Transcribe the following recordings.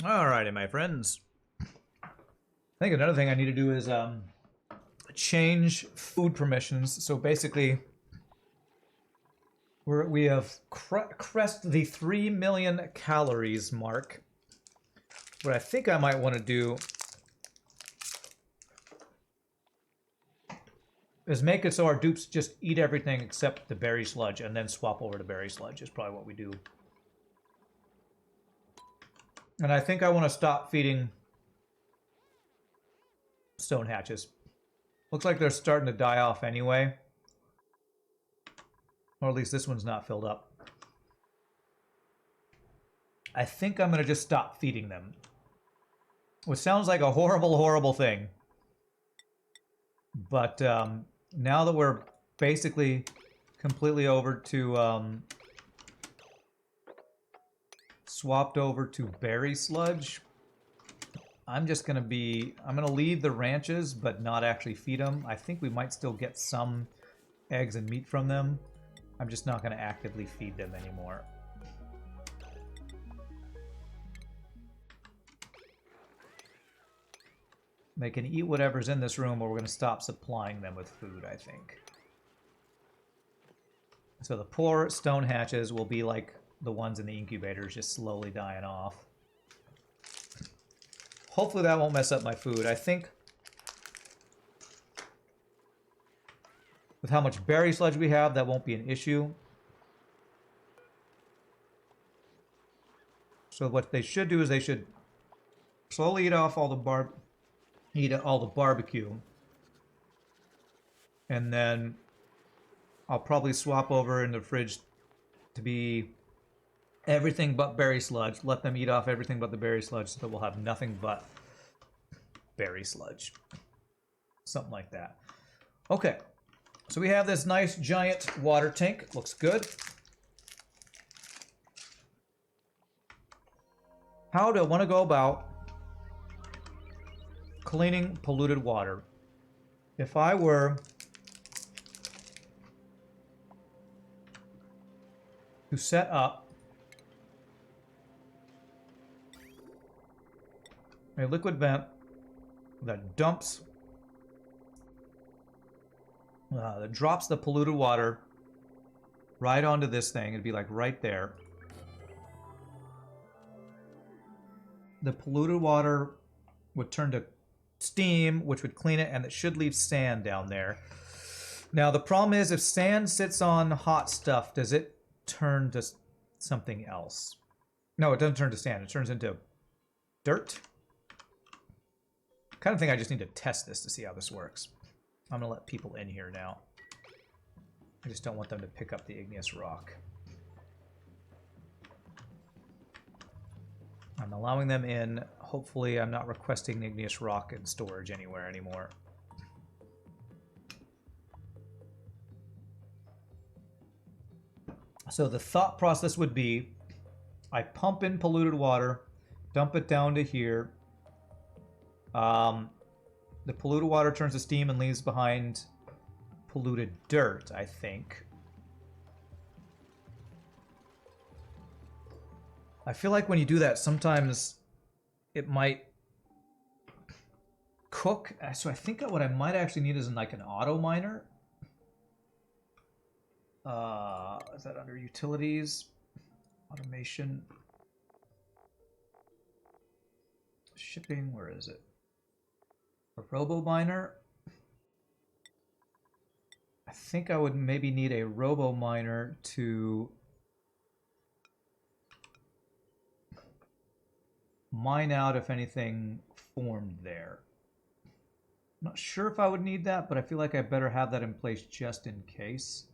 Alrighty, my friends. I think another thing I need to do is change food permissions. So basically, we have crest the 3 million calories mark. What I think I might want to do is make it so our dupes just eat everything except the berry sludge and then swap over to berry sludge is probably what we do. And I think I want to stop feeding stone hatches. Looks like they're starting to die off anyway. Or at least this one's not filled up. I think I'm going to just stop feeding them. Which sounds like a horrible, horrible thing. But now that we're basically completely over to... swapped over to berry sludge, I'm just going to I'm going to leave the ranches, but not actually feed them. I think we might still get some eggs and meat from them. I'm just not going to actively feed them anymore. They can eat whatever's in this room, or we're going to stop supplying them with food, I think. So the poor stone hatches will be like the ones in the incubators, just slowly dying off. Hopefully that won't mess up my food. I think with how much berry sludge we have, that won't be an issue. So what they should do is they should slowly eat off all the barbecue. And then I'll probably swap over in the fridge to be everything but berry sludge. Let them eat off everything but the berry sludge so that we'll have nothing but berry sludge. Something like that. Okay. So we have this nice giant water tank. Looks good. How do I want to go about cleaning polluted water? If I were to set up a liquid vent that dumps, that drops the polluted water right onto this thing. It'd be like right there. The polluted water would turn to steam, which would clean it, and it should leave sand down there. Now, the problem is if sand sits on hot stuff, does it turn to something else? No, it doesn't turn to sand. It turns into dirt. Kind of think I just need to test this to see how this works. I'm going to let people in here now. I just don't want them to pick up the igneous rock. I'm allowing them in. Hopefully I'm not requesting igneous rock in storage anywhere anymore. So the thought process would be, I pump in polluted water, dump it down to here. The polluted water turns to steam and leaves behind polluted dirt, I think. I feel like when you do that, sometimes it might cook. So I think what I might actually need is like an auto miner. Is that under utilities? Automation. Shipping, where is it? A robo miner. I think I would maybe need a robo miner to mine out if anything formed there. I'm not sure if I would need that, but I feel like I better have that in place just in case.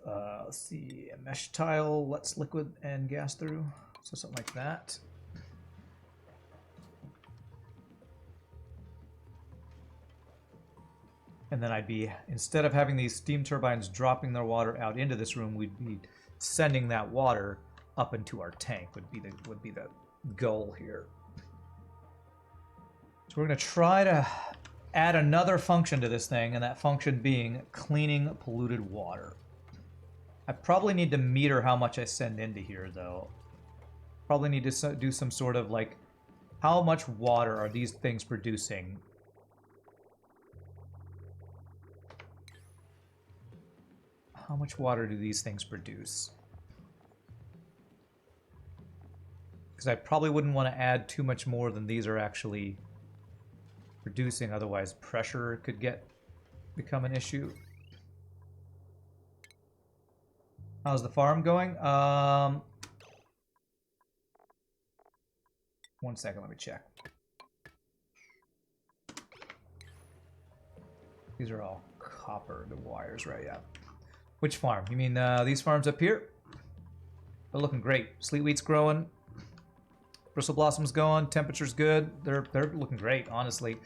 Let's see, a mesh tile lets liquid and gas through, so something like that. And then I'd be, instead of having these steam turbines dropping their water out into this room, we'd be sending that water up into our tank would be the goal here. So we're going to try to add another function to this thing, and that function being cleaning polluted water. I probably need to meter how much I send into here, though. Probably need to do some sort of, like, how much water are these things producing? How much water do these things produce? Because I probably wouldn't want to add too much more than these are actually producing, otherwise pressure could become an issue. How's the farm going? 1 second, let me check. These are all copper, the wires, right? Yeah. Which farm? You mean these farms up here? They're looking great. Sleet wheat's growing. Bristle blossom's going. Temperature's good. They're looking great, honestly.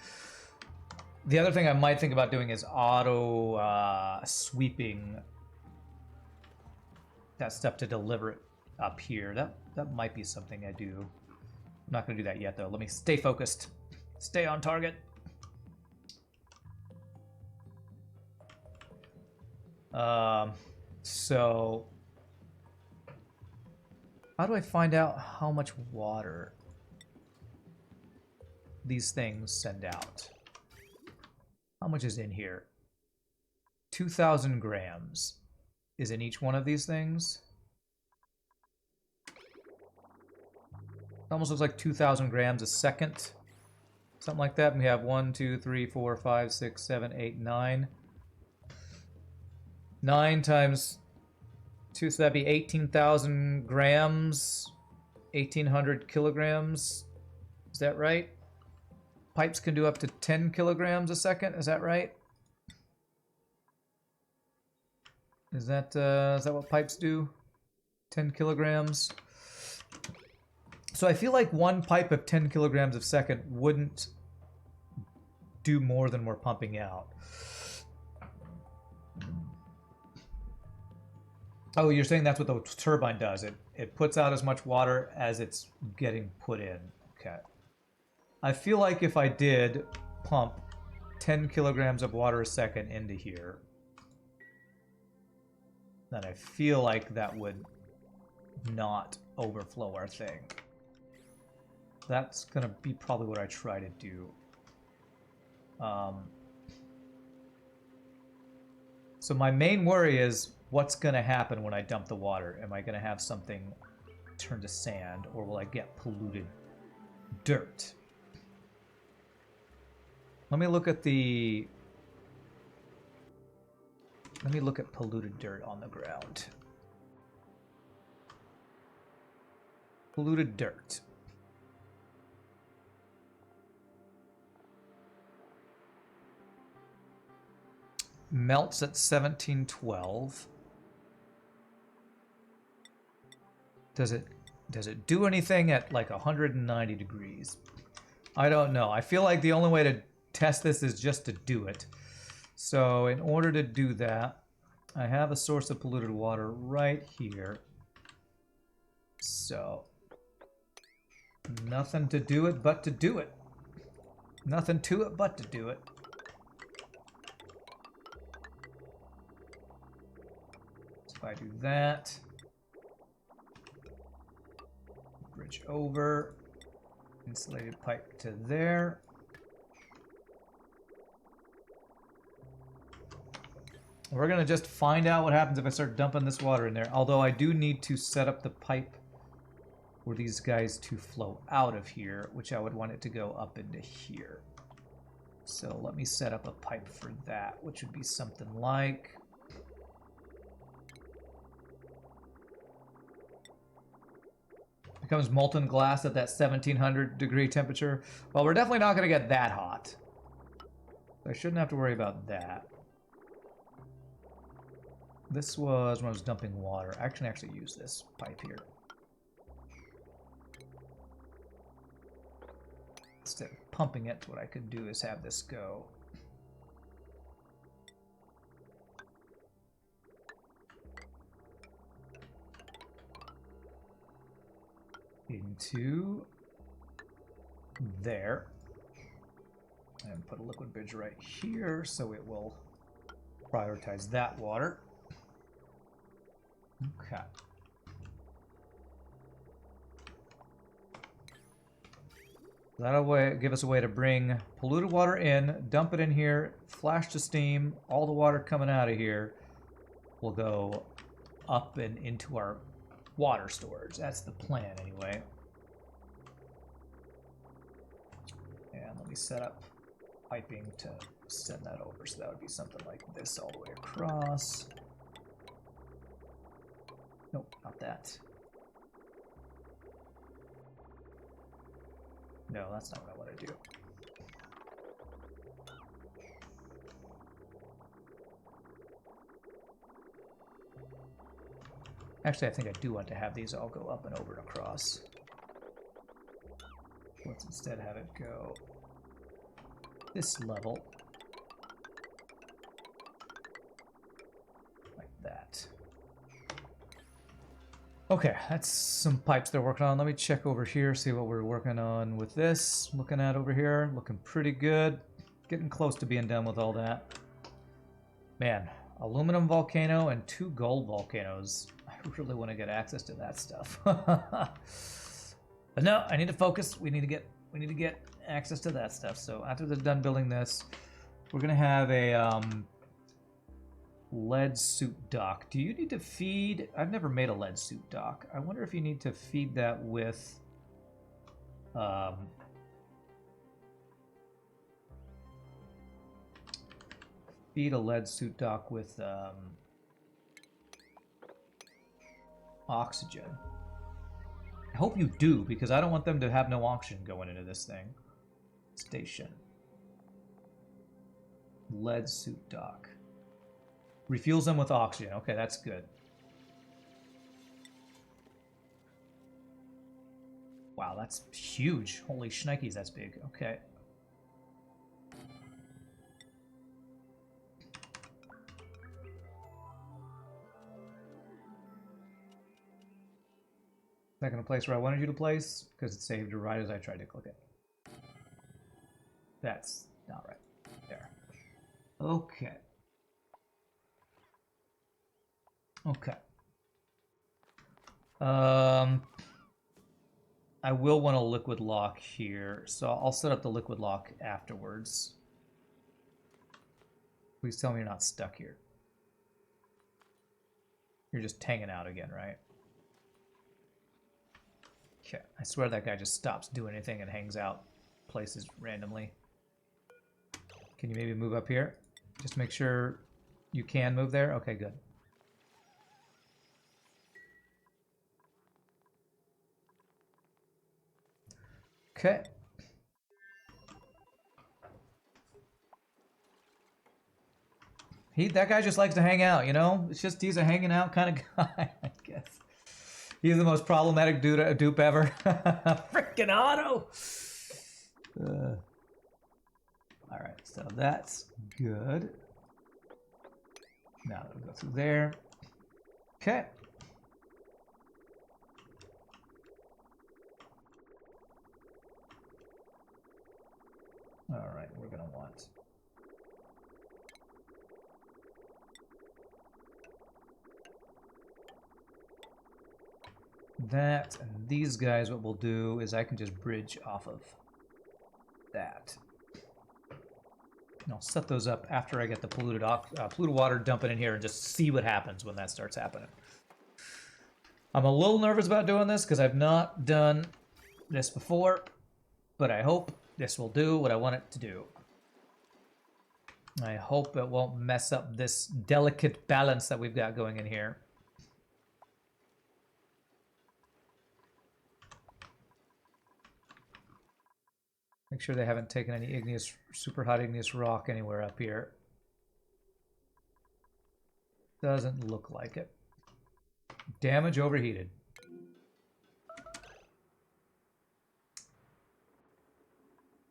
The other thing I might think about doing is auto sweeping that stuff to deliver it up here. That might be something I do. I'm not going to do that yet, though. Let me stay focused. Stay on target. So how do I find out how much water these things send out? How much is in here? 2,000 grams is in each one of these things. It almost looks like 2,000 grams a second. Something like that. And we have 1, 2, 3, 4, 5, 6, 7, 8, 9. 9 times 2, so that'd be 18,000 grams, 1,800 kilograms. Is that right? Pipes can do up to 10 kilograms a second. Is that right? Is that what pipes do? 10 kilograms. So I feel like one pipe of 10 kilograms a second wouldn't do more than we're pumping out. Oh, you're saying that's what the turbine does. It puts out as much water as it's getting put in. Okay. I feel like if I did pump 10 kilograms of water a second into here, then I feel like that would not overflow our thing. That's going to be probably what I try to do. So my main worry is what's going to happen when I dump the water. Am I going to have something turn to sand, or will I get polluted dirt? Let me look at polluted dirt on the ground. Polluted dirt. Melts at 1712. Does it do anything at like 190 degrees? I don't know. I feel like the only way to test this is just to do it. So in order to do that, I have a source of polluted water right here. So nothing to do it but to do it. Nothing to it but to do it. So if I do that, bridge over, insulated pipe to there. We're going to just find out what happens if I start dumping this water in there. Although I do need to set up the pipe for these guys to flow out of here, which I would want it to go up into here. So let me set up a pipe for that, which would be something like... Becomes molten glass at that 1700 degree temperature. Well, we're definitely not going to get that hot. I shouldn't have to worry about that. This was when I was dumping water. I can actually use this pipe here. Instead of pumping it, what I could do is have this go into there. And put a liquid bridge right here so it will prioritize that water. Okay. That'll give us a way to bring polluted water in, dump it in here, flash to steam. All the water coming out of here will go up and into our water storage. That's the plan, anyway. And let me set up piping to send that over. So that would be something like this all the way across. Nope, not that. No, that's not what I want to do. Actually, I think I do want to have these all go up and over and across. Let's instead have it go this level. Like that. Okay, that's some pipes they're working on. Let me check over here, see what we're working on with this. Looking at over here, looking pretty good. Getting close to being done with all that. Man, aluminum volcano and 2 gold volcanoes. I really want to get access to that stuff. But no, I need to focus. We need to get access to that stuff. So after they're done building this, we're gonna have a lead suit dock. Do you need to feed? I've never made a lead suit dock. I wonder if you need to feed that with feed a lead suit dock with oxygen. I hope you do, because I don't want them to have no oxygen going into this thing. Station. Lead suit dock. Refuels them with oxygen. Okay, that's good. Wow, that's huge. Holy shnikes, that's big. Okay. Not going to place where I wanted you to place, because it saved right as I tried to click it. That's not right. There. Okay. Okay. I will want a liquid lock here, so I'll set up the liquid lock afterwards. Please tell me you're not stuck here. You're just hanging out again, right? Okay. I swear that guy just stops doing anything and hangs out places randomly. Can you maybe move up here? Just make sure you can move there. Okay, good. Okay. That guy just likes to hang out, you know? It's just he's a hanging out kind of guy, I guess. He's the most problematic dupe ever. Frickin' Otto! Alright, so that's good. Now it'll go through there. Okay. Alright, we're gonna want that, and these guys, what we'll do is I can just bridge off of that. And I'll set those up after I get the polluted water dumping in here and just see what happens when that starts happening. I'm a little nervous about doing this because I've not done this before, but I hope this will do what I want it to do. I hope it won't mess up this delicate balance that we've got going in here. Make sure they haven't taken any igneous, super hot igneous rock anywhere up here. Doesn't look like it. Damage overheated.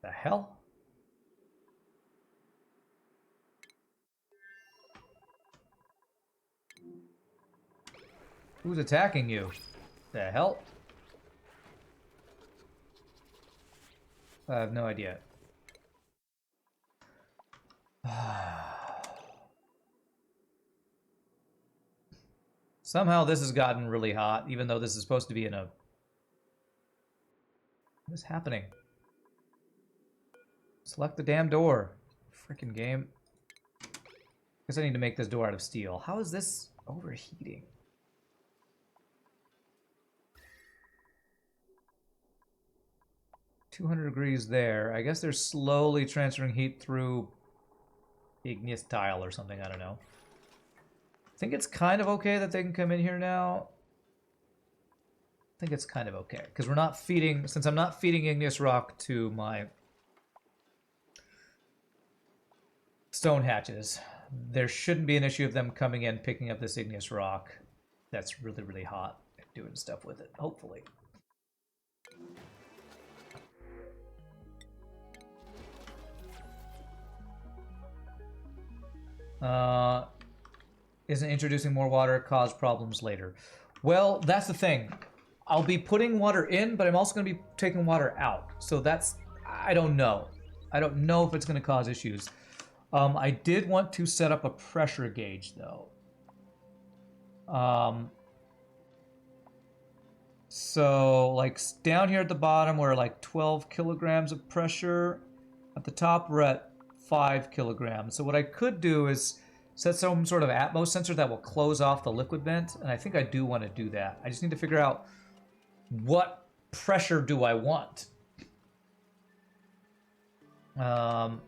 The hell? Who's attacking you? The hell? I have no idea. Somehow this has gotten really hot, even though this is supposed to be in a... What is happening? Select the damn door. Freaking game. Guess I need to make this door out of steel. How is this overheating? $200 there. I guess they're slowly transferring heat through igneous tile or something. I don't know. I think it's kind of okay that they can come in here now. I think it's kind of okay because we're not feeding, since I'm not feeding igneous rock to my stone hatches, there shouldn't be an issue of them coming in, picking up this igneous rock that's really, really hot and doing stuff with it, hopefully. Isn't introducing more water cause problems later? Well, that's the thing. I'll be putting water in, but I'm also going to be taking water out. So that's, I don't know. I don't know if it's going to cause issues. I did want to set up a pressure gauge, though. So, like, down here at the bottom, we're like 12 kilograms of pressure. At the top, we're at 5 kilograms. So what I could do is set some sort of Atmos sensor that will close off the liquid vent, and I think I do want to do that. I just need to figure out what pressure do I want. So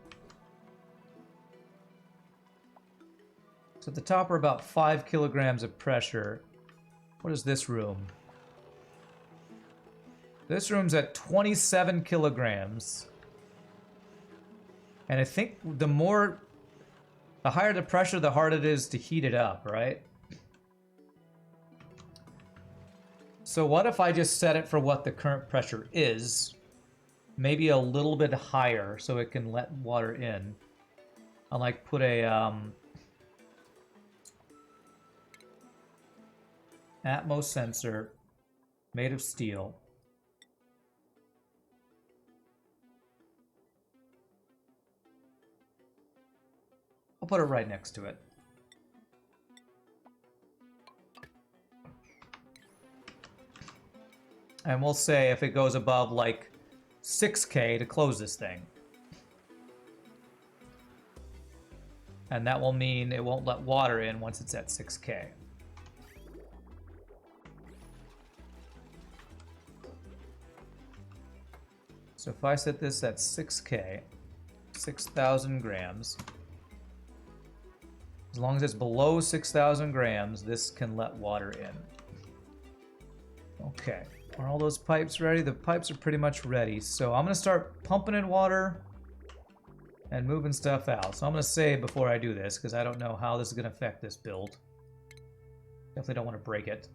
at the top are about 5 kilograms of pressure. What is this room? This room's at 27 kilograms. And I think the higher the pressure, the harder it is to heat it up, right? So what if I just set it for what the current pressure is? Maybe a little bit higher so it can let water in. I'll like put a Atmos sensor made of steel. I'll put it right next to it. And we'll say if it goes above like 6K to close this thing. And that will mean it won't let water in once it's at 6K. So if I set this at 6K, 6,000 grams, as long as it's below 6,000 grams, this can let water in. Okay, are all those pipes ready? The pipes are pretty much ready. So I'm gonna start pumping in water and moving stuff out. So I'm gonna save before I do this because I don't know how this is gonna affect this build. Definitely don't want to break it.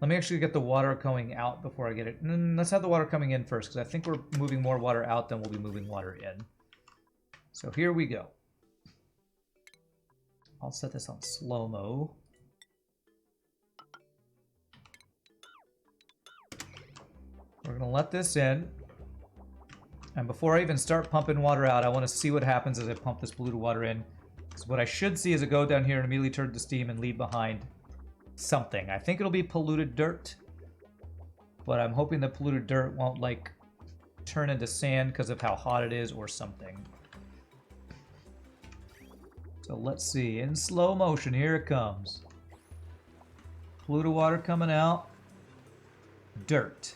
Let me actually get the water going out before I get it. Let's have the water coming in first, because I think we're moving more water out than we'll be moving water in. So here we go. I'll set this on slow-mo. We're going to let this in. And before I even start pumping water out, I want to see what happens as I pump this polluted water in. Because what I should see is it go down here and immediately turn to steam and leave behind something. I think it'll be polluted dirt, but I'm hoping the polluted dirt won't like turn into sand because of how hot it is or something. So let's see, in slow motion, here it comes. Polluted water coming out. Dirt.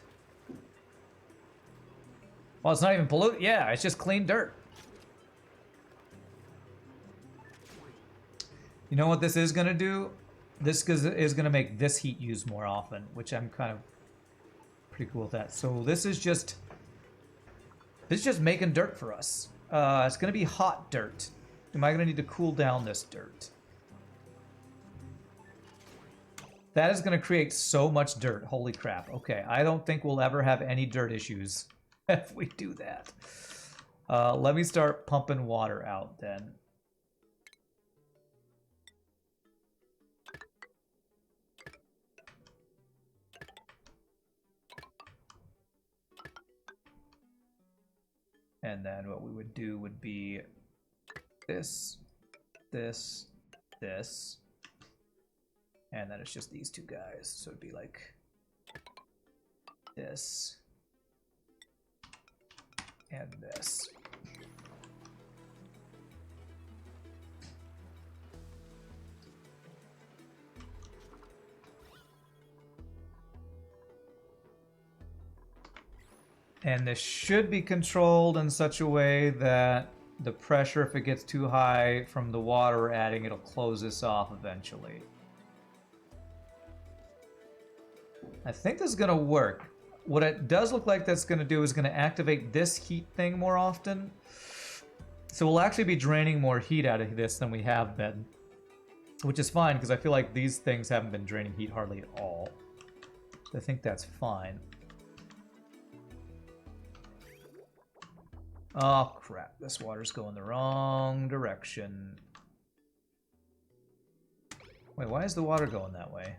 Well, it's not even polluted. Yeah, it's just clean dirt. You know what this is going to do? This is going to make this heat used more often, which I'm kind of pretty cool with that. So this is just making dirt for us. It's going to be hot dirt. Am I going to need to cool down this dirt? That is going to create so much dirt. Holy crap. Okay, I don't think we'll ever have any dirt issues if we do that. Let me start pumping water out then. And then what we would do would be this. this, this, and then it's just these two guys. So it'd be like this and this. And this should be controlled in such a way that the pressure, if it gets too high from the water we're adding, it'll close this off eventually. I think this is going to work. What it does look like that's going to do is going to activate this heat thing more often. So we'll actually be draining more heat out of this than we have been. Which is fine, because I feel like these things haven't been draining heat hardly at all. I think that's fine. Oh, crap. This water's going the wrong direction. Wait, why is the water going that way?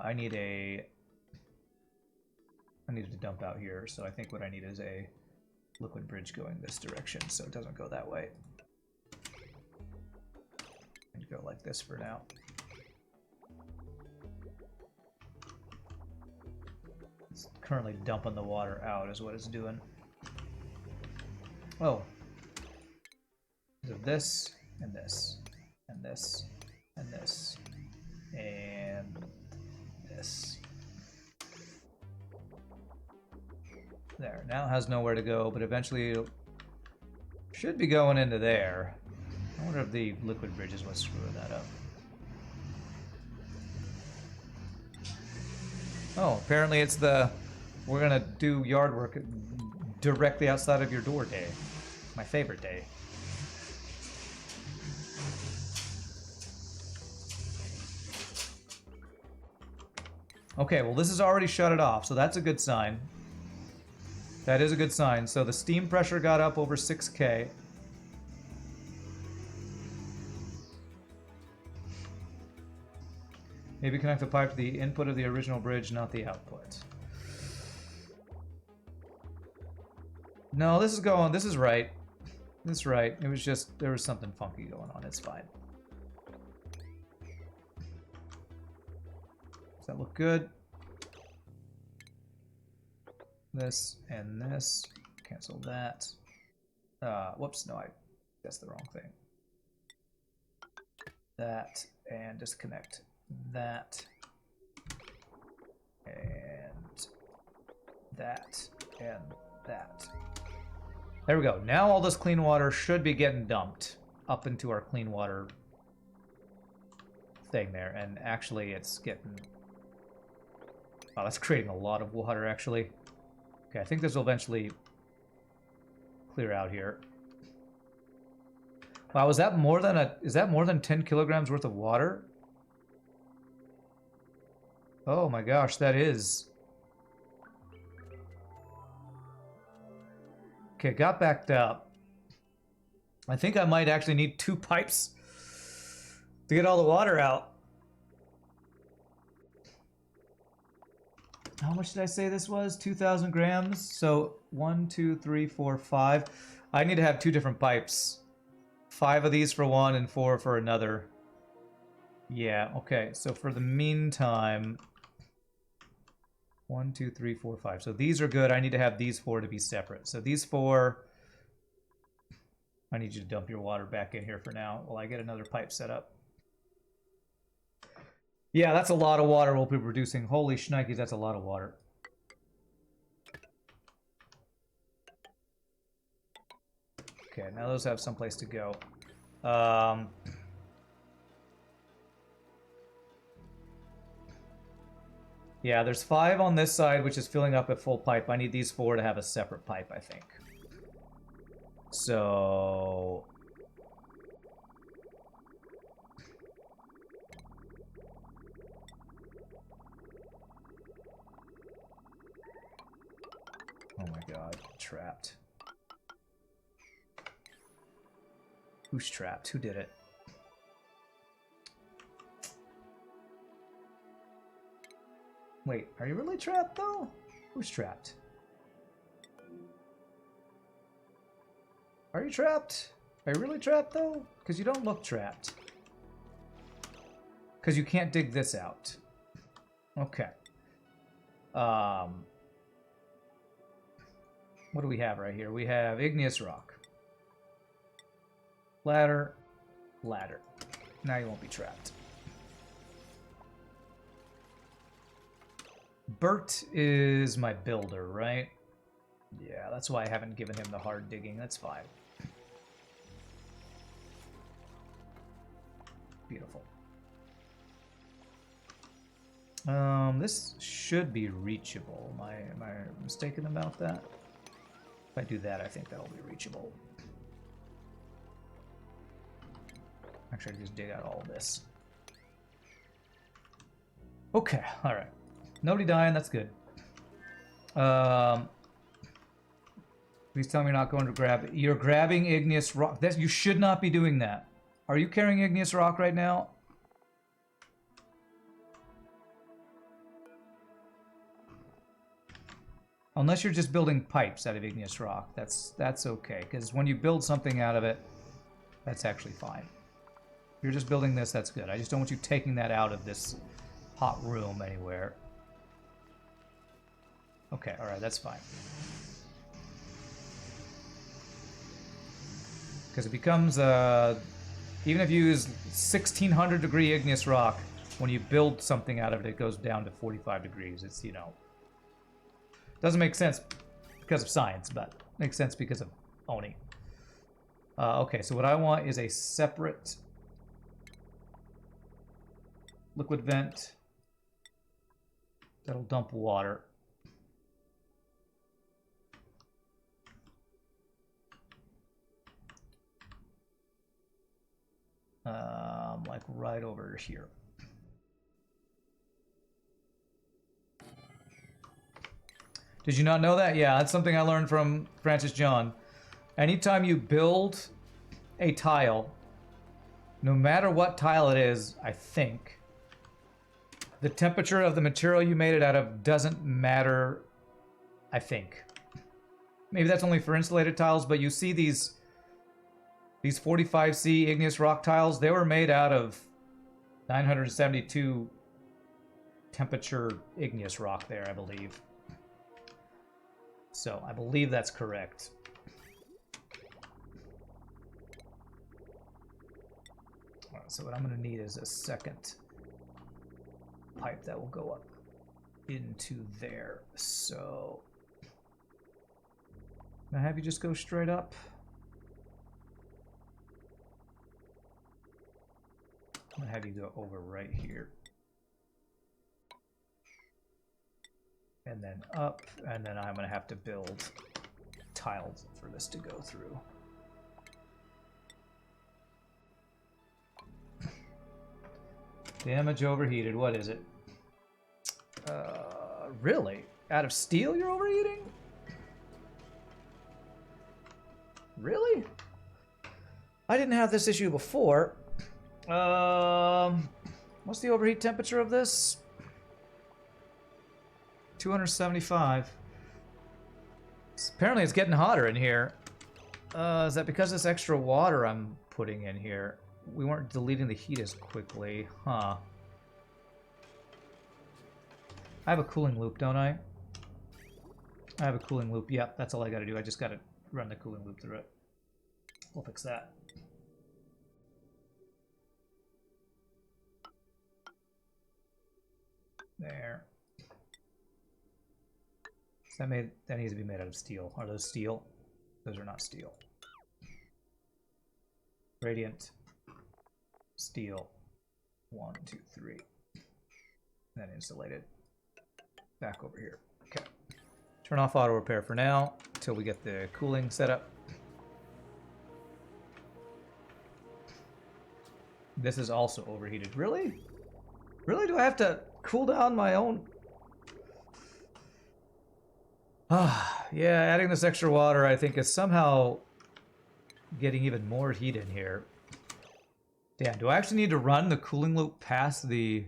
I needed to dump out here, so I think what I need is a liquid bridge going this direction, so it doesn't go that way. And go like this for now. It's currently dumping the water out is what it's doing. Oh. So this, and this, and this, and this, and this. There. Now it has nowhere to go, but eventually it should be going into there. I wonder if the liquid bridge is what's screwing that up. Oh, apparently it's the we're gonna do yard work directly outside of your door day. My favorite day. Okay, well this has already shut it off, so that's a good sign. That is a good sign. So the steam pressure got up over 6K. Maybe connect the pipe to the input of the original bridge, not the output. No, this is right. This is right. It was just, there was something funky going on. It's fine. Does that look good? This and this. Cancel that. Whoops, no, that's the wrong thing. That, and disconnect that. And that, and that. There we go. Now all this clean water should be getting dumped up into our clean water thing there. And actually it's getting... Wow, that's creating a lot of water, actually. Okay, I think this will eventually clear out here. Wow, is that more than 10 kilograms worth of water? Oh my gosh, that is. Okay, got backed up. I think I might actually need 2 pipes to get all the water out. How much did I say this was? 2,000 grams? So 1, 2, 3, 4, 5. I need to have 2 different pipes. 5 of these for one and 4 for another. Yeah, okay. So for the meantime... 1, 2, 3, 4, 5. So these are good. I need to have these 4 to be separate. So these 4... I need you to dump your water back in here for now while I get another pipe set up. Yeah, that's a lot of water we'll be producing. Holy shnikes, that's a lot of water. Okay, now those have someplace to go. Yeah, there's 5 on this side, which is filling up a full pipe. I need these 4 to have a separate pipe, I think. So... Oh my god, trapped. Who's trapped? Who did it? Wait, are you really trapped though? Who's trapped? Are you trapped? Are you really trapped, though? Because you don't look trapped. Because you can't dig this out. Okay. What do we have right here? We have igneous rock. Ladder. Ladder. Now you won't be trapped. Bert is my builder, right? Yeah, that's why I haven't given him the hard digging. That's fine. Beautiful. This should be reachable. Am I mistaken about that? If I do that, I think that'll be reachable. Actually, just dig out all this. Okay, all right. Nobody dying, that's good. Please tell me you're not going to grab it. You're grabbing igneous rock. You should not be doing that. Are you carrying igneous rock right now? Unless you're just building pipes out of igneous rock. That's okay, because when you build something out of it, that's actually fine. If you're just building this, that's good. I just don't want you taking that out of this hot room anywhere. Okay, alright, that's fine. Because it becomes, even if you use 1600 degree igneous rock, when you build something out of it, it goes down to 45 degrees. It's, you know, doesn't make sense because of science, but makes sense because of Oni. Okay, so what I want is a separate liquid vent that'll dump water. Like right over here. Did you not know that? Yeah, that's something I learned from Francis John. Anytime you build a tile, no matter what tile it is, I think, the temperature of the material you made it out of doesn't matter, I think. Maybe that's only for insulated tiles, but you see these 45C igneous rock tiles, they were made out of 972 temperature igneous rock there, I believe. So, I believe that's correct. Alright, so what I'm going to need is a second pipe that will go up into there. So, can I have you just go straight up? I'm going to have you go over right here. And then up, and then I'm going to have to build tiles for this to go through. Damage overheated, what is it? Really? Out of steel you're overheating? Really? I didn't have this issue before. What's the overheat temperature of this? 275. Apparently it's getting hotter in here. Is that because of this extra water I'm putting in here? We weren't deleting the heat as quickly, huh? I have a cooling loop, don't I? I have a cooling loop. Yep, that's all I gotta do. I just gotta run the cooling loop through it. We'll fix that. There. That needs to be made out of steel. Are those steel? Those are not steel. Radiant. Steel. 1, 2, 3. Then insulated. Back over here. Okay. Turn off auto repair for now until we get the cooling set up. This is also overheated. Really? Really? Do I have to cool down my own? Yeah, adding this extra water I think is somehow getting even more heat in here. Damn, do I actually need to run the cooling loop past the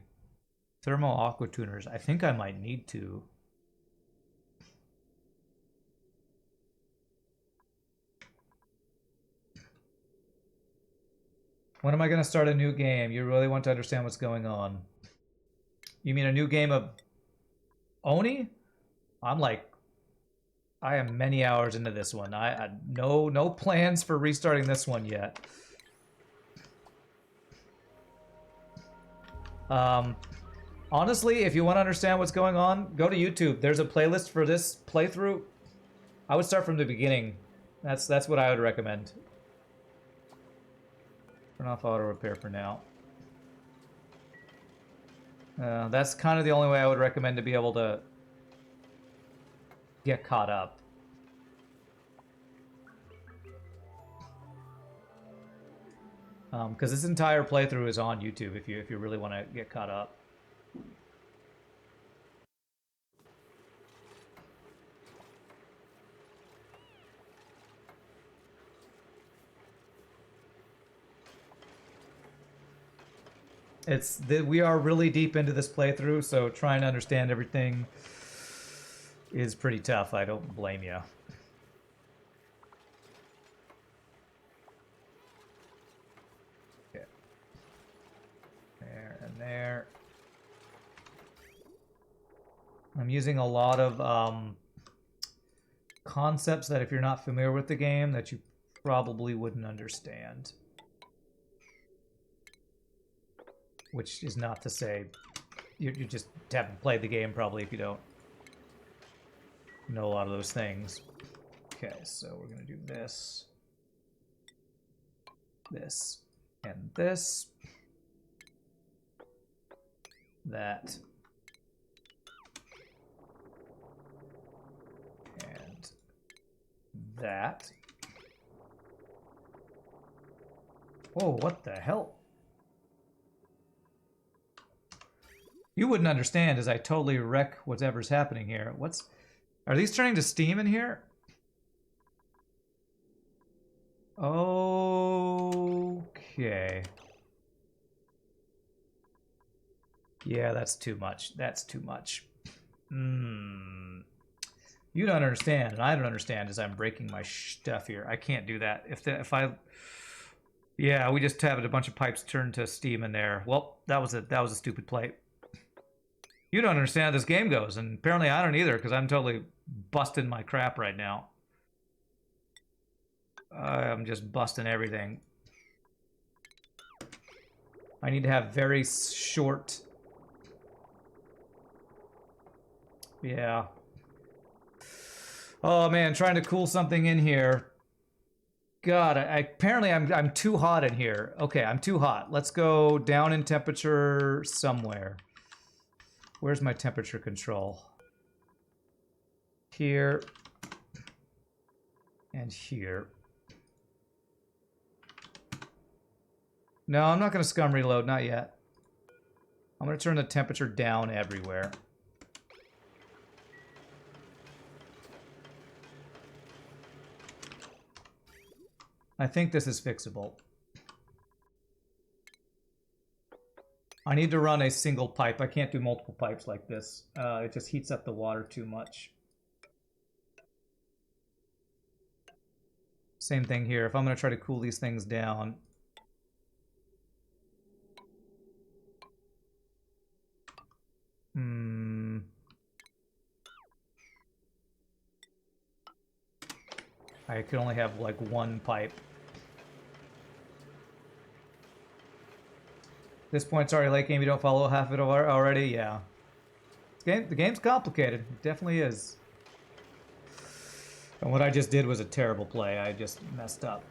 thermal aqua tuners? I think I might need to. When am I going to start a new game? You really want to understand what's going on. You mean a new game of Oni? I am many hours into this one. I no plans for restarting this one yet. Honestly, if you want to understand what's going on, go to YouTube. There's a playlist for this playthrough. I would start from the beginning. That's what I would recommend. Turn off auto repair for now. That's kind of the only way I would recommend to be able to get caught up. Because this entire playthrough is on YouTube if you really want to get caught up. We are really deep into this playthrough, so trying to understand everything is pretty tough. I don't blame you. Okay. There and there. I'm using a lot of concepts that if you're not familiar with the game that you probably wouldn't understand. Which is not to say you just haven't played the game probably if you don't know a lot of those things. Okay, so we're gonna do this, this, and this, that, and that. Whoa, what the hell? You wouldn't understand as I totally wreck whatever's happening here. Are these turning to steam in here? Okay. Yeah, that's too much. That's too much. You don't understand, and I don't understand as I'm breaking my stuff here. I can't do that. Yeah, we just had a bunch of pipes turn to steam in there. Well, that was a stupid play. You don't understand how this game goes, and apparently I don't either, because I'm totally busting my crap right now. I'm just busting everything. I need to have very short... Yeah. Oh man, trying to cool something in here. God, apparently I'm too hot in here. Okay, I'm too hot. Let's go down in temperature somewhere. Where's my temperature control? Here. And here. No, I'm not going to scum reload, not yet. I'm going to turn the temperature down everywhere. I think this is fixable. I need to run a single pipe. I can't do multiple pipes like this. It just heats up the water too much. Same thing here. If I'm going to try to cool these things down. I could only have like one pipe. This point, sorry, late game, you don't follow half of it already? Yeah. The game's complicated. It definitely is. And what I just did was a terrible play. I just messed up.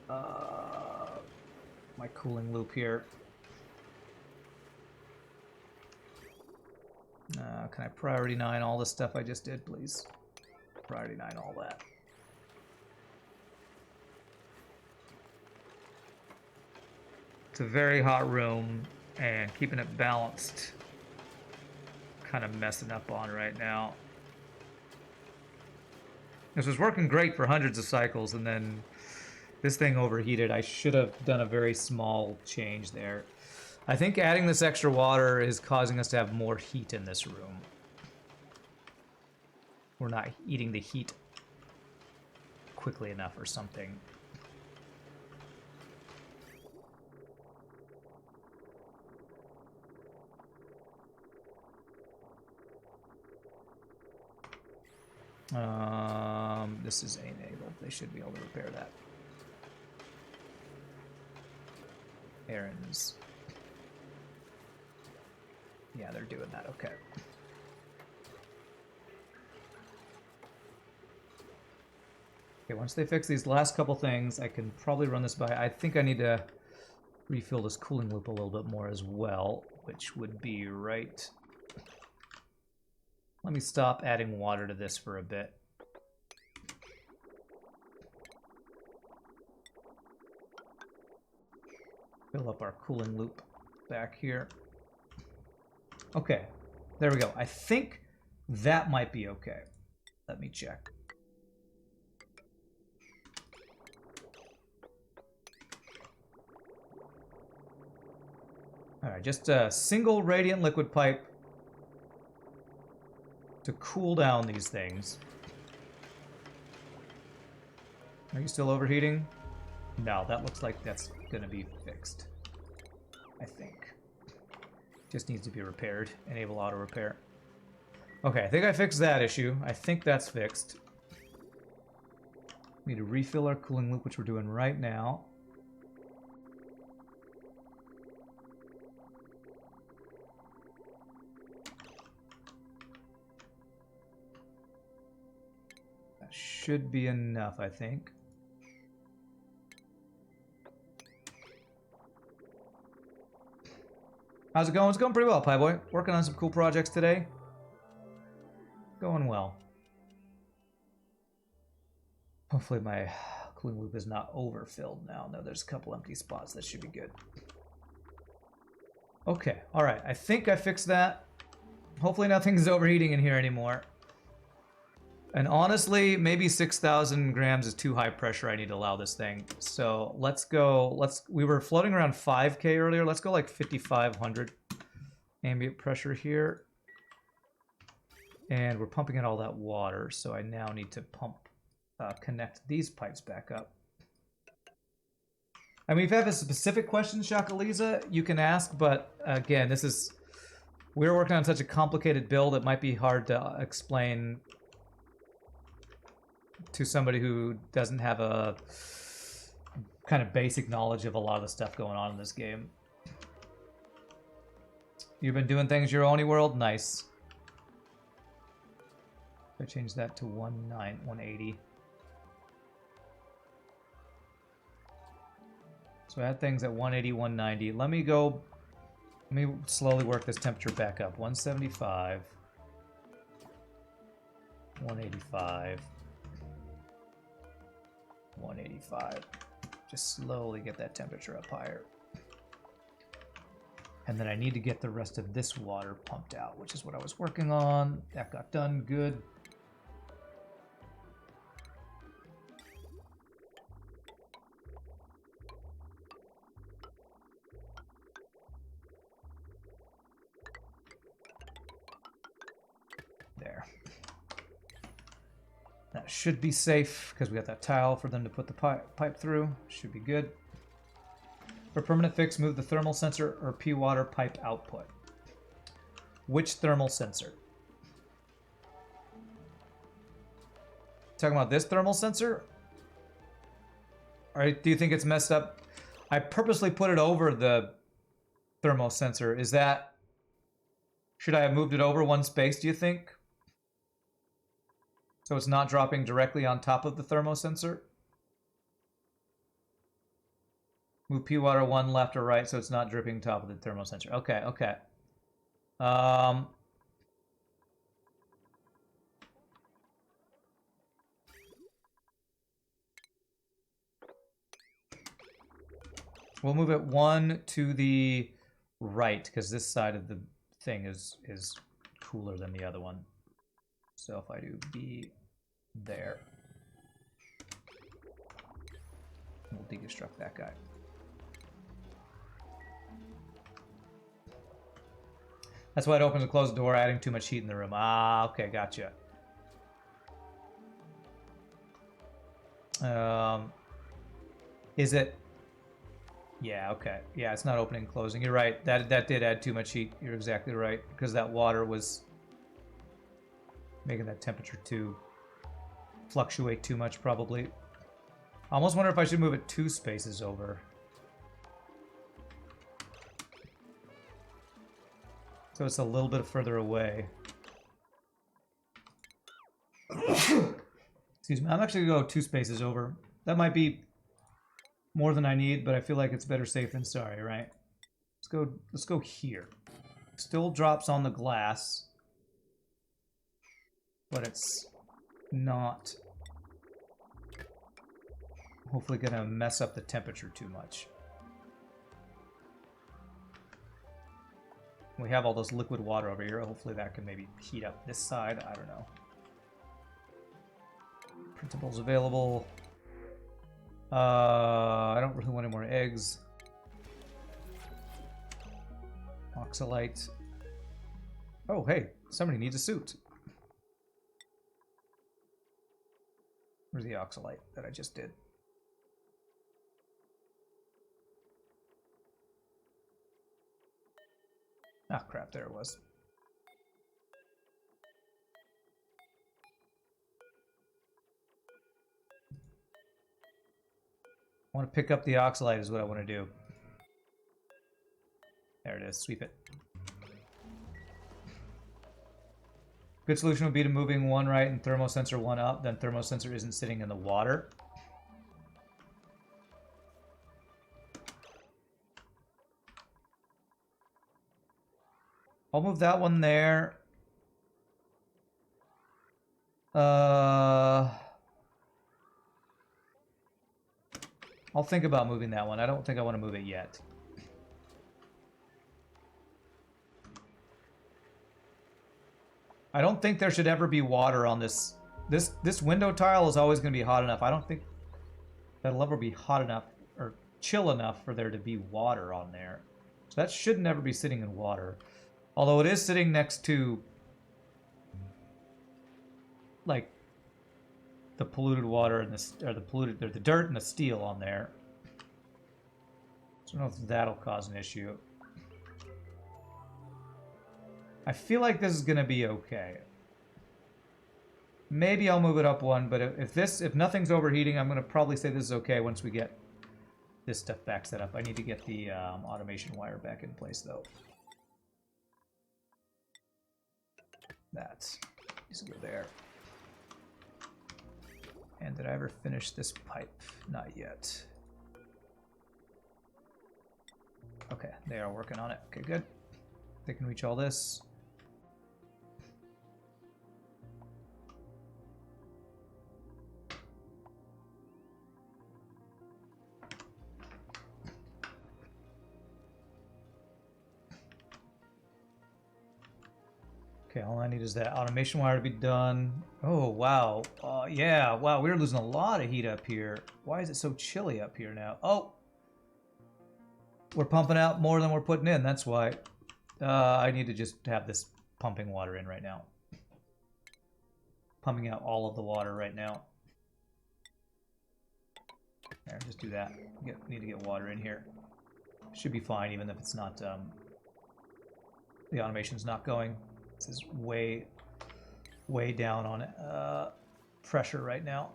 My cooling loop here. Can I priority 9 all the stuff I just did, please? Priority 9 all that. It's a very hot room, and keeping it balanced, kind of messing up on right now. This was working great for hundreds of cycles, and then this thing overheated. I should have done a very small change there. I think adding this extra water is causing us to have more heat in this room. We're not eating the heat quickly enough or something. This is enabled. They should be able to repair that. Errands. Yeah, they're doing that. Okay. Okay, once they fix these last couple things, I can probably run this by. I think I need to refill this cooling loop a little bit more as well, which would be right. Let me stop adding water to this for a bit. Fill up our cooling loop back here. Okay, there we go. I think that might be okay. Let me check. All right, just a single radiant liquid pipe to cool down these things. Are you still overheating? No, that looks like that's gonna be fixed. I think. Just needs to be repaired. Enable auto repair. Okay, I think I fixed that issue. I think that's fixed. We need to refill our cooling loop, which we're doing right now. That should be enough, I think. How's it going? It's going pretty well, Pie Boy. Working on some cool projects today. Going well. Hopefully my cooling loop is not overfilled now. No, there's a couple empty spots. That should be good. Okay, all right. I think I fixed that. Hopefully nothing's overheating in here anymore. And honestly, maybe 6,000 grams is too high pressure. I need to allow this thing. So let's go. We were floating around 5K earlier. Let's go like 5,500 ambient pressure here. And we're pumping in all that water. So I now need to connect these pipes back up. I mean, if you have a specific question, Shakaliza, you can ask. But again, we're working on such a complicated build. It might be hard to explain to somebody who doesn't have a kind of basic knowledge of a lot of the stuff going on in this game. You've been doing things your own world? Nice. I changed that to 180. So I had things at 180, 190. Let me slowly work this temperature back up. 175. 185. 185. Just slowly get that temperature up higher. And then I need to get the rest of this water pumped out, which is what I was working on. That got done good. There. That should be safe because we got that tile for them to put the pipe through. Should be good. For permanent fix, move the thermal sensor or P-water pipe output. Which thermal sensor? Talking about this thermal sensor? Or do you think it's messed up? I purposely put it over the thermal sensor. Is that... Should I have moved it over one space, do you think? So it's not dropping directly on top of the thermosensor. Move P-water one left or right so it's not dripping top of the thermosensor. Okay, okay. We'll move it one to the right because this side of the thing is cooler than the other one. So if I do B there, we'll deconstruct that guy. That's why it opens and closes the door, adding too much heat in the room. Ah, okay, gotcha. Is it? Yeah, okay. Yeah, it's not opening and closing. You're right. That did add too much heat. You're exactly right. Because that water was making that temperature too fluctuate too much, probably. I almost wonder if I should move it 2 spaces over. So it's a little bit further away. Excuse me. I'm actually going to go 2 spaces over. That might be more than I need, but I feel like it's better safe than sorry, right? Let's go here. Still drops on the glass, but it's not hopefully gonna mess up the temperature too much. We have all this liquid water over here. Hopefully that can maybe heat up this side. I don't know. Printables available. I don't really want any more eggs. Oxalite. Oh, hey, somebody needs a suit. Where's the oxalite that I just did? Ah, crap, there it was. I want to pick up the oxalite is what I want to do. There it is, sweep it. Good solution would be to moving 1 right and thermosensor 1 up, then thermosensor isn't sitting in the water. I'll move that one there. I'll think about moving that one. I don't think I want to move it yet. I don't think there should ever be water on this. This window tile is always going to be hot enough. I don't think that'll ever be hot enough or chill enough for there to be water on there. So that should never be sitting in water. Although it is sitting next to, like, the polluted water and the dirt and the steel on there. So I don't know if that'll cause an issue. I feel like this is gonna be okay. Maybe I'll move it up 1, but if nothing's overheating, I'm gonna probably say this is okay once we get this stuff back set up. I need to get the automation wire back in place though. That needs to go there. And did I ever finish this pipe? Not yet. Okay, they are working on it. Okay, good. They can reach all this. Okay, all I need is that automation wire to be done. Oh, wow. Yeah, wow, we're losing a lot of heat up here. Why is it so chilly up here now? Oh! We're pumping out more than we're putting in, that's why. I need to just have this pumping water in right now. Pumping out all of the water right now. There, just do that. Need to get water in here. Should be fine, even if it's not, the automation's not going. This is way down on pressure right now.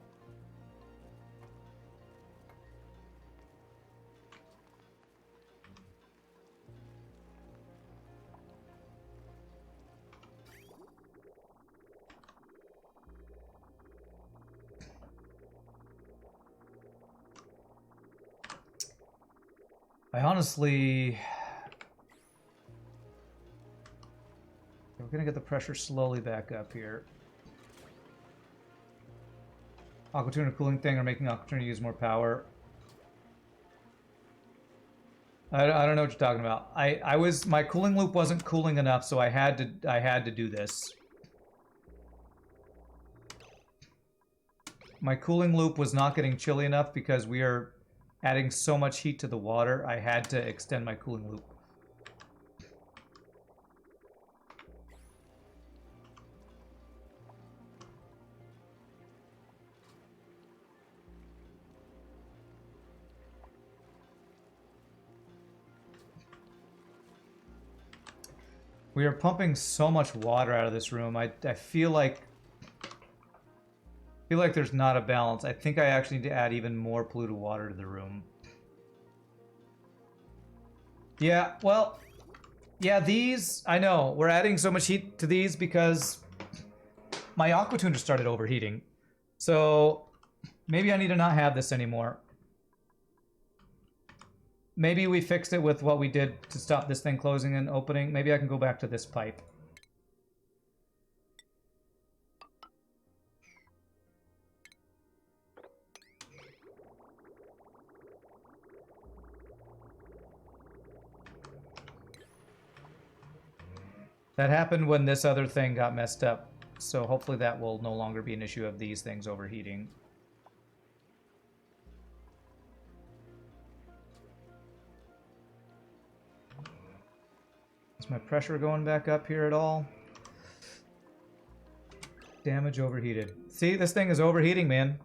I honestly... We're going to get the pressure slowly back up here. Aquatuner cooling thing or making Aquatuner use more power. I don't know what you're talking about. My cooling loop wasn't cooling enough, so I had to do this. My cooling loop was not getting chilly enough because we are adding so much heat to the water. I had to extend my cooling loop. We are pumping so much water out of this room. I feel like feel like there's not a balance. I think I actually need to add even more polluted water to the room. Yeah, well, yeah, these, I know, we're adding so much heat to these because my aqua tuner started overheating. So maybe I need to not have this anymore. Maybe we fixed it with what we did to stop this thing closing and opening. Maybe I can go back to this pipe. That happened when this other thing got messed up. So hopefully that will no longer be an issue of these things overheating. Is my pressure going back up here at all? Damage overheated. See, this thing is overheating, man.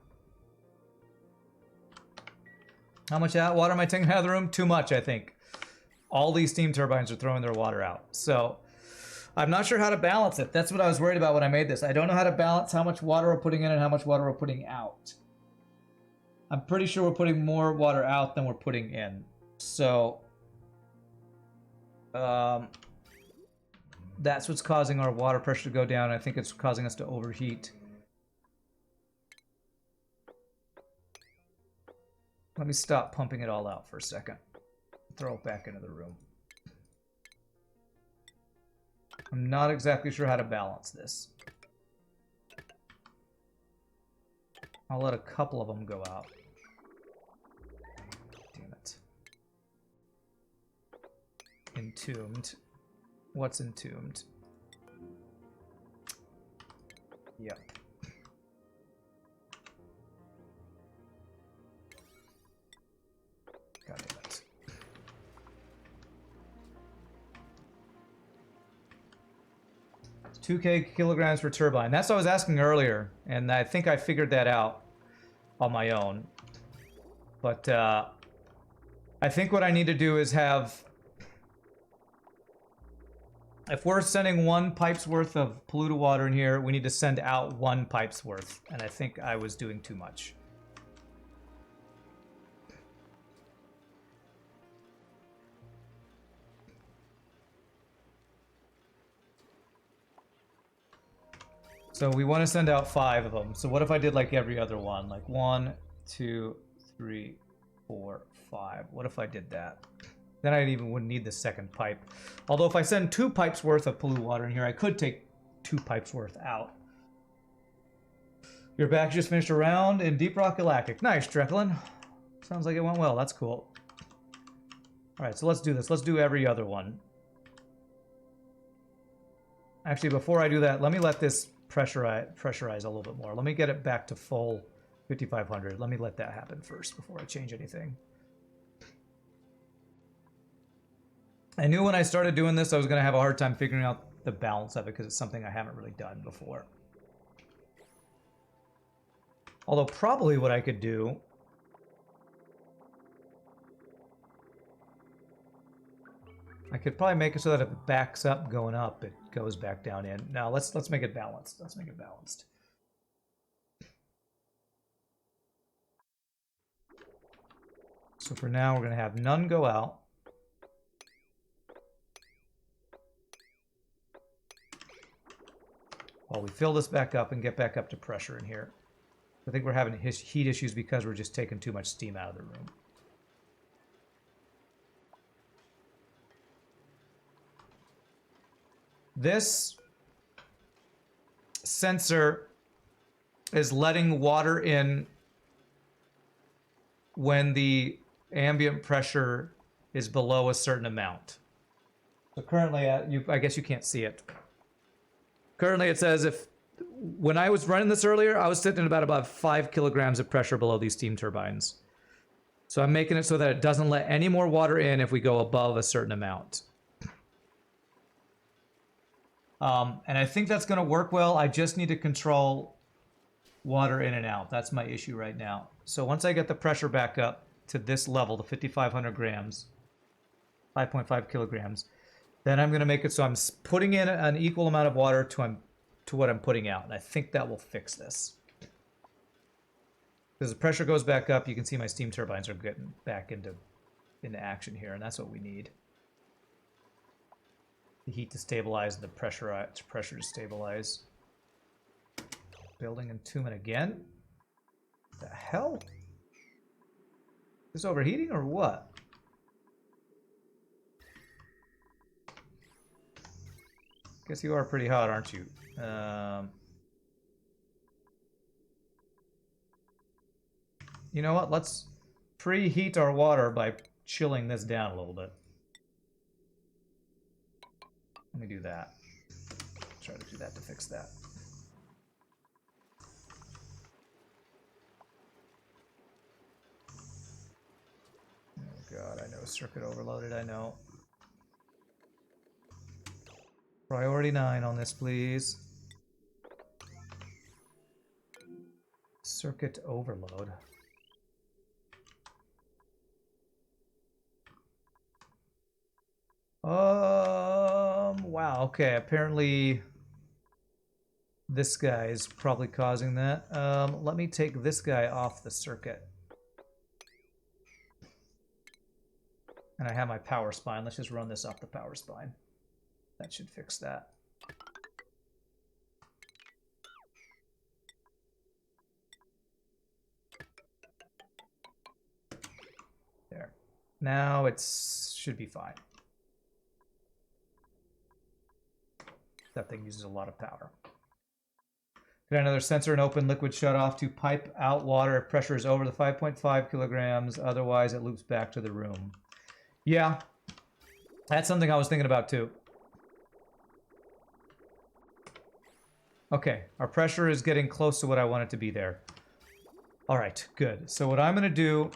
How much water am I taking out of the room? Too much, I think. All these steam turbines are throwing their water out. So I'm not sure how to balance it. That's what I was worried about when I made this. I don't know how to balance how much water we're putting in and how much water we're putting out. I'm pretty sure we're putting more water out than we're putting in. So that's what's causing our water pressure to go down. I think it's causing us to overheat. Let me stop pumping it all out for a second. Throw it back into the room. I'm not exactly sure how to balance this. I'll let a couple of them go out. Damn it. Entombed. What's entombed? Yep. God damn it. It's 2K kilograms per turbine. That's what I was asking earlier, and I think I figured that out on my own. But I think what I need to do is have... If we're sending one pipe's worth of polluted water in here, we need to send out one pipe's worth. And I think I was doing too much. So we want to send out 5 of them. So what if I did like every other one? Like 1, 2, 3, 4, 5. What if I did that? Then I even wouldn't need the second pipe. Although if I send 2 pipes worth of polluted water in here, I could take 2 pipes worth out. Your back just finished a round in Deep Rock Galactic. Nice, Drecklin. Sounds like it went well. That's cool. Alright, so let's do this. Let's do every other one. Actually, before I do that, let me let this pressurize a little bit more. Let me get it back to full 5500. Let me let that happen first before I change anything. I knew when I started doing this I was going to have a hard time figuring out the balance of it because it's something I haven't really done before. Although probably what I could do I could probably make it so that if it backs up going up, it goes back down in. Now let's make it balanced. Let's make it balanced. So for now, we're going to have none go out. While we fill this back up and get back up to pressure in here. I think we're having heat issues because we're just taking too much steam out of the room. This sensor is letting water in when the ambient pressure is below a certain amount. So currently, I guess you can't see it. Currently, it says when I was running this earlier, I was sitting at about 5 kilograms of pressure below these steam turbines. So I'm making it so that it doesn't let any more water in if we go above a certain amount. And I think that's going to work well. I just need to control water in and out. That's my issue right now. So once I get the pressure back up to this level, the 5,500 grams, 5.5 kilograms, then I'm going to make it so I'm putting in an equal amount of water to what I'm putting out. And I think that will fix this. As the pressure goes back up, you can see my steam turbines are getting back into action here, and that's what we need. The heat to stabilize and the pressure to stabilize. Building entombment again? The hell? Is this overheating or what? Guess you are pretty hot, aren't you? You know what? Let's preheat our water by chilling this down a little bit. Let me do that. Try to do that to fix that. Oh god, I know. Circuit overloaded, I know. Priority 9 on this, please. Circuit overload. Wow, okay, apparently this guy is probably causing that. Let me take this guy off the circuit. And I have my power spine. Let's just run this off the power spine. That should fix that. There. Now it should be fine. That thing uses a lot of power. Got another sensor and open liquid shut off to pipe out water if pressure is over the 5.5 kilograms. Otherwise, it loops back to the room. Yeah, that's something I was thinking about too. Okay, our pressure is getting close to what I want it to be there. All right, good. So what I'm going to do,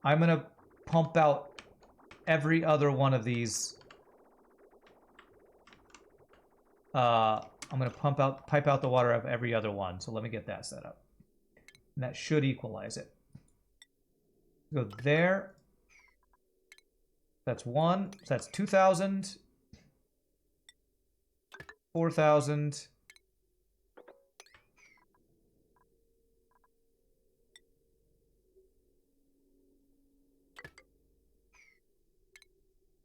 I'm going to pump out every other one of these. I'm going to pipe out the water of every other one. So let me get that set up. And that should equalize it. Go there. That's 1. So that's 2,000. 4,000.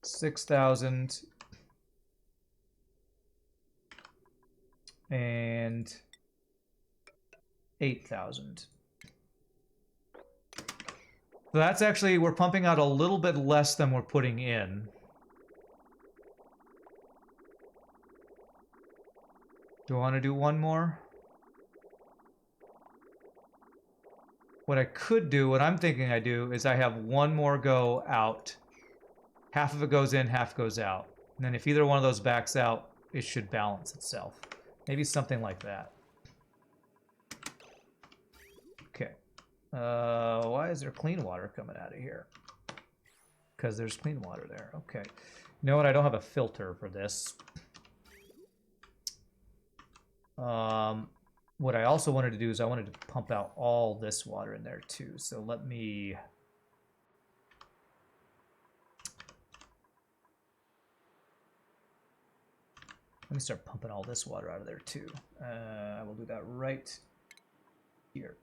6,000. And 8,000. So that's actually, we're pumping out a little bit less than we're putting in. Do I want to do one more? What I could do, what I'm thinking I do, is I have one more go out. Half of it goes in, half goes out. And then if either one of those backs out, it should balance itself. Maybe something like that. Okay. Why is there clean water coming out of here? Because there's clean water there. Okay. You know what? I don't have a filter for this. What I also wanted to do is I wanted to pump out all this water in there too. So let me start pumping all this water out of there too. I will do that right here.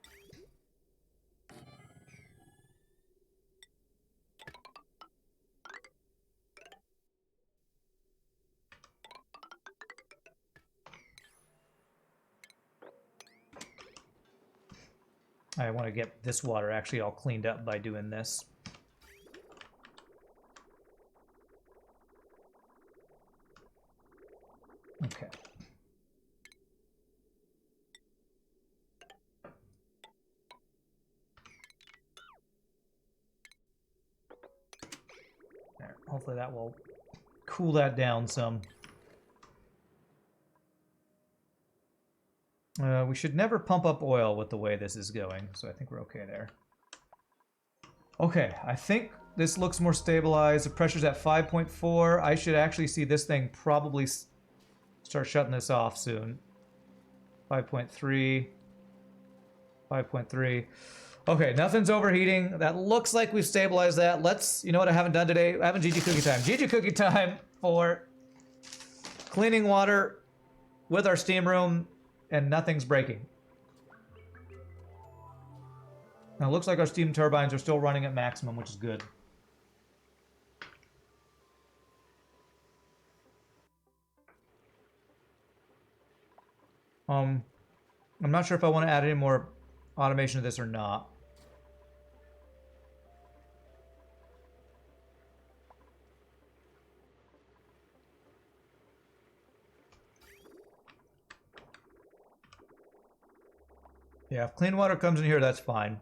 I want to get this water actually all cleaned up by doing this. Okay. There. Hopefully that will cool that down some. We should never pump up oil with the way this is going, so I think we're okay there. Okay, I think this looks more stabilized. The pressure's at 5.4. I should actually see this thing probably start shutting this off soon. 5.3. 5.3. Okay, nothing's overheating. That looks like we've stabilized that. Let's, you know what I haven't done today? I haven't GG cookie time. GG cookie time for cleaning water with our steam room, and nothing's breaking. Now it looks like our steam turbines are still running at maximum, which is good. I'm not sure if I want to add any more automation to this or not. Yeah, if clean water comes in here, that's fine.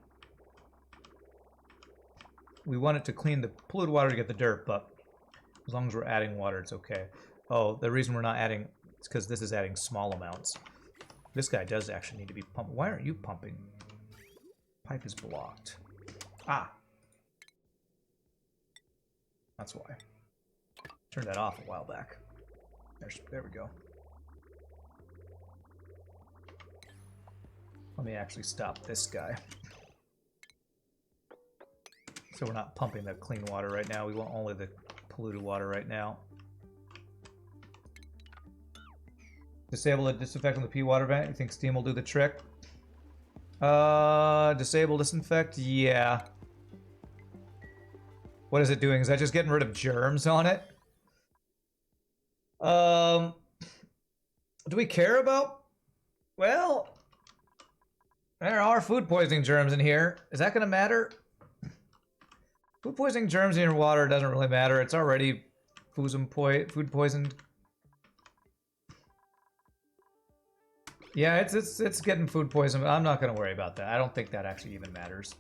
We want it to clean the polluted water to get the dirt, but as long as we're adding water, it's okay. Oh, the reason we're not adding, it's because this is adding small amounts. This guy does actually need to be pumped. Why aren't you pumping? Pipe is blocked. Ah! That's why. Turned that off a while back. There we go. Let me actually stop this guy. So we're not pumping the clean water right now. We want only the polluted water right now. Disable the disinfect on the P water vent. You think steam will do the trick? Disable disinfect? Yeah. What is it doing? Is that just getting rid of germs on it? Do we care about? Well, there are food poisoning germs in here. Is that gonna matter? Food poisoning germs in your water doesn't really matter. It's already food poisoned. Yeah, it's getting food poisoned, but I'm not gonna worry about that. I don't think that actually even matters.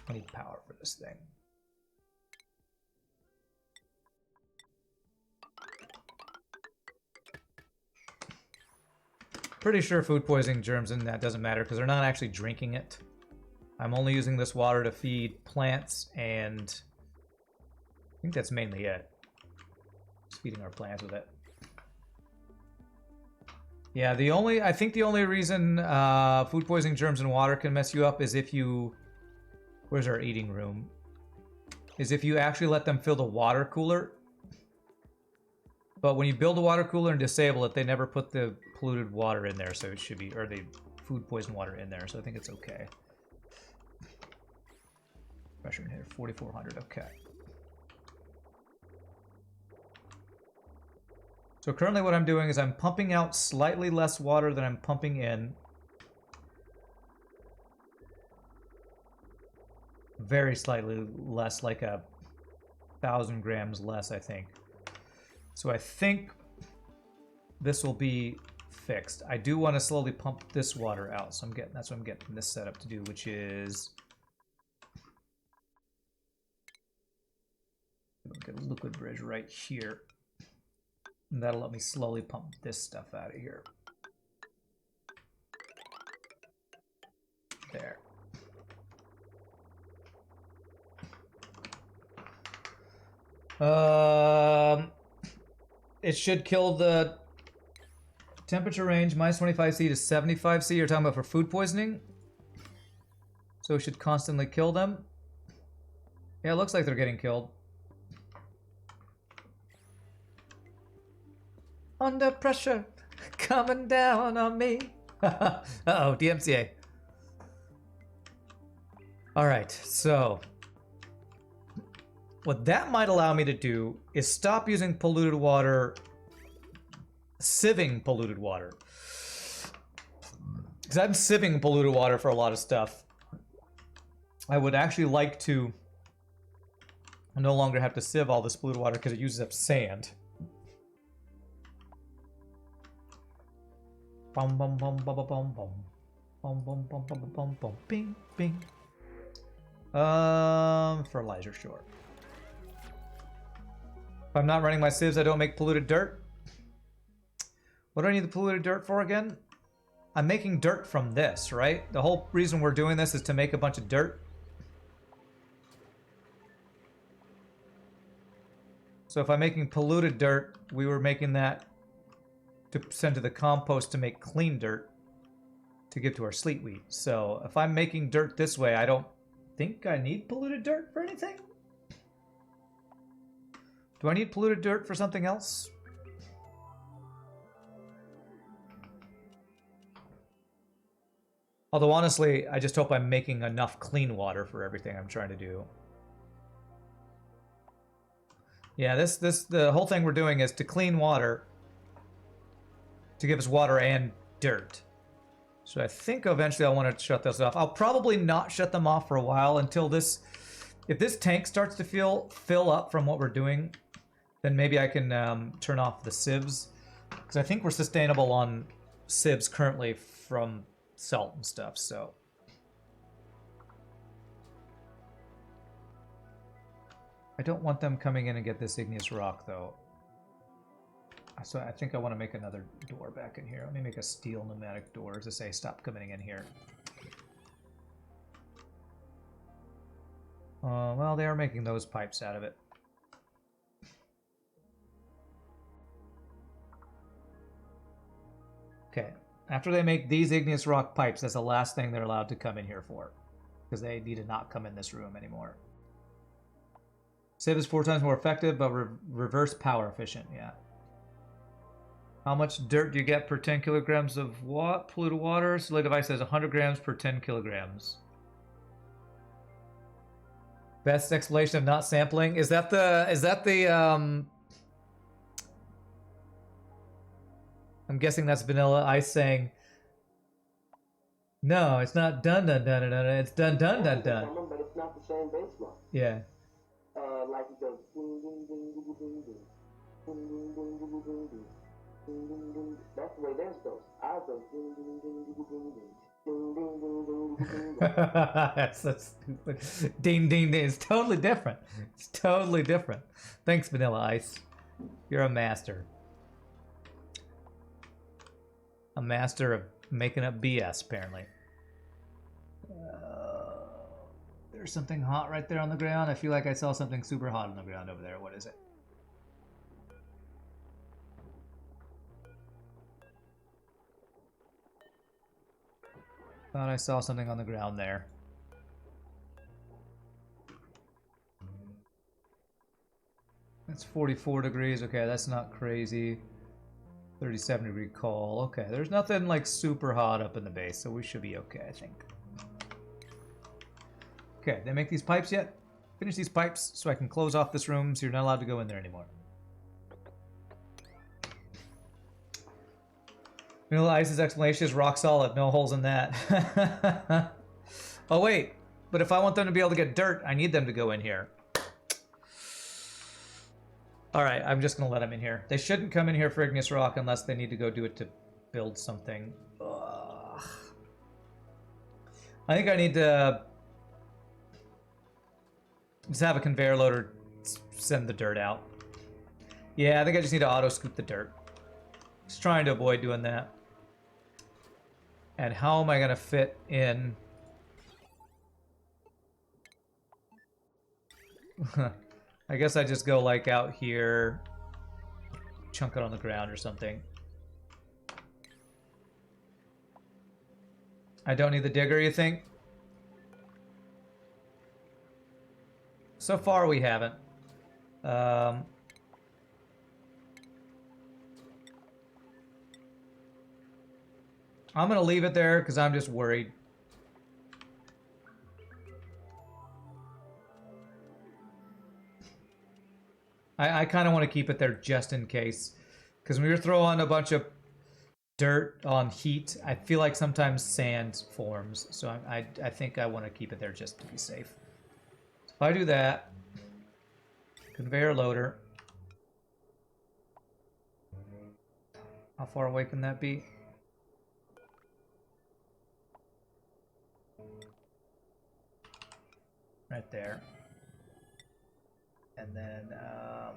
I need power for this thing. Pretty sure food poisoning germs in that doesn't matter because they're not actually drinking it. I'm only using this water to feed plants, and I think that's mainly it. Just feeding our plants with it. Yeah, I think the only reason food poisoning germs in water can mess you up is if you... Where's our eating room? Is if you actually let them fill the water cooler. But when you build a water cooler and disable it, they never put the polluted water in there, so it should be, or the food poisoned water in there, so I think it's okay. Pressure in here, 4,400, okay. So currently what I'm doing is I'm pumping out slightly less water than I'm pumping in. Very slightly less, like 1,000 grams less, I think. So I think this will be fixed. I do want to slowly pump this water out, so that's what I'm getting this setup to do, which is get a liquid bridge right here. And that'll let me slowly pump this stuff out of here. There. It should kill the temperature range, minus 25°C to 75°C. You're talking about for food poisoning? So it should constantly kill them? Yeah, it looks like they're getting killed. Under pressure, coming down on me. Uh-oh, DMCA. Alright, so... what that might allow me to do is stop using polluted water, sieving polluted water. Because I'm sieving polluted water for a lot of stuff. I would actually like to no longer have to sieve all this polluted water because it uses up sand. Bum bum bum bum bum bum bum bum bum bum bum bum bum bing bing. Fertilizer, sure. If I'm not running my sieves, I don't make polluted dirt. What do I need the polluted dirt for again? I'm making dirt from this, right? The whole reason we're doing this is to make a bunch of dirt. So if I'm making polluted dirt, we were making that to send to the compost to make clean dirt to give to our sleet wheat. So if I'm making dirt this way, I don't think I need polluted dirt for anything. Do I need polluted dirt for something else? Although honestly, I just hope I'm making enough clean water for everything I'm trying to do. Yeah, the whole thing we're doing is to clean water, to give us water and dirt. So I think eventually I want to shut those off. I'll probably not shut them off for a while until this, if this tank starts to fill up from what we're doing, then maybe I can turn off the sieves. Because I think we're sustainable on sieves currently from salt and stuff, so. I don't want them coming in and get this igneous rock, though. So I think I want to make another door back in here. Let me make a steel pneumatic door to say stop coming in here. Well, they are making those pipes out of it. Okay. After they make these igneous rock pipes, that's the last thing they're allowed to come in here for. Because they need to not come in this room anymore. Sieve is 4 times more effective, but reverse power efficient, yeah. How much dirt do you get per 10 kilograms of what? Polluted water? Soleil device says 100 grams per 10 kilograms. Best explanation of not sampling? Is that the I'm guessing that's Vanilla Ice saying, no, it's not dun dun dun dun dun, it's dun dun dun dun. But it's not the same bass line. Yeah. Like it goes ding ding ding ding ding ding ding ding ding ding ding ding. That's the way theirs goes. Ours goes ding ding ding ding ding ding. Ding ding ding ding ding ding. That's so stupid. Ding ding ding. It's totally different. It's totally different. Thanks, Vanilla Ice. You're a master. A master of making up BS, apparently. There's something hot right there on the ground. I feel like I saw something super hot on the ground over there. What is it? Thought I saw something on the ground there. That's 44 degrees. Okay, that's not crazy. 37-degree call. Okay, there's nothing like super hot up in the base, so we should be okay, I think. Okay, they make these pipes yet? Finish these pipes so I can close off this room so you're not allowed to go in there anymore. Vanilla Ice's explanation is rock solid. No holes in that. Oh, wait. But if I want them to be able to get dirt, I need them to go in here. Alright, I'm just going to let them in here. They shouldn't come in here for igneous rock unless they need to go do it to build something. Ugh. I think I need to just have a conveyor loader send the dirt out. Yeah, I think I just need to auto-scoop the dirt. Just trying to avoid doing that. And how am I going to fit in... I guess I just go like out here, chunk it on the ground or something. I don't need the digger, you think? So far we haven't. I'm gonna leave it there because I'm just worried. I kind of want to keep it there just in case. Because when you're throwing a bunch of dirt on heat, I feel like sometimes sand forms. So I think I want to keep it there just to be safe. So if I do that, conveyor loader. How far away can that be? Right there. And then, I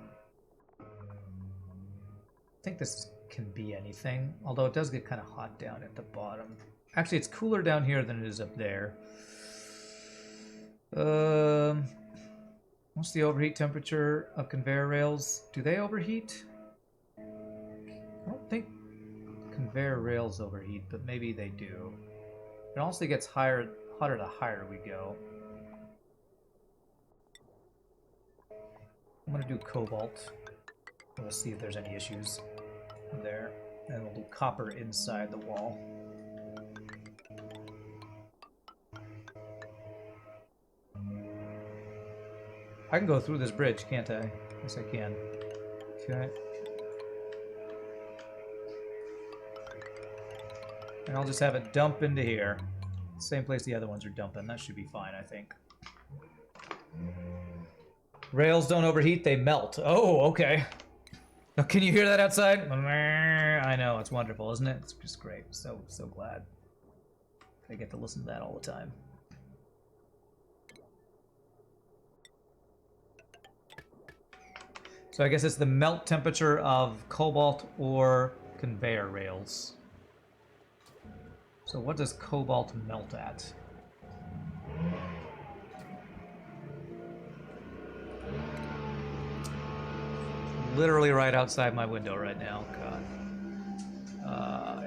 think this can be anything, although it does get kind of hot down at the bottom. Actually, it's cooler down here than it is up there. What's the overheat temperature of conveyor rails? Do they overheat? I don't think conveyor rails overheat, but maybe they do. It also gets hotter the higher we go. I'm gonna do cobalt. We'll see if there's any issues there. And we'll do copper inside the wall. I can go through this bridge, can't I? Yes, I can. Okay. And I'll just have it dump into here. Same place the other ones are dumping. That should be fine, I think. Rails don't overheat, they melt. Oh, okay. Oh, can you hear that outside? I know, it's wonderful, isn't it? It's just great. So glad. I get to listen to that all the time. So I guess it's the melt temperature of cobalt or conveyor rails. So what does cobalt melt at? Literally right outside my window right now. God.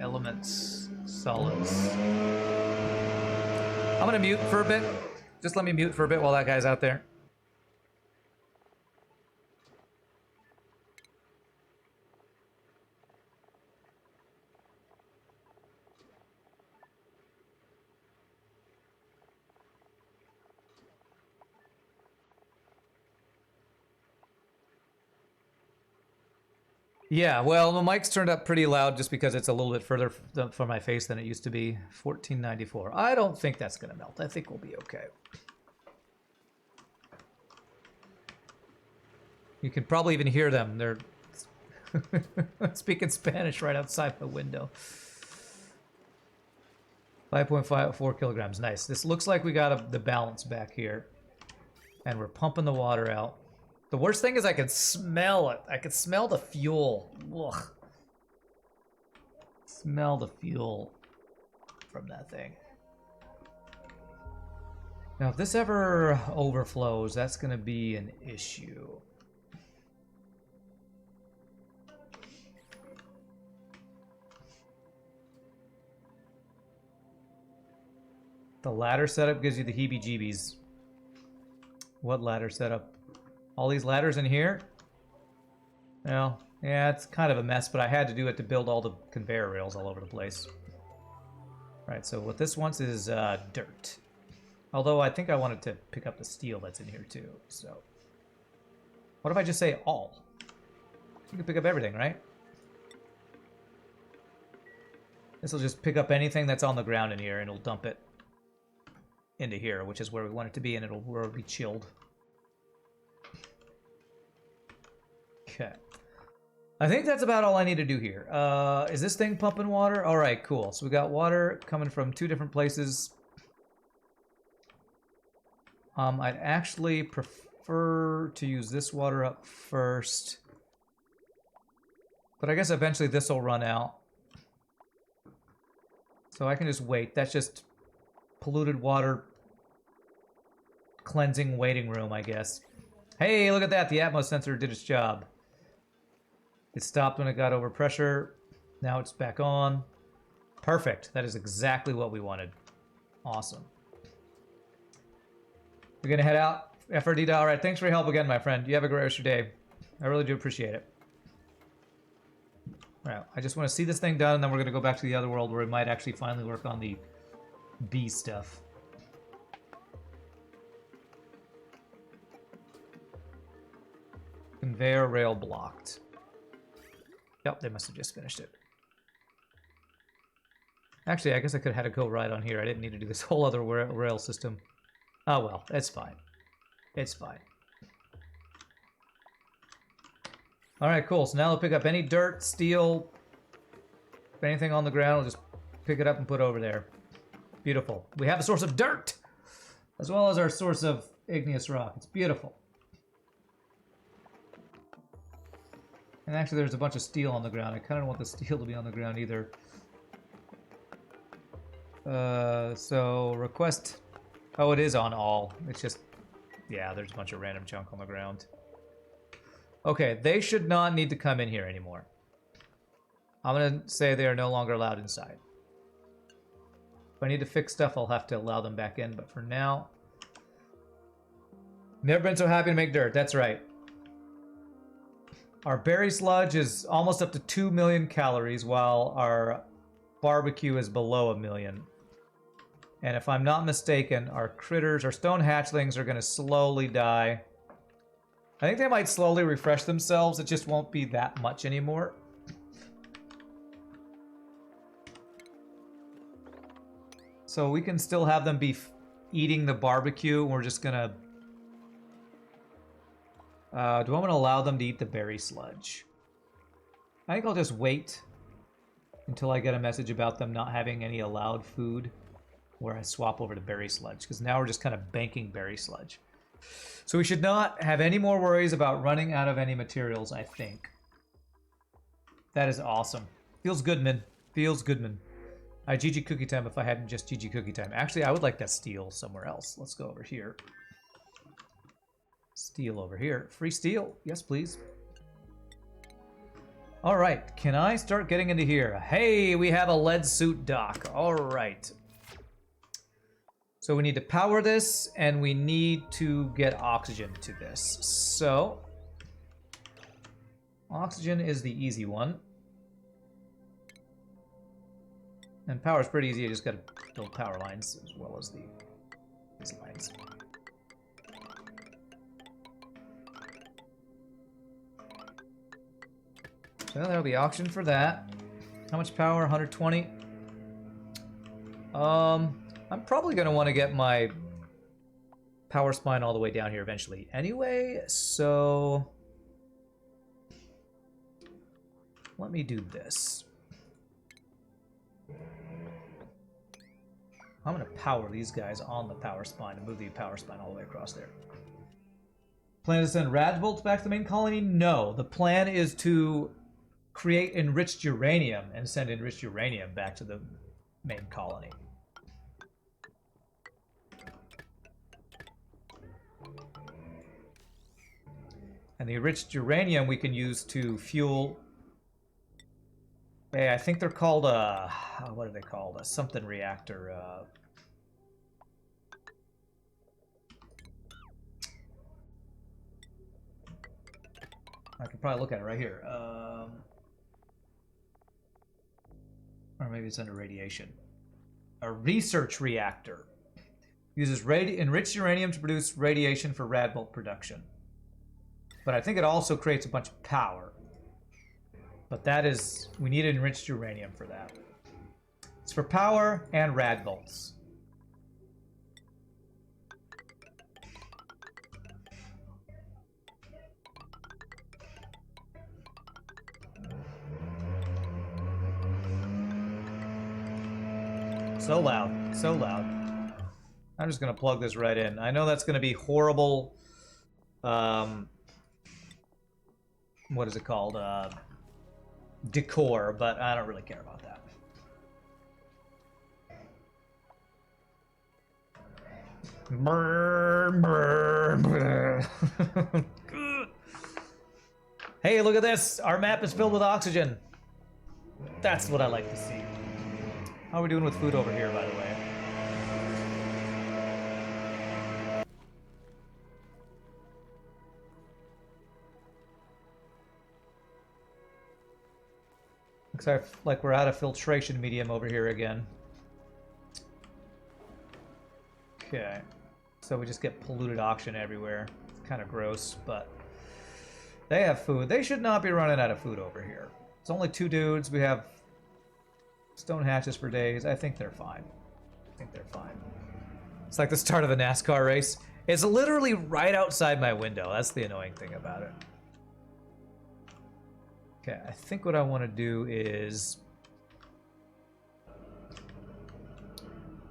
Elements, solids. I'm gonna mute for a bit. Just let me mute for a bit while that guy's out there. Yeah, well, the mic's turned up pretty loud just because it's a little bit further from my face than it used to be. 1494. I don't think that's going to melt. I think we'll be okay. You can probably even hear them. They're speaking Spanish right outside the window. 5.54 kilograms. Nice. This looks like we got the balance back here. And we're pumping the water out. The worst thing is I can smell it. I can smell the fuel. Ugh. Smell the fuel from that thing. Now, if this ever overflows, that's going to be an issue. The ladder setup gives you the heebie-jeebies. What ladder setup? All these ladders in here? Well, yeah, it's kind of a mess, but I had to do it to build all the conveyor rails all over the place. Right, so what this wants is dirt. Although I think I wanted to pick up the steel that's in here too, so. What if I just say all? You can pick up everything, right? This will just pick up anything that's on the ground in here and it'll dump it into here, which is where we want it to be, and it'll be chilled. Okay. I think that's about all I need to do here. Is this thing pumping water? All right, cool. So we got water coming from 2 different places. I'd actually prefer to use this water up first. But I guess eventually this will run out. So I can just wait. That's just polluted water cleansing waiting room, I guess. Hey, look at that. The Atmos sensor did its job. It stopped when it got over pressure. Now it's back on. Perfect. That is exactly what we wanted. Awesome. We're going to head out. FRD. All right. Thanks for your help again, my friend. You have a great rest of your day. I really do appreciate it. All right. I just want to see this thing done, and then we're going to go back to the other world where we might actually finally work on the bee stuff. Conveyor rail blocked. Yep, they must have just finished it. Actually, I guess I could have had it go right on here. I didn't need to do this whole other rail system. Oh well, it's fine. It's fine. Alright, cool. So now we'll pick up any dirt, steel, anything on the ground. We'll just pick it up and put it over there. Beautiful. We have a source of dirt, as well as our source of igneous rock. It's beautiful. And actually, there's a bunch of steel on the ground. I kind of don't want the steel to be on the ground either. So, request... Oh, it is on all. It's just... Yeah, there's a bunch of random junk on the ground. Okay, they should not need to come in here anymore. I'm going to say they are no longer allowed inside. If I need to fix stuff, I'll have to allow them back in. But for now... Never been so happy to make dirt. That's right. Our berry sludge is almost up to 2 million calories, while our barbecue is below 1 million. And if I'm not mistaken, our critters, our stone hatchlings, are going to slowly die I think they might slowly refresh themselves. It just won't be that much anymore. So we can still have them be eating the barbecue. We're just gonna... do I want to allow them to eat the berry sludge? I think I'll just wait until I get a message about them not having any allowed food where I swap over to berry sludge, because now we're just kind of banking berry sludge. So we should not have any more worries about running out of any materials, I think. That is awesome. Feels good, man. Feels good, man. GG Cookie Time if I hadn't just GG Cookie Time. Actually, I would like that steel somewhere else. Let's go over here. Steel over here. Free steel. Yes, please. All right. Can I start getting into here? Hey, we have a lead suit dock. All right. So we need to power this, and we need to get oxygen to this. So, oxygen is the easy one. And power is pretty easy. You just gotta build power lines as well as these lines. So there'll be auction for that. How much power? 120. I'm probably going to want to get my power spine all the way down here eventually anyway, so let me do this. I'm going to power these guys on the power spine and move the power spine all the way across there. Plan to send Radbolts back to the main colony? No. The plan is to create enriched uranium and send enriched uranium back to the main colony. And the enriched uranium we can use to fuel... Hey, I think they're called what are they called? A something reactor. I can probably look at it right here. Or maybe it's under radiation. A research reactor. Uses enriched uranium to produce radiation for Radbolt production. But I think it also creates a bunch of power. But that is... we need enriched uranium for that. It's for power and Radbolts. So loud. So loud. I'm just going to plug this right in. I know that's going to be horrible... what is it called? Decor, but I don't really care about that. Hey, look at this! Our map is filled with oxygen. That's what I like to see. How are we doing with food over here, by the way? Looks like we're out of filtration medium over here again. Okay. So we just get polluted oxygen everywhere. It's kind of gross, but they have food. They should not be running out of food over here. It's only 2 dudes. We have stone hatches for days. I think they're fine. I think they're fine. It's like the start of a NASCAR race. It's literally right outside my window. That's the annoying thing about it. Okay, I think what I want to do is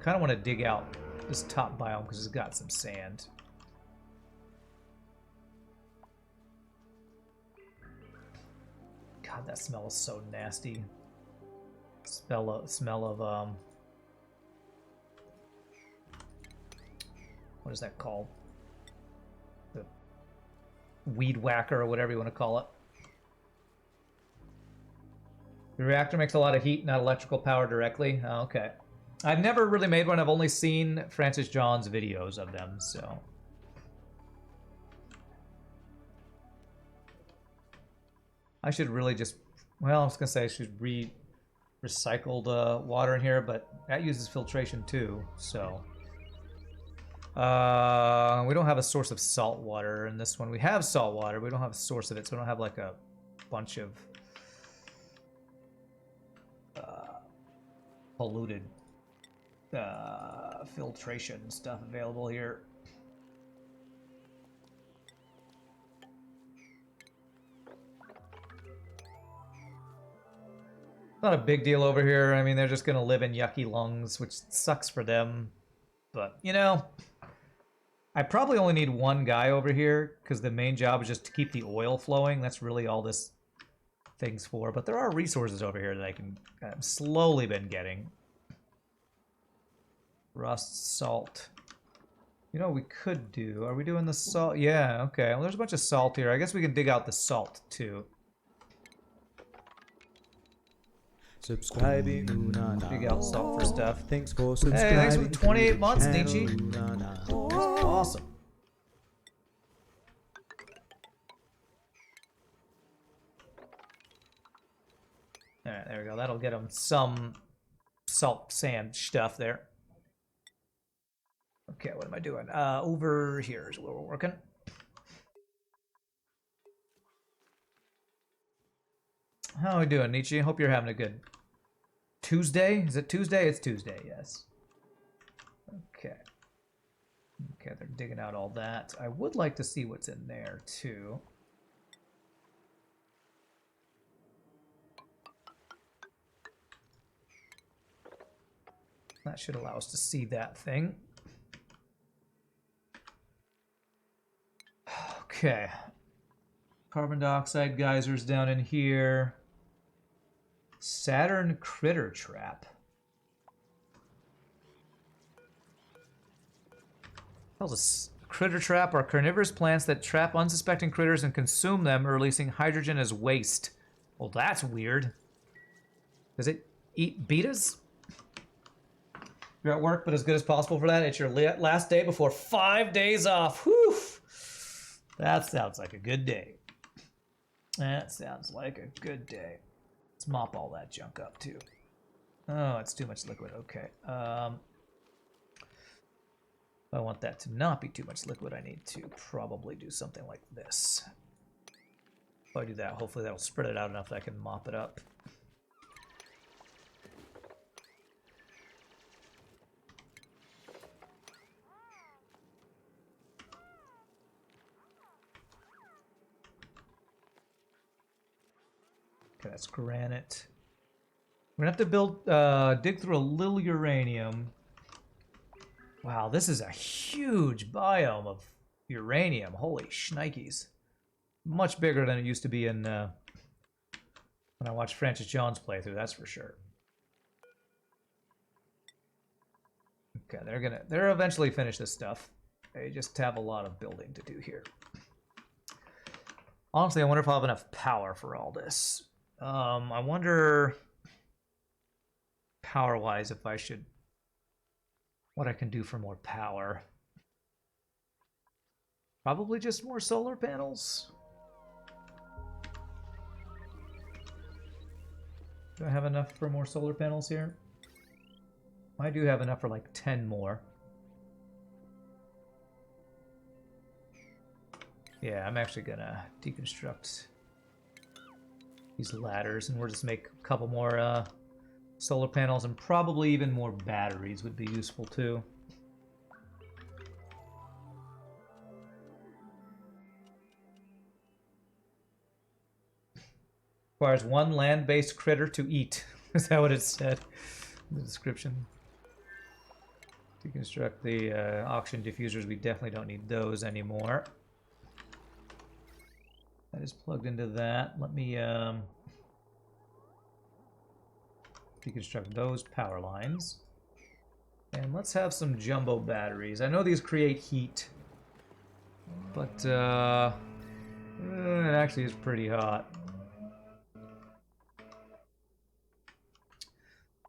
kind of want to dig out this top biome because it's got some sand. God, that smell is so nasty. Smell of what is that called? The weed whacker or whatever you want to call it. The reactor makes a lot of heat, not electrical power directly. Oh, okay. I've never really made one. I've only seen Francis John's videos of them, so. I should really just, well, I was going to say I should recycle the water in here, but that uses filtration too, so. We don't have a source of salt water in this one. We have salt water. We don't have a source of it, so we don't have like a bunch of polluted filtration stuff available here. Not a big deal over here. I mean, they're just gonna live in yucky lungs, which sucks for them. But, you know, I probably only need one guy over here, because the main job is just to keep the oil flowing. That's really all this thing's for. But there are resources over here that I can slowly been getting. Rust, salt. You know what we could do? Are we doing the salt? Yeah, okay. Well, there's a bunch of salt here. I guess we can dig out the salt, too. Subscribing, Dig out salt for stuff. Thanks for subscribing. Hey, thanks for the 28 to months, channel, Nietzsche. Awesome. Alright, there we go. That'll get them some salt sand stuff there. Okay, what am I doing? Over here is where we're working. How are we doing, Nietzsche? Hope you're having a good Tuesday. Is it Tuesday? It's Tuesday, yes. Okay. Okay, they're digging out all that. I would like to see what's in there, too. That should allow us to see that thing. Okay. Carbon dioxide geysers down in here. Saturn critter trap. Tells us critter trap are carnivorous plants that trap unsuspecting critters and consume them, releasing hydrogen as waste. Well, that's weird. Does it eat beetas? You're at work, but as good as possible for that. It's your last day before 5 days off. Whew! That sounds like a good day. That sounds like a good day. Let's mop all that junk up, too. Oh, it's too much liquid. Okay. If I want that to not be too much liquid, I need to probably do something like this. If I do that, hopefully that'll spread it out enough that I can mop it up. Okay, that's granite. We're gonna have to build, dig through a little uranium. Wow, this is a huge biome of uranium. Holy shnikes. Much bigger than it used to be in, when I watched Francis John's playthrough, that's for sure. Okay, they're eventually finish this stuff. They just have a lot of building to do here. Honestly, I wonder if I'll have enough power for all this. I wonder, power-wise, if I should, what I can do for more power. Probably just more solar panels. Do I have enough for more solar panels here? I do have enough for like 10 more. Yeah, I'm actually gonna deconstruct these ladders, and we'll just make a couple more solar panels, and probably even more batteries would be useful too. Requires one land-based critter to eat. Is that what it said in the description? Deconstruct the oxygen diffusers. We definitely don't need those anymore. That is plugged into that. Let me deconstruct those power lines. And let's have some jumbo batteries. I know these create heat, but it actually is pretty hot.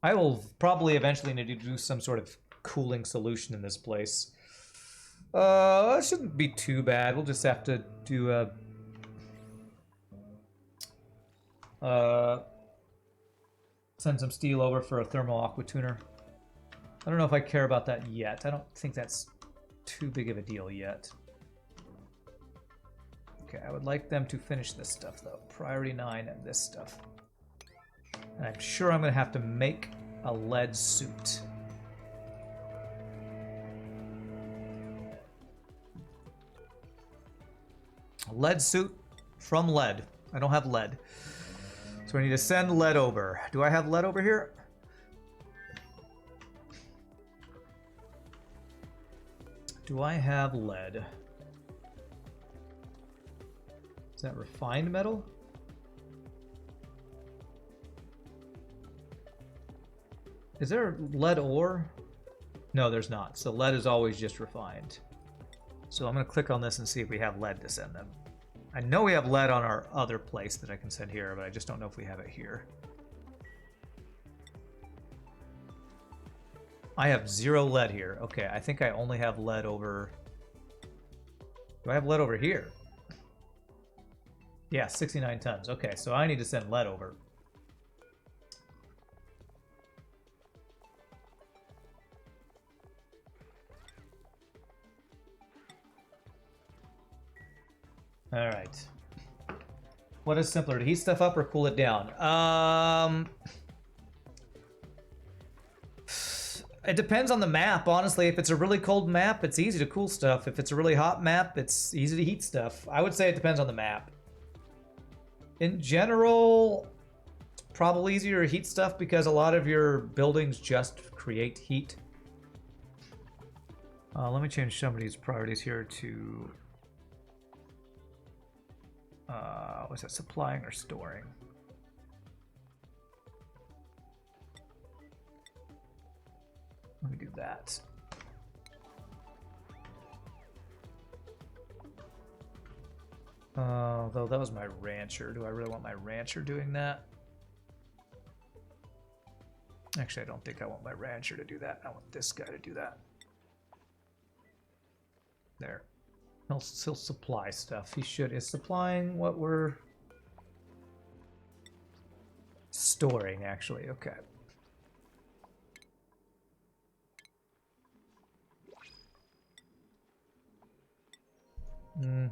I will probably eventually need to do some sort of cooling solution in this place. It shouldn't be too bad. We'll just have to do a send some steel over for a thermal aqua tuner. I don't know if I care about that yet. I don't think that's too big of a deal yet. Okay, I would like them to finish this stuff though. Priority 9 and this stuff. And I'm sure I'm going to have to make a lead suit. A lead suit from lead. I don't have lead. So I need to send lead over. Do I have lead over here? Do I have lead? Is that refined metal? Is there lead ore? No, there's not. So lead is always just refined. So I'm going to click on this and see if we have lead to send them. I know we have lead on our other place that I can send here, but I just don't know if we have it here. I have 0 lead here. Okay, I think I only have lead over... Do I have lead over here? Yeah, 69 tons. Okay, so I need to send lead over. All right. What is simpler, to heat stuff up or cool it down? It depends on the map, honestly. If it's a really cold map, it's easy to cool stuff. If it's a really hot map, it's easy to heat stuff. I would say it depends on the map. In general, it's probably easier to heat stuff because a lot of your buildings just create heat. Let me change some of these priorities here to... was that supplying or storing? Let me do that. Though that was my rancher. Do I really want my rancher doing that? Actually, I don't think I want my rancher to do that. I want this guy to do that. There. He'll supply stuff. He should. Is supplying what we're storing, actually. Okay.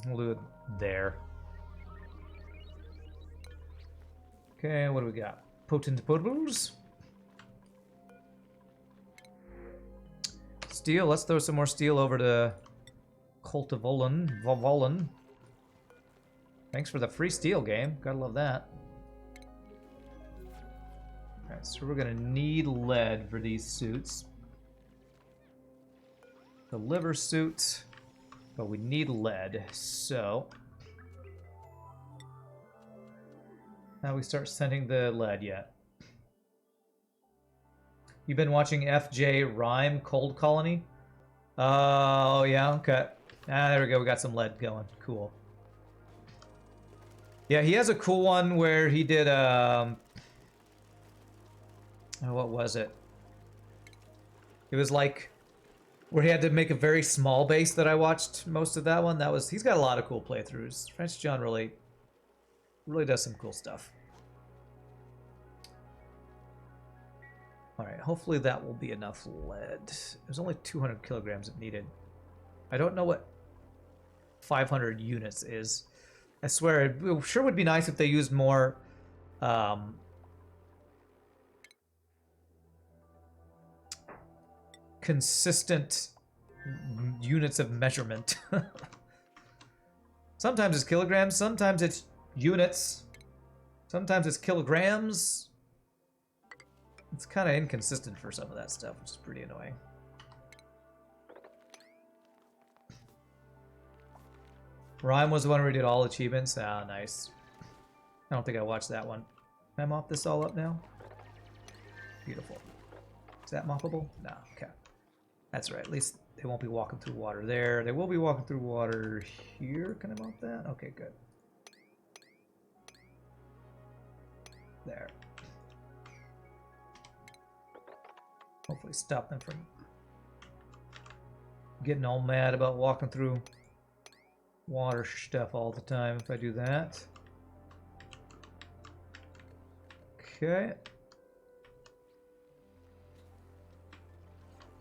We'll do it there. Okay, what do we got? Potent potables. Steel. Let's throw some more steel over to Vovolen. Thanks for the free steel game. Gotta love that. Alright, so we're gonna need lead for these suits. The liver suit, but we need lead, so now we start sending the lead yet. You've been watching FJ Rhyme Cold Colony? Oh, yeah, okay. There we go. We got some lead going. Cool. Yeah, he has a cool one where he did, oh, what was it? It was like where he had to make a very small base that I watched most of that one. That was, he's got a lot of cool playthroughs. French John really does some cool stuff. All right, hopefully that will be enough lead. There's only 200 kilograms it needed. I don't know what 500 units is. I swear, it sure would be nice if they used more consistent units of measurement. Sometimes it's kilograms, sometimes it's units, sometimes it's kilograms. It's kind of inconsistent for some of that stuff, which is pretty annoying. Rhyme was the one where we did all achievements. Ah, nice. I don't think I watched that one. Can I mop this all up now? Beautiful. Is that moppable? No, okay. That's right, at least they won't be walking through water there. They will be walking through water here. Can I mop that? Okay, good. There. Hopefully stop them from getting all mad about walking through water stuff all the time if I do that. Okay.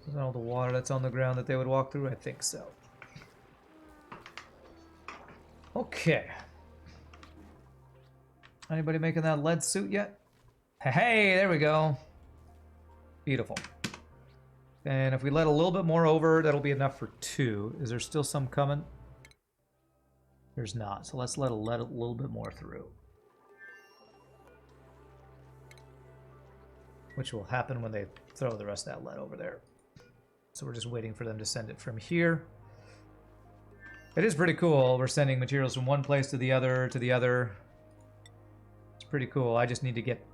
Is that all the water that's on the ground that they would walk through? I think so. Okay. Anybody making that lead suit yet? Hey, there we go. Beautiful. And if we let a little bit more over, that'll be enough for 2. Is there still some coming? There's not. So let's let a little bit more through. Which will happen when they throw the rest of that lead over there. So we're just waiting for them to send it from here. It is pretty cool. We're sending materials from one place to the other, to the other. It's pretty cool. I just need to get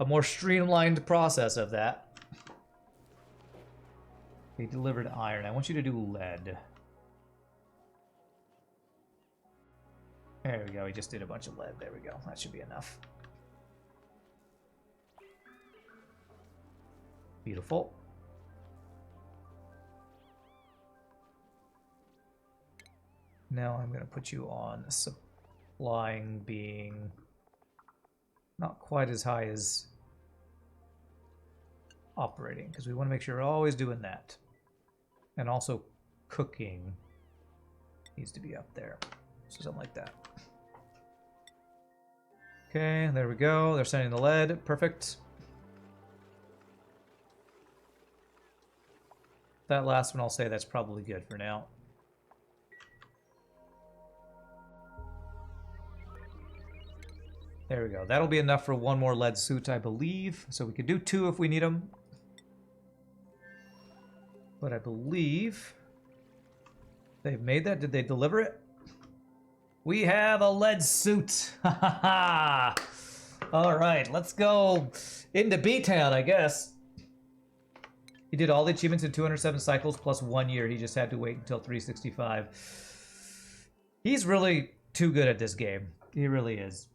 a more streamlined process of that. They delivered iron. I want you to do lead. There we go. We just did a bunch of lead. There we go. That should be enough. Beautiful. Now I'm going to put you on supplying being not quite as high as operating, because we want to make sure we're always doing that. And also cooking needs to be up there. So something like that. Okay, there we go. They're sending the lead. Perfect. That last one, I'll say that's probably good for now. There we go. That'll be enough for 1 more lead suit, I believe. So we could do 2 if we need them. But I believe they've made that. Did they deliver it? We have a lead suit. All right, let's go into B-Town, I guess. He did all the achievements in 207 cycles plus 1 year. He just had to wait until 365. He's really too good at this game. He really is.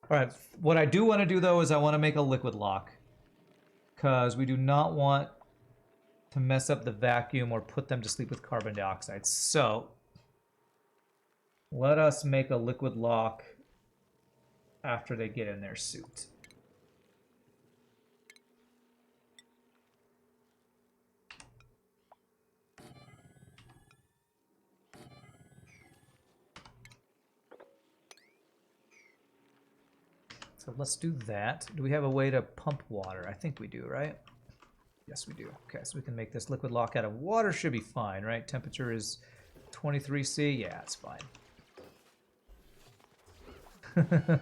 All right, what I do want to do, though, is I want to make a liquid lock. Because we do not want to mess up the vacuum or put them to sleep with carbon dioxide. So, let us make a liquid lock after they get in their suit. So let's do that. Do we have a way to pump water? I think we do, right? Yes, we do. Okay, so we can make this liquid lock out of water. Should be fine, right? Temperature is 23°C. Yeah, it's fine.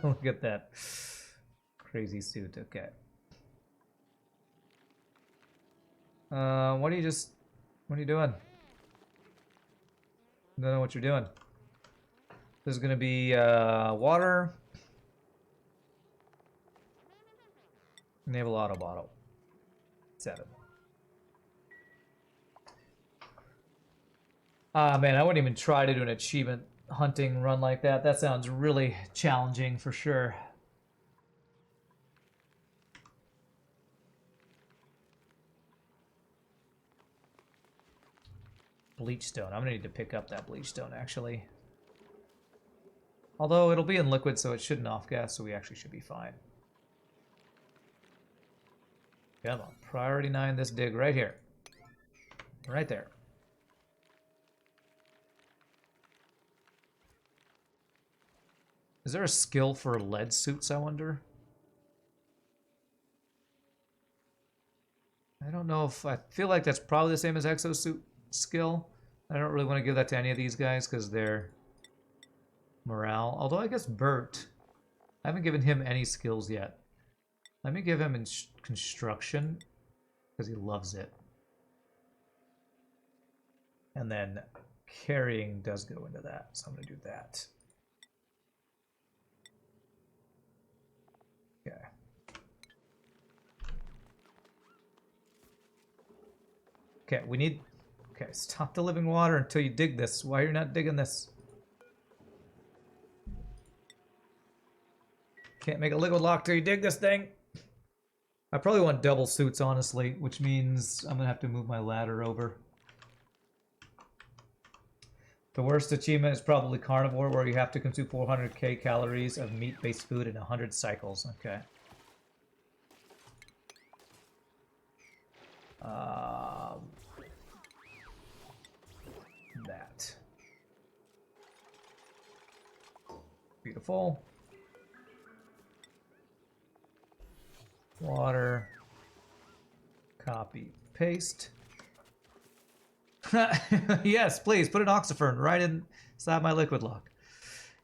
Look at that crazy suit. Okay. What are you doing? I don't know what you're doing. This is gonna be water. Naval auto bottle. 7. Ah, man, I wouldn't even try to do an achievement hunting run like that. That sounds really challenging for sure. Bleachstone. I'm gonna need to pick up that bleachstone, actually. Although it'll be in liquid, so it shouldn't off-gas, so we actually should be fine. Come on, priority 9 this dig right here. Right there. Is there a skill for lead suits, I wonder? I don't know if... I feel like that's probably the same as exosuit skill. I don't really want to give that to any of these guys because they're morale. Although I guess Bert, I haven't given him any skills yet. Let me give him construction because he loves it. And then carrying does go into that, so I'm going to do that. Okay. Okay, we need... Okay, stop the living water until you dig this. Why are you not digging this? Can't make a liquid lock till you dig this thing. I probably want double suits, honestly, which means I'm going to have to move my ladder over. The worst achievement is probably carnivore, where you have to consume 400k calories of meat-based food in 100 cycles. Okay. Beautiful. Water. Copy. Paste. Yes, please put an oxyfern right inside my liquid lock.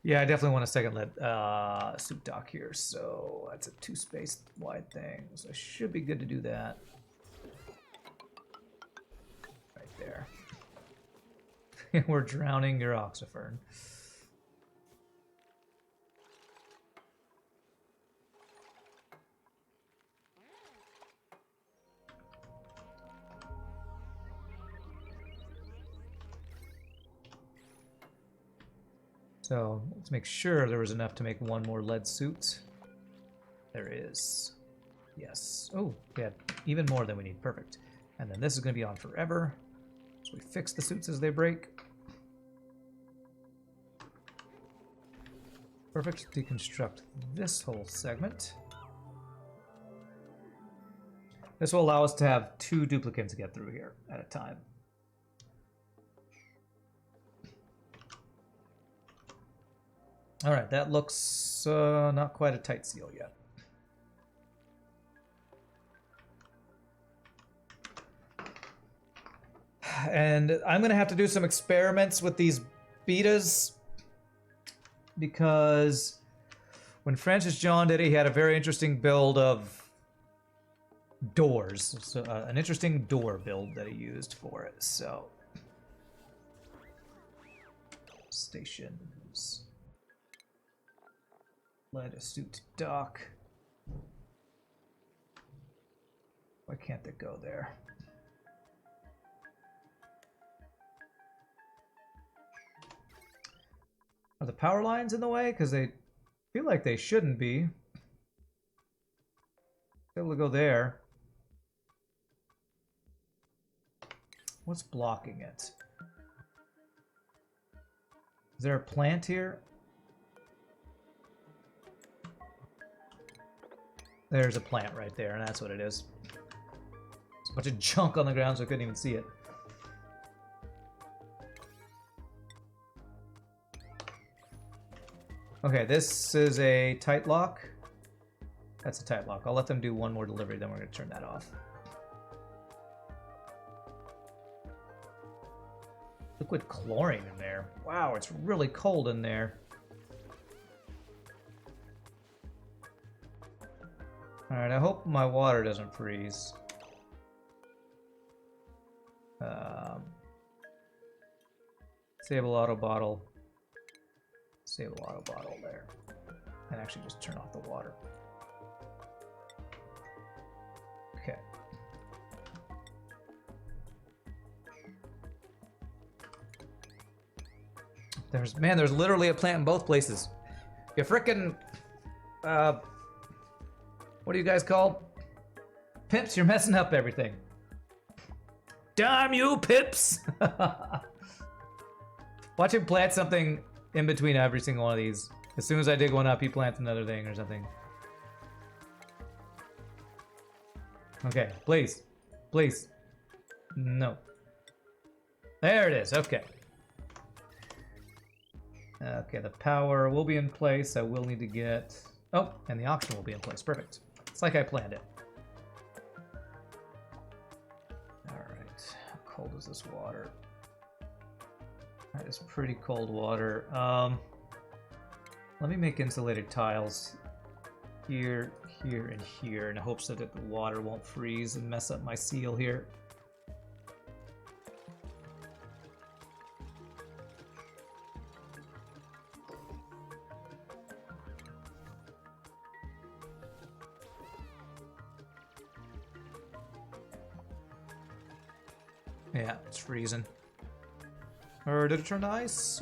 Yeah, I definitely want a second lead soup dock here, so that's a 2-space wide thing. So I should be good to do that. Right there. We're drowning your oxyfern. So let's make sure there was enough to make one more lead suit. There is. Yes. Oh, yeah, even more than we need. Perfect. And then this is going to be on forever. So we fix the suits as they break. Perfect. Deconstruct this whole segment. This will allow us to have 2 duplicates get through here at a time. All right, that looks not quite a tight seal yet. And I'm going to have to do some experiments with these betas because when Francis John did it, he had a very interesting build of doors. So an interesting door build that he used for it. So stations. Let a suit dock. Why can't they go there? Are the power lines in the way? Because they feel like they shouldn't be. Able to go there. What's blocking it? Is there a plant here? There's a plant right there, and that's what it is. There's a bunch of junk on the ground, so I couldn't even see it. Okay, this is a tight lock. That's a tight lock. I'll let them do one more delivery, then we're going to turn that off. Liquid chlorine in there. Wow, it's really cold in there. Alright, I hope my water doesn't freeze. Disable auto bottle. Disable auto bottle there. And actually just turn off the water. Okay. There's literally a plant in both places. You frickin' what are you guys called? Pimps, you're messing up everything. Damn you, Pips! Watch him plant something in between every single one of these. As soon as I dig one up, he plants another thing or something. Okay, please. Please. No. There it is, okay. Okay, the power will be in place. I will need to get... Oh, and the auction will be in place. Perfect. It's like I planned it. Alright. How cold is this water? That is pretty cold water. Let me make insulated tiles here, here, and here in hopes that the water won't freeze and mess up my seal here. Yeah, it's freezing. Or did it turn to ice?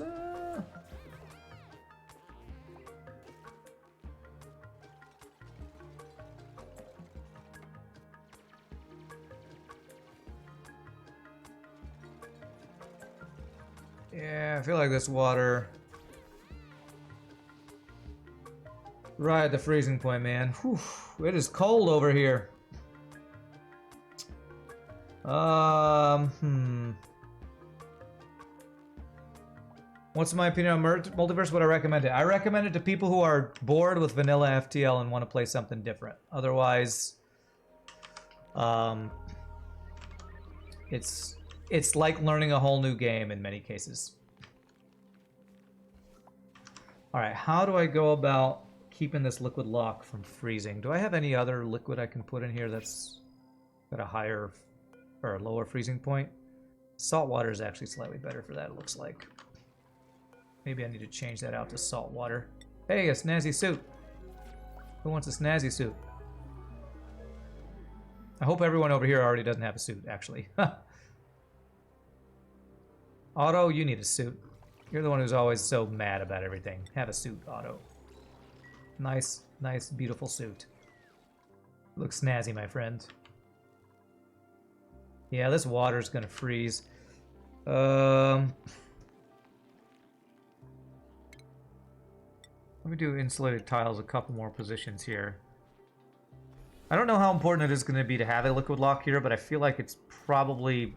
Yeah, I feel like this water... Right at the freezing point, man. Whew, it is cold over here. What's my opinion on multiverse? Would I recommend it? I recommend it to people who are bored with vanilla FTL and want to play something different. Otherwise, it's like learning a whole new game in many cases. All right, how do I go about keeping this liquid lock from freezing? Do I have any other liquid I can put in here that's got a higher or a lower freezing point? Salt water is actually slightly better for that, it looks like. Maybe I need to change that out to salt water. Hey, a snazzy suit. Who wants a snazzy suit? I hope everyone over here already doesn't have a suit, actually. Otto, you need a suit. You're the one who's always so mad about everything. Have a suit, Otto. Nice, nice, beautiful suit. Looks snazzy, my friend. Yeah, this water's gonna freeze. Let me do insulated tiles a couple more positions here. I don't know how important it is going to be to have a liquid lock here, but I feel like it's probably...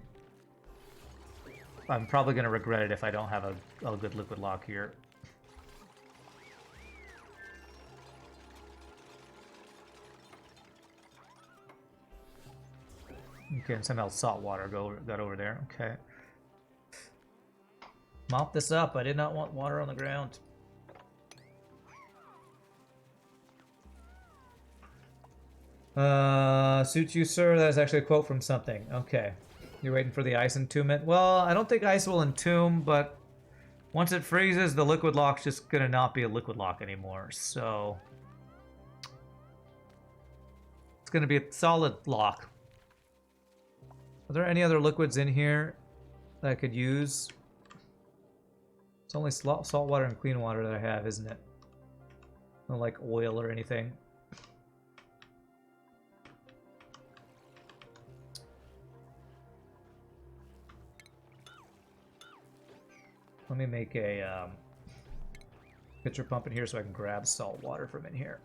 I'm probably going to regret it if I don't have a good liquid lock here. Okay, and somehow salt water got over there. Okay. Mop this up. I did not want water on the ground. Suits you, sir. That is actually a quote from something. Okay. You're waiting for the ice entombment? Well, I don't think ice will entomb, but once it freezes, the liquid lock's just gonna not be a liquid lock anymore, so... It's gonna be a solid lock. Are there any other liquids in here that I could use? It's only salt water and clean water that I have, isn't it? No, like oil or anything. Let me make a pitcher pump in here so I can grab salt water from in here.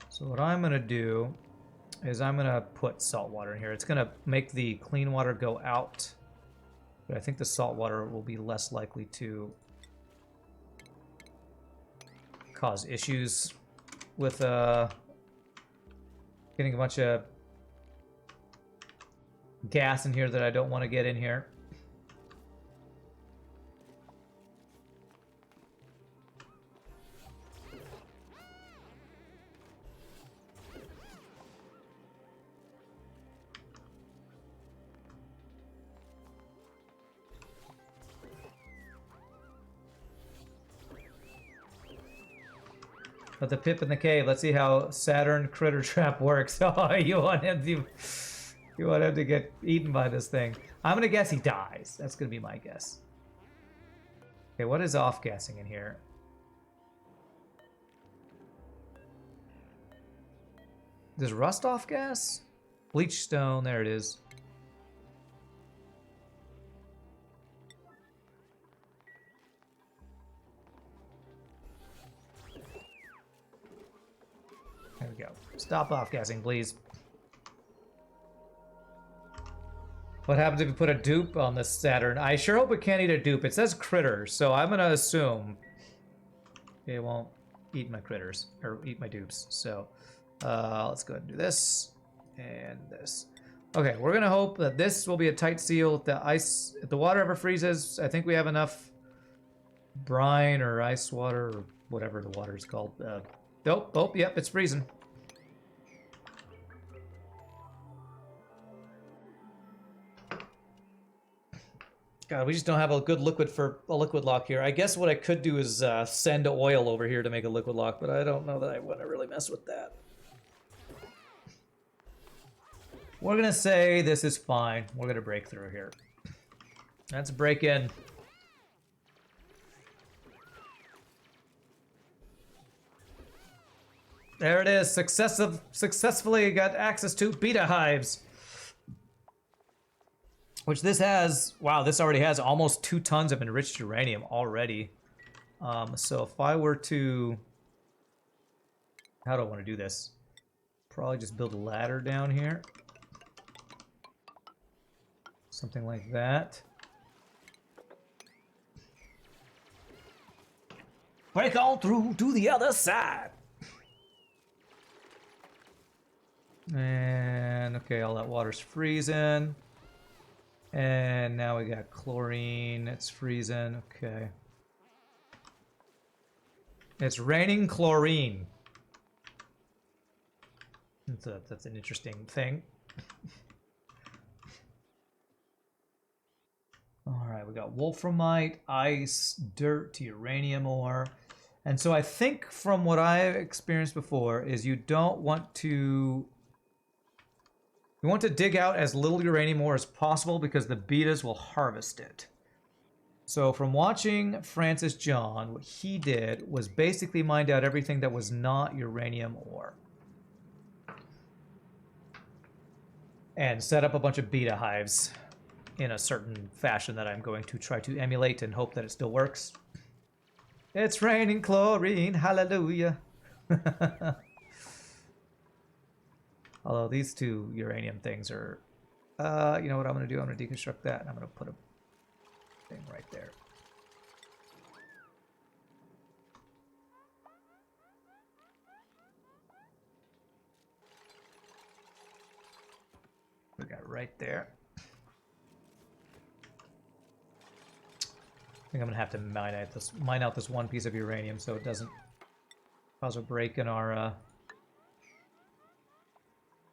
So what I'm going to do is I'm going to put salt water in here. It's going to make the clean water go out, but I think the salt water will be less likely to cause issues with getting a bunch of gas in here that I don't want to get in here. But the Pip in the cave. Let's see how Saturn critter trap works. Oh, you want him to get eaten by this thing. I'm gonna guess he dies. That's gonna be my guess. Okay, what is off-gassing in here? Does rust off-gas? Bleach stone, there it is. There we go. Stop off-gassing, please. What happens if you put a dupe on the Saturn? I sure hope it can't eat a dupe. It says critters, so I'm gonna assume it won't eat my critters, or eat my dupes. So let's go ahead and do this, and this. Okay, we're gonna hope that this will be a tight seal. If the water ever freezes, I think we have enough brine or ice water, or whatever the water is called. Oh, yep, it's freezing. God, we just don't have a good liquid for a liquid lock here. I guess what I could do is send oil over here to make a liquid lock, but I don't know that I want to really mess with that. We're gonna say this is fine. We're gonna break through here. Let's break in. There it is. Successfully got access to beta hives. Which this has, wow, this already has almost 2 tons of enriched uranium already. So if I were to, how do I want to do this? probably just build a ladder down here. Something like that. Break on through to the other side. And okay, all that water's freezing. And now we got chlorine. It's freezing. Okay. It's raining chlorine. That's an interesting thing. Alright, we got wolframite, ice, dirt, uranium ore. And so I think from what I've experienced before is you don't want to... You want to dig out as little uranium ore as possible because the betas will harvest it. So from watching Francis John, what he did was basically mined out everything that was not uranium ore. And set up a bunch of beta hives in a certain fashion that I'm going to try to emulate and hope that it still works. It's raining chlorine, hallelujah. Although these two uranium things are... you know what I'm going to do? I'm going to deconstruct that, and I'm going to put a thing right there. We got it right there. I think I'm gonna have to mine out this one piece of uranium so it doesn't cause a break in our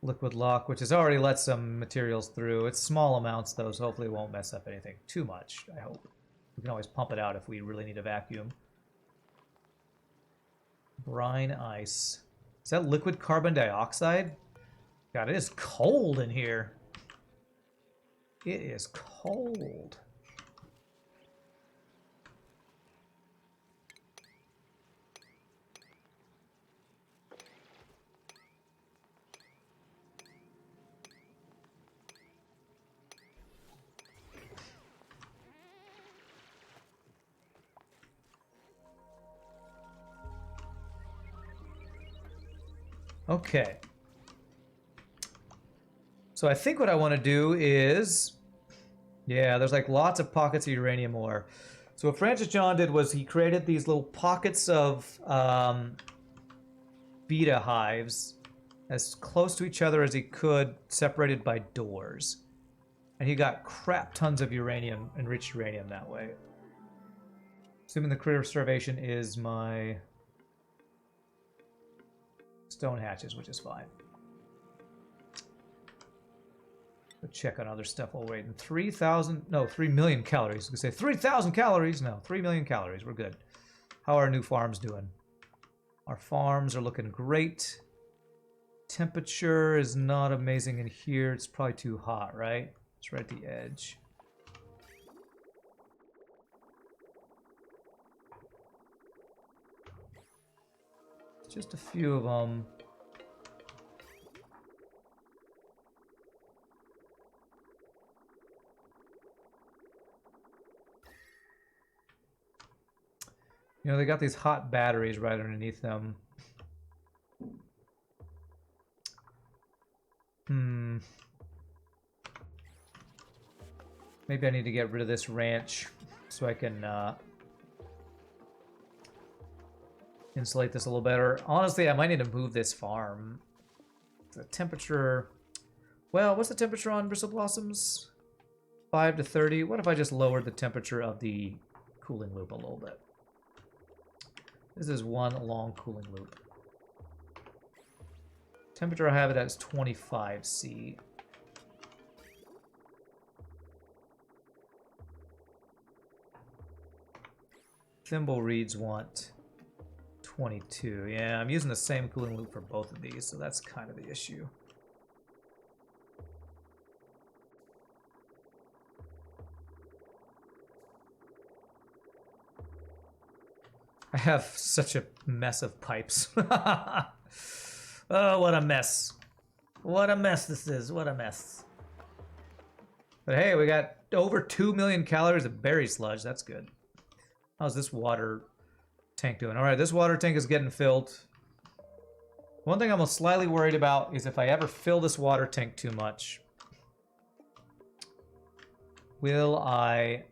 liquid lock, which has already let some materials through. It's small amounts though, so hopefully it won't mess up anything too much, I hope. We can always pump it out if we really need a vacuum. Brine ice. Is that liquid carbon dioxide? God, it is cold in here. It is cold. Okay. So I think what I want to do is... Yeah, there's like lots of pockets of uranium ore. So what Francis John did was he created these little pockets of beta hives as close to each other as he could, separated by doors. And he got crap tons of uranium, enriched uranium that way. Assuming the critter starvation is my stone hatches, which is fine. We'll check on other stuff while waiting. 3 million calories. I was gonna say 3,000 calories. No, 3 million calories. We're good. How are our new farms doing? Our farms are looking great. Temperature is not amazing in here. It's probably too hot, right? It's right at the edge. Just a few of them. You know, they got these hot batteries right underneath them. Maybe I need to get rid of this ranch so I can insulate this a little better. Honestly, I might need to move this farm. The temperature... Well, what's the temperature on Bristle Blossoms? 5 to 30. What if I just lowered the temperature of the cooling loop a little bit? This is one long cooling loop. Temperature I have it as 25°C. Thimble reeds want 22. Yeah, I'm using the same cooling loop for both of these, so that's kind of the issue. I have such a mess of pipes. Oh, what a mess. What a mess this is. What a mess. But hey, we got over 2 million calories of berry sludge. That's good. How's this water tank doing? All right, this water tank is getting filled. One thing I'm slightly worried about is if I ever fill this water tank too much, will I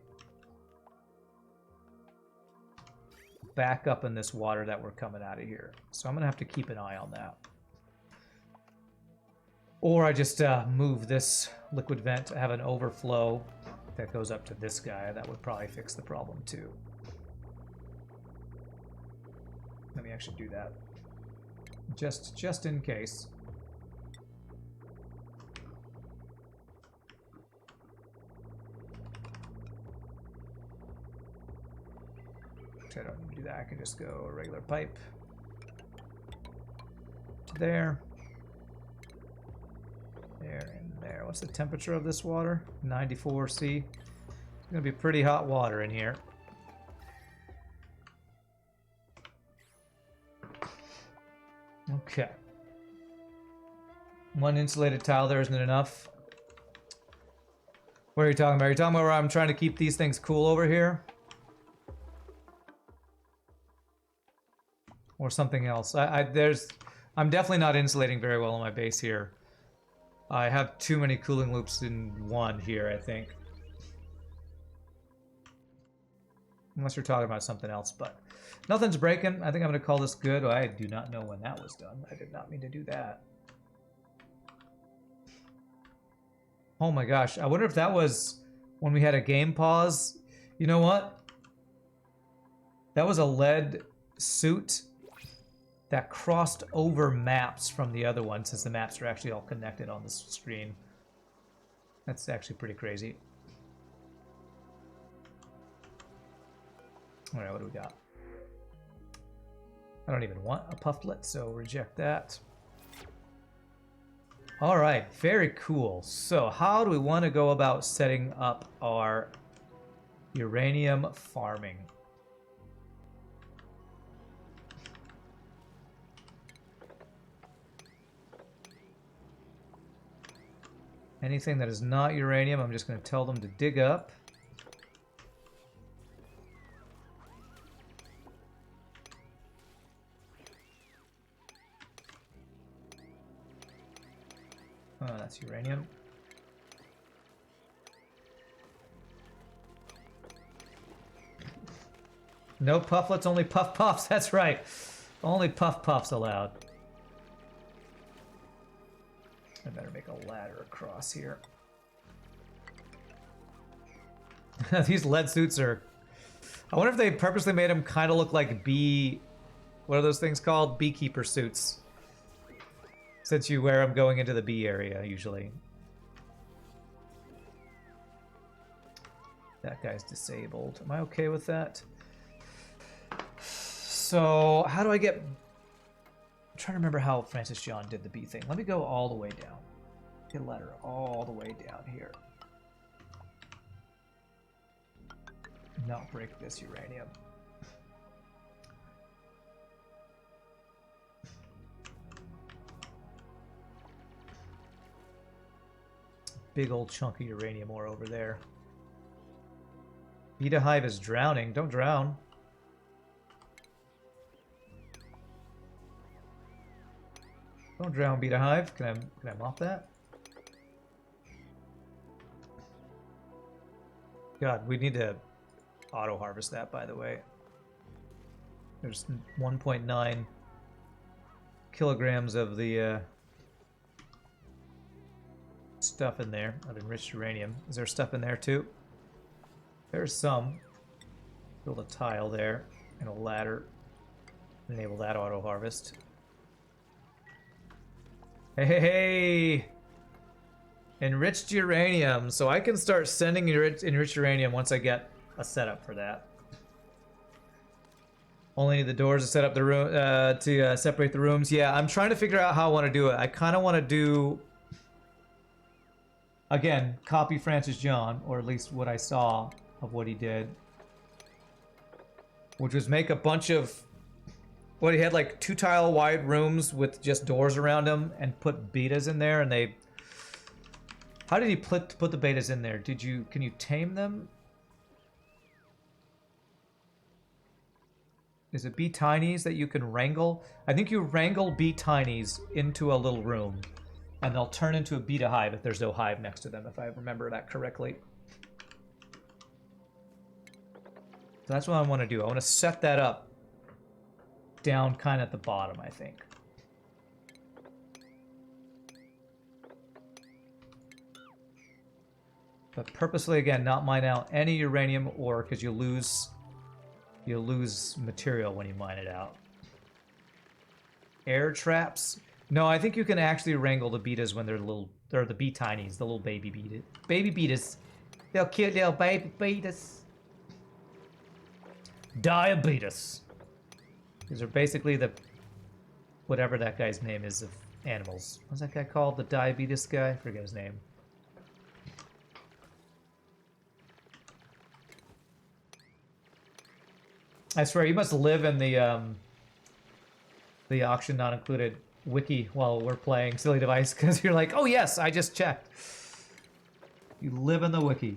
back up in this water that we're coming out of here? So I'm gonna have to keep an eye on that. Or I just move this liquid vent to have an overflow that goes up to this guy. That would probably fix the problem too. Let me actually do that. Just in case. I don't need to do that. I can just go a regular pipe to there. There and there. What's the temperature of this water? 94 C. It's gonna be pretty hot water in here. Okay. One insulated tile there isn't enough. What are you talking about? Are you talking about where I'm trying to keep these things cool over here? Or something else? I'm definitely not insulating very well on my base here. I have too many cooling loops in one here, I think. Unless you're talking about something else, but nothing's breaking. I think I'm going to call this good. I do not know when that was done. I did not mean to do that. Oh my gosh. I wonder if that was when we had a game pause. You know what? That was a lead suit that crossed over maps from the other one, since the maps are actually all connected on this screen. That's actually pretty crazy. All right, what do we got? I don't even want a pufflet, so reject that. All right, very cool. So how do we want to go about setting up our uranium farming? Anything that is not uranium, I'm just going to tell them to dig up. Oh, that's uranium. No pufflets, only puff puffs. That's right. Only puff puffs allowed. I better make a ladder across here. These lead suits are... I wonder if they purposely made them kind of look like bee... What are those things called? Beekeeper suits. Since you wear them going into the bee area, usually. That guy's disabled. Am I okay with that? So, how do I get... I'm trying to remember how Francis John did the bee thing. Let me go all the way down. Get a ladder all the way down here. Not break this uranium. Big old chunk of uranium ore over there. Beta hive is drowning. Don't drown. Don't drown, Beta hive. Can I mop that? God, we need to auto harvest that, by the way. There's 1.9 kilograms of the stuff in there of enriched uranium. Is there stuff in there too? There's some. Build a tile there and a ladder. Enable that auto harvest. Hey, hey, hey! Enriched uranium. So I can start sending enriched uranium once I get a setup for that. Only need the doors to set up the room to separate the rooms. Yeah, I'm trying to figure out how I want to do it. I kind of want to do, again, copy Francis John, or at least what I saw of what he did, which was make a bunch of, he had like 2 tile wide rooms with just doors around them and put betas in there, and they... How did he put the betas in there? Can you tame them? Is it bee tinies that you can wrangle? I think you wrangle bee tinies into a little room, and they'll turn into a beta hive if there's no hive next to them, if I remember that correctly. So that's what I want to do. I want to set that up down kind of at the bottom, I think. But purposely, again, not mine out any uranium ore because you lose material when you mine it out. Air traps? No, I think you can actually wrangle the betas when they're little. They're the bee tinies, the little baby betas. Baby betas. They're cute little baby betas. Diabetes. These are basically the whatever that guy's name is of animals. What's that guy called? The diabetes guy? I forget his name. I swear, you must live in the auction not included wiki while we're playing Silly Device, because you're like, oh yes, I just checked. You live in the wiki.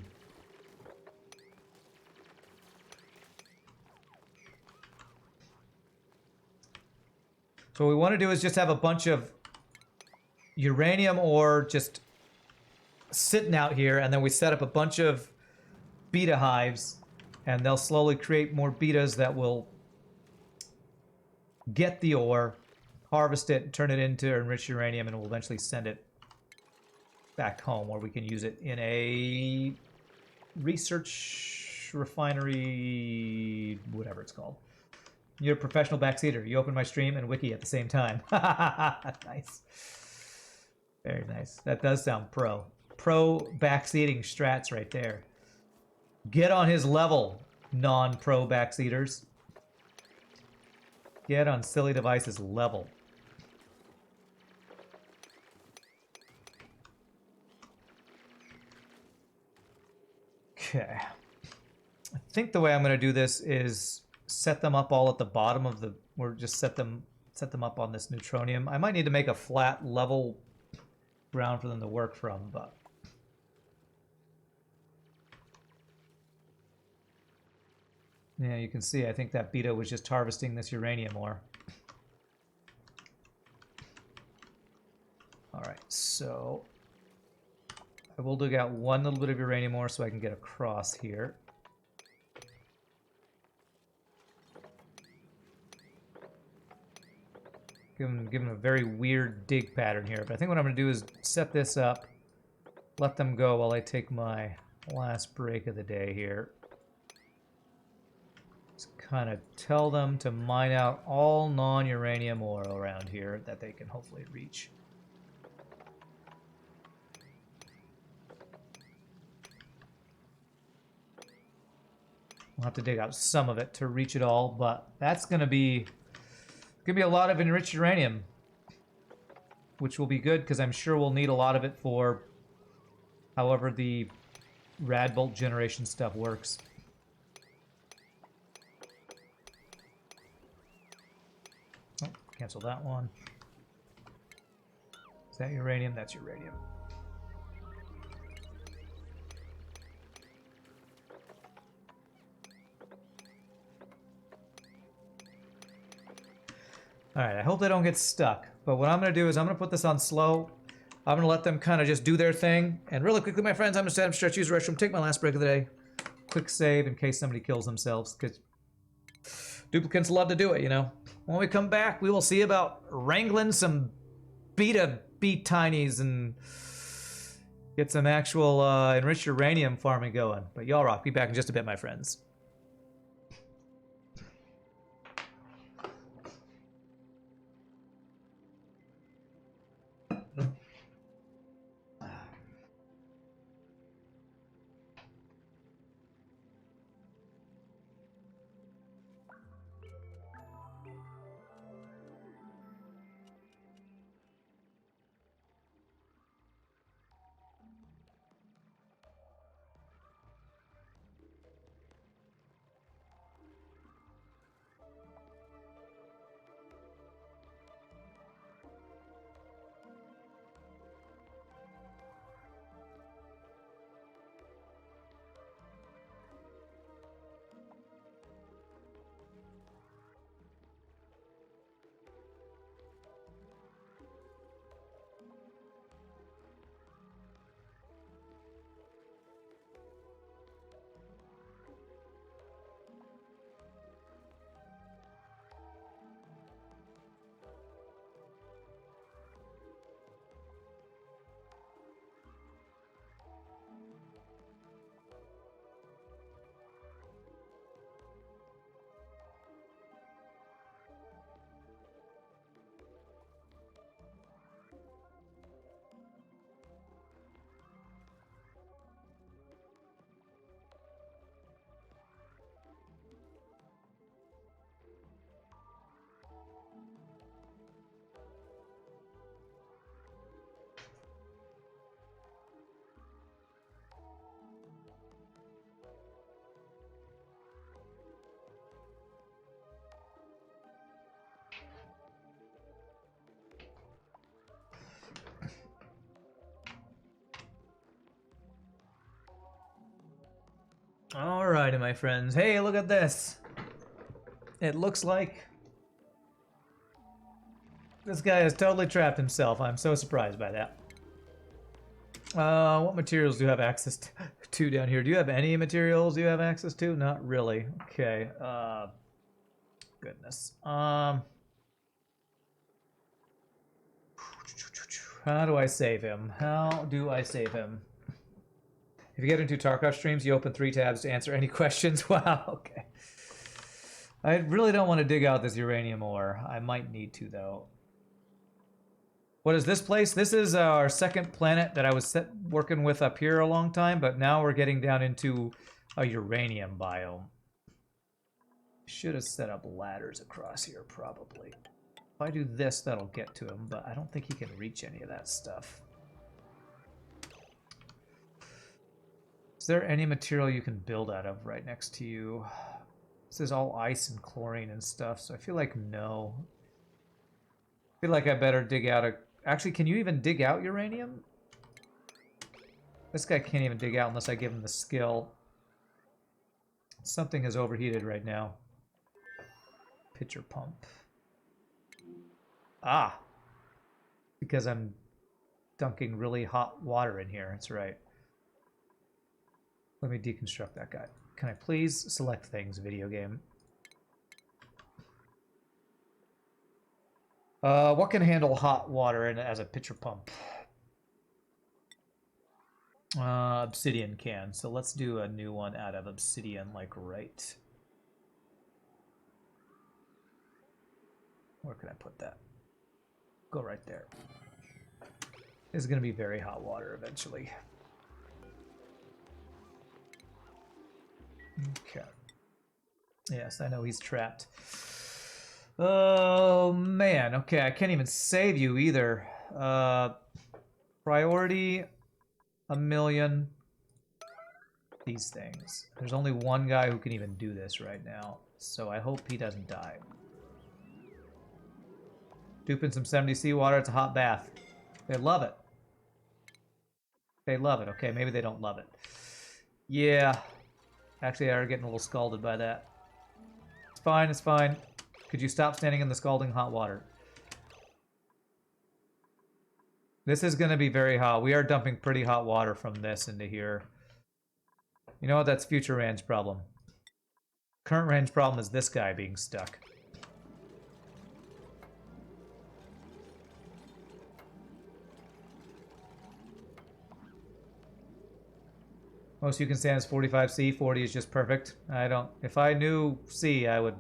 So what we want to do is just have a bunch of uranium ore just sitting out here, and then we set up a bunch of beta hives, and they'll slowly create more betas that will get the ore, harvest it, turn it into enriched uranium, and we'll eventually send it back home where we can use it in a research refinery, whatever it's called. You're a professional backseater. You open my stream and wiki at the same time. Nice. Very nice. That does sound pro. Pro backseating strats right there. Get on his level, non-pro backseaters. Get on Silly Device's level. Okay. I think the way I'm going to do this is set them up all at the bottom of the, or just set them up on this neutronium. I might need to make a flat level ground for them to work from, but yeah, you can see I think that beta was just harvesting this uranium ore. All right, so I will dig out one little bit of uranium ore so I can get across here. Give them a very weird dig pattern here, but I think what I'm going to do is set this up, let them go while I take my last break of the day here. Just kind of tell them to mine out all non-uranium ore around here that they can hopefully reach. We'll have to dig out some of it to reach it all, but that's going to be a lot of enriched uranium, which will be good because I'm sure we'll need a lot of it for however the rad bolt generation stuff works. Oh, cancel that one. Is that uranium? That's uranium. Alright, I hope they don't get stuck. But what I'm going to do is I'm going to put this on slow. I'm going to let them kind of just do their thing. And really quickly, my friends, I'm going to stand up, stretch, use the restroom, take my last break of the day. Quick save in case somebody kills themselves. Because duplicants love to do it, you know. When we come back, we will see about wrangling some beta beat tinies and get some actual enriched uranium farming going. But y'all rock. Be back in just a bit, my friends. Alrighty, my friends. Hey, look at this. It looks like this guy has totally trapped himself. I'm so surprised by that. What materials do you have access to down here? Do you have any materials you have access to? Not really. Okay. Goodness. How do I save him? How do I save him? If you get into Tarkov streams, you open 3 tabs to answer any questions. Wow, okay. I really don't want to dig out this uranium ore. I might need to, though. What is this place? This is our second planet that I was working with up here a long time, but now we're getting down into a uranium biome. Should have set up ladders across here, probably. If I do this, that'll get to him, but I don't think he can reach any of that stuff. Is there any material you can build out of right next to you? This is all ice and chlorine and stuff, so I feel like no. I feel like I better dig out a... Actually, can you even dig out uranium? This guy can't even dig out unless I give him the skill. Something is overheated right now. Pitcher pump. Ah! Because I'm dunking really hot water in here, that's right. Let me deconstruct that guy. Can I please select things, video game? What can handle hot water as a pitcher pump? Obsidian can. So let's do a new one out of obsidian, like right. Where can I put that? Go right there. This is going to be very hot water eventually. Okay. Yes, I know he's trapped. Oh, man. Okay, I can't even save you either. Priority, 1,000,000. These things. There's only one guy who can even do this right now, so I hope he doesn't die. Duping some 70 seawater, it's a hot bath. They love it. They love it. Okay, maybe they don't love it. Yeah. Actually, I are getting a little scalded by that. It's fine, it's fine. Could you stop standing in the scalding hot water? This is going to be very hot. We are dumping pretty hot water from this into here. You know what? That's future range problem. Current range problem is this guy being stuck. Most you can stand is 45C, 40 is just perfect. I don't... If I knew C, I would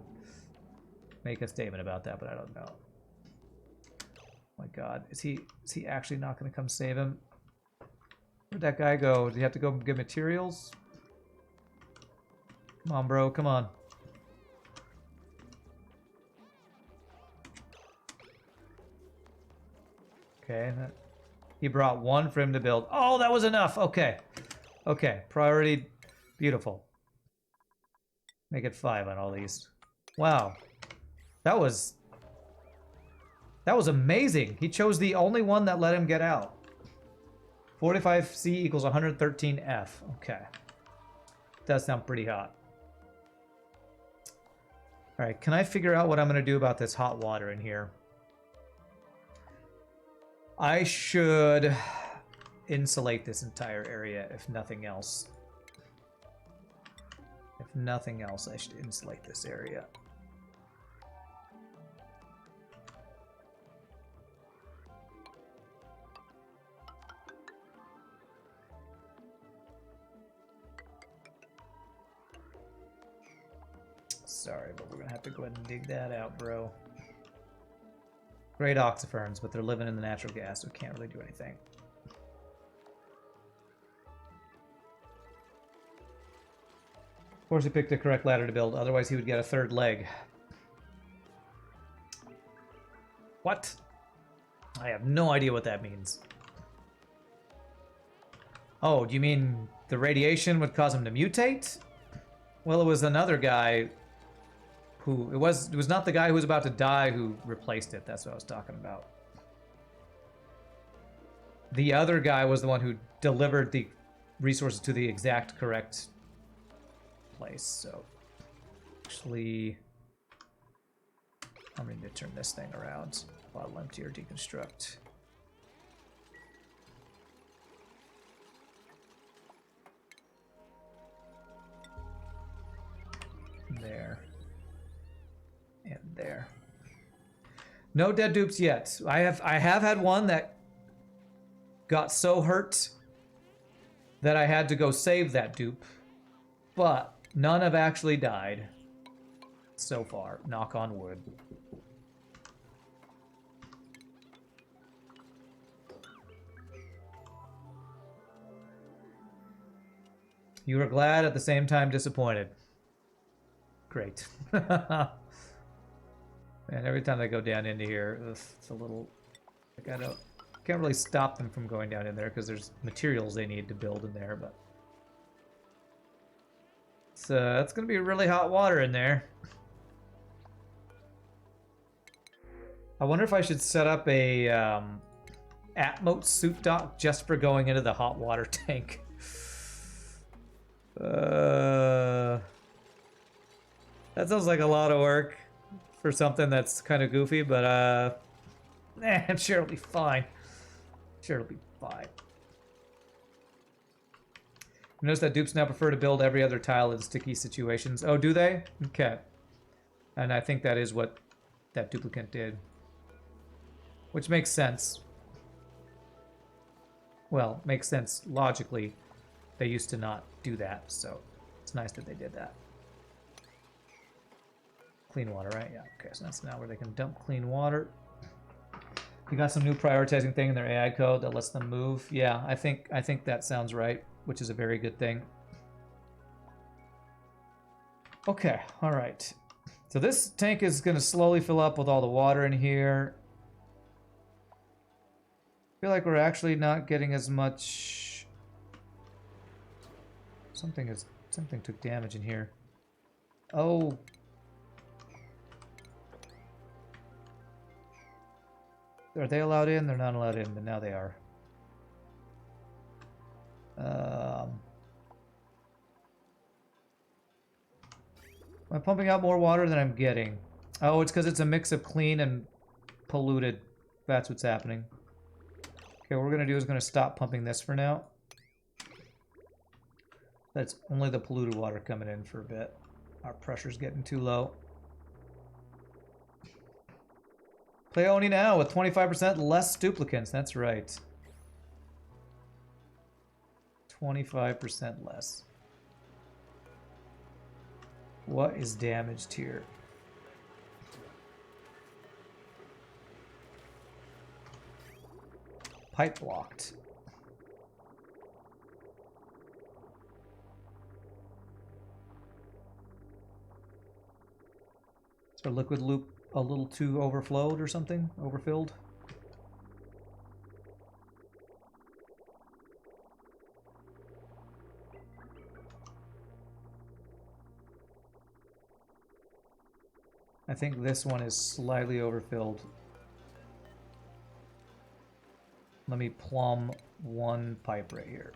make a statement about that, but I don't know. Oh my god. Is he actually not going to come save him? Where'd that guy go? Do you have to go get materials? Come on, bro. Come on. Okay. He brought one for him to build. Oh, that was enough. Okay. Okay, priority, beautiful. Make it 5 on all these. Wow, that was amazing. He chose the only one that let him get out. 45C equals 113F. Okay, does sound pretty hot. All right, can I figure out what I'm gonna do about this hot water in here? I should insulate this entire area, if nothing else. If nothing else, I should insulate this area. Sorry, but we're gonna have to go ahead and dig that out, bro. Great oxiferns, but they're living in the natural gas, so we can't really do anything. Of course he picked the correct ladder to build, otherwise he would get a 3rd leg. What? I have no idea what that means. Oh, do you mean the radiation would cause him to mutate? Well, it was another guy who... It was not the guy who was about to die who replaced it. That's what I was talking about. The other guy was the one who delivered the resources to the exact correct place. So actually, I'm going to turn this thing around. Bottle empty or deconstruct. There. And there. No dead dupes yet. I have had one that got so hurt that I had to go save that dupe, but none have actually died so far. Knock on wood. You were glad, at the same time disappointed. Great. Man, every time they go down into here, it's a little... Like, I can't really stop them from going down in there because there's materials they need to build in there, but... So, it's going to be really hot water in there. I wonder if I should set up a Atmos suit dock just for going into the hot water tank. That sounds like a lot of work for something that's kind of goofy, but I'm sure it'll be fine. Sure it'll be fine. Notice that dupes now prefer to build every other tile in sticky situations. Oh, do they? Okay. And I think that is what that duplicant did. Which makes sense. Well, makes sense logically. They used to not do that, so it's nice that they did that. Clean water, right? Yeah, okay, so that's now where they can dump clean water. We got some new prioritizing thing in their AI code that lets them move. Yeah, I think that sounds right, which is a very good thing. Okay, all right. So this tank is going to slowly fill up with all the water in here. I feel like we're actually not getting as much... Something took damage in here. Oh. Are they allowed in? They're not allowed in, but now they are. Am I pumping out more water than I'm getting? Oh, it's because it's a mix of clean and polluted. That's what's happening. Okay, what we're going to do is going to stop pumping this for now. That's only the polluted water coming in for a bit. Our pressure's getting too low. Play Oni now with 25% less duplicants. That's right. 25% less. What is damaged here? Pipe blocked. Is our liquid loop a little too overflowed or something? Overfilled? I think this one is slightly overfilled. Let me plumb one pipe right here.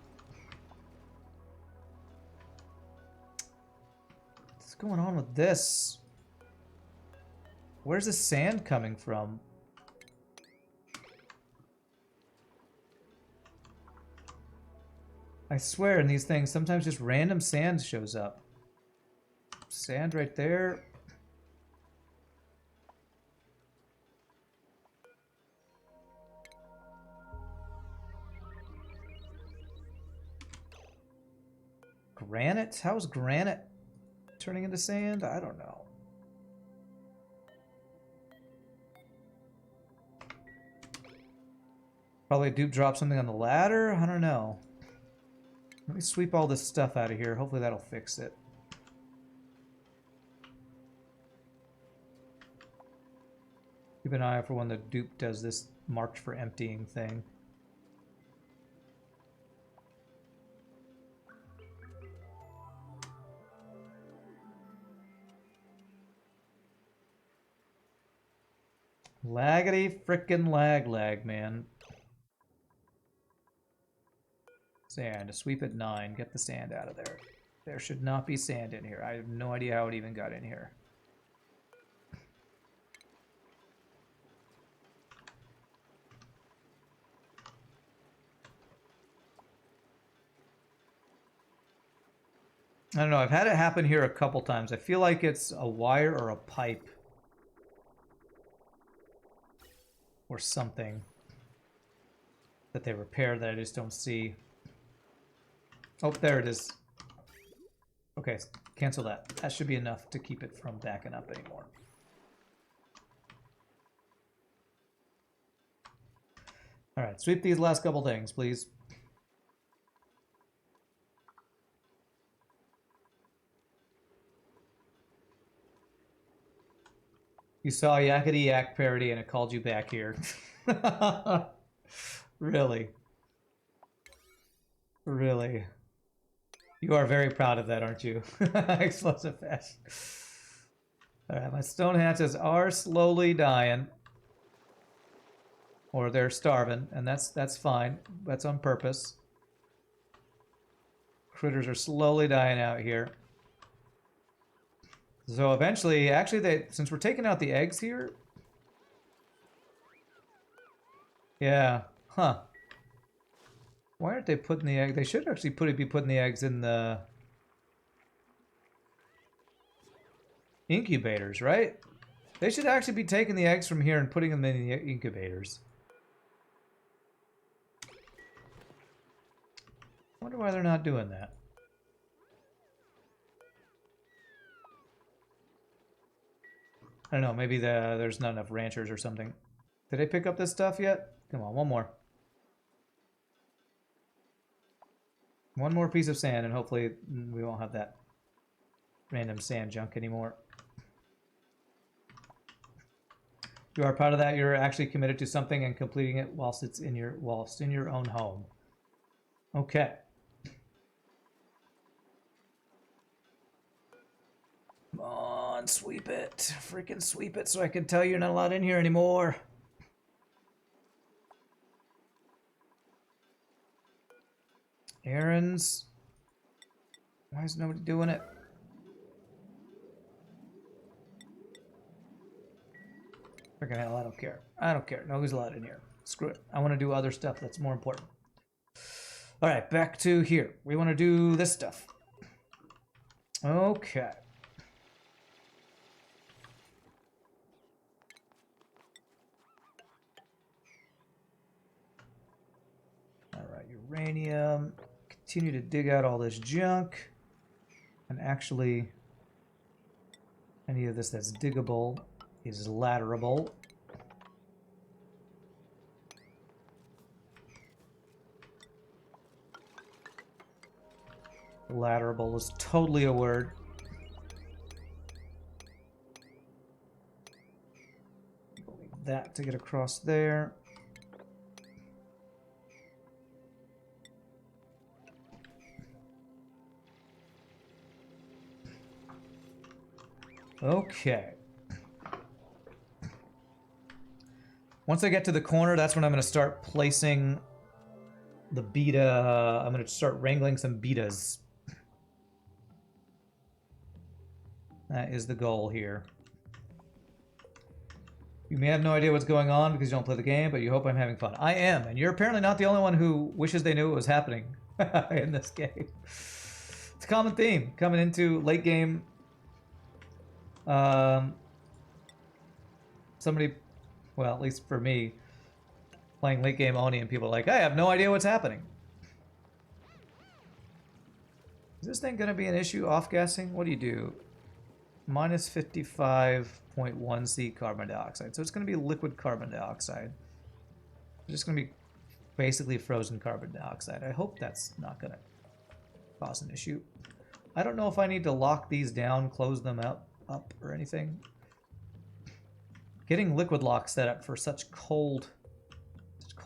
What's going on with this? Where's the sand coming from? I swear in these things, sometimes just random sand shows up. Sand right there. Granite? How is granite turning into sand? I don't know. Probably a dupe dropped something on the ladder? I don't know. Let me sweep all this stuff out of here. Hopefully that'll fix it. Keep an eye out for when the dupe does this marked for emptying thing. Laggity frickin' lag, man. Sand, to sweep at 9. Get the sand out of there. There should not be sand in here. I have no idea how it even got in here. I don't know. I've had it happen here a couple times. I feel like it's a wire or a pipe. Or something that they repair that I just don't see. Oh, there it is. Okay, cancel that. That should be enough to keep it from backing up anymore. All right, sweep these last couple things, please. You saw a Yakety Yak parody and it called you back here. Really? Really? You are very proud of that, aren't you? Explosive fast. Alright, my stone hatches are slowly dying. Or they're starving, and that's fine. That's on purpose. Critters are slowly dying out here. So eventually, actually, since we're taking out the eggs here... Yeah, huh. Why aren't they putting the egg? They should actually be putting the eggs in the incubators, right? They should actually be taking the eggs from here and putting them in the incubators. I wonder why they're not doing that. I don't know, maybe there's not enough ranchers or something. Did I pick up this stuff yet? Come on, one more. One more piece of sand, and hopefully we won't have that random sand junk anymore. You are proud of that. You're actually committed to something and completing it whilst in your own home. Okay. Come on, sweep it. Freaking sweep it so I can tell you're not allowed in here anymore. Errands. Why is nobody doing it? Freaking hell, I don't care. I don't care. Nobody's allowed in here. Screw it. I want to do other stuff that's more important. Alright, back to here. We want to do this stuff. Okay. Alright, uranium. Continue to dig out all this junk. And actually, any of this that's diggable is latterable. Latterable is totally a word. Need that to get across there. Okay. Once I get to the corner, that's when I'm going to start placing the beta. I'm going to start wrangling some betas. That is the goal here. You may have no idea what's going on because you don't play the game, but you hope I'm having fun. I am, and you're apparently not the only one who wishes they knew what was happening in this game. It's a common theme coming into late game. Somebody, well, at least for me, playing late game Oni, and people are like, I have no idea what's happening. Is this thing going to be an issue off-gassing? What do you do? Minus 55.1 C carbon dioxide. So it's going to be liquid carbon dioxide. It's just going to be basically frozen carbon dioxide. I hope that's not going to cause an issue. I don't know if I need to lock these down, close them up or anything. Getting liquid lock set up for such cold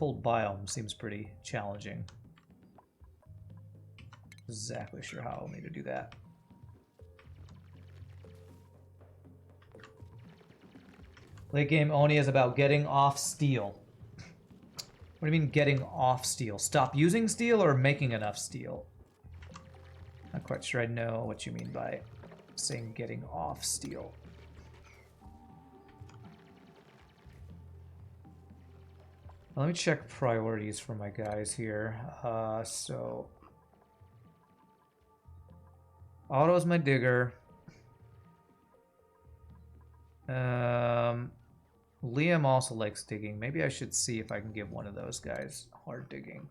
biome seems pretty challenging. Exactly sure how I'll need to do that. Late game Oni is about getting off steel. What do you mean getting off steel? Stop using steel or making enough steel? Not quite sure I know what you mean by saying getting off steel. Let me check priorities for my guys here. So Otto's my digger. Liam also likes digging. Maybe I should see if I can give one of those guys hard digging.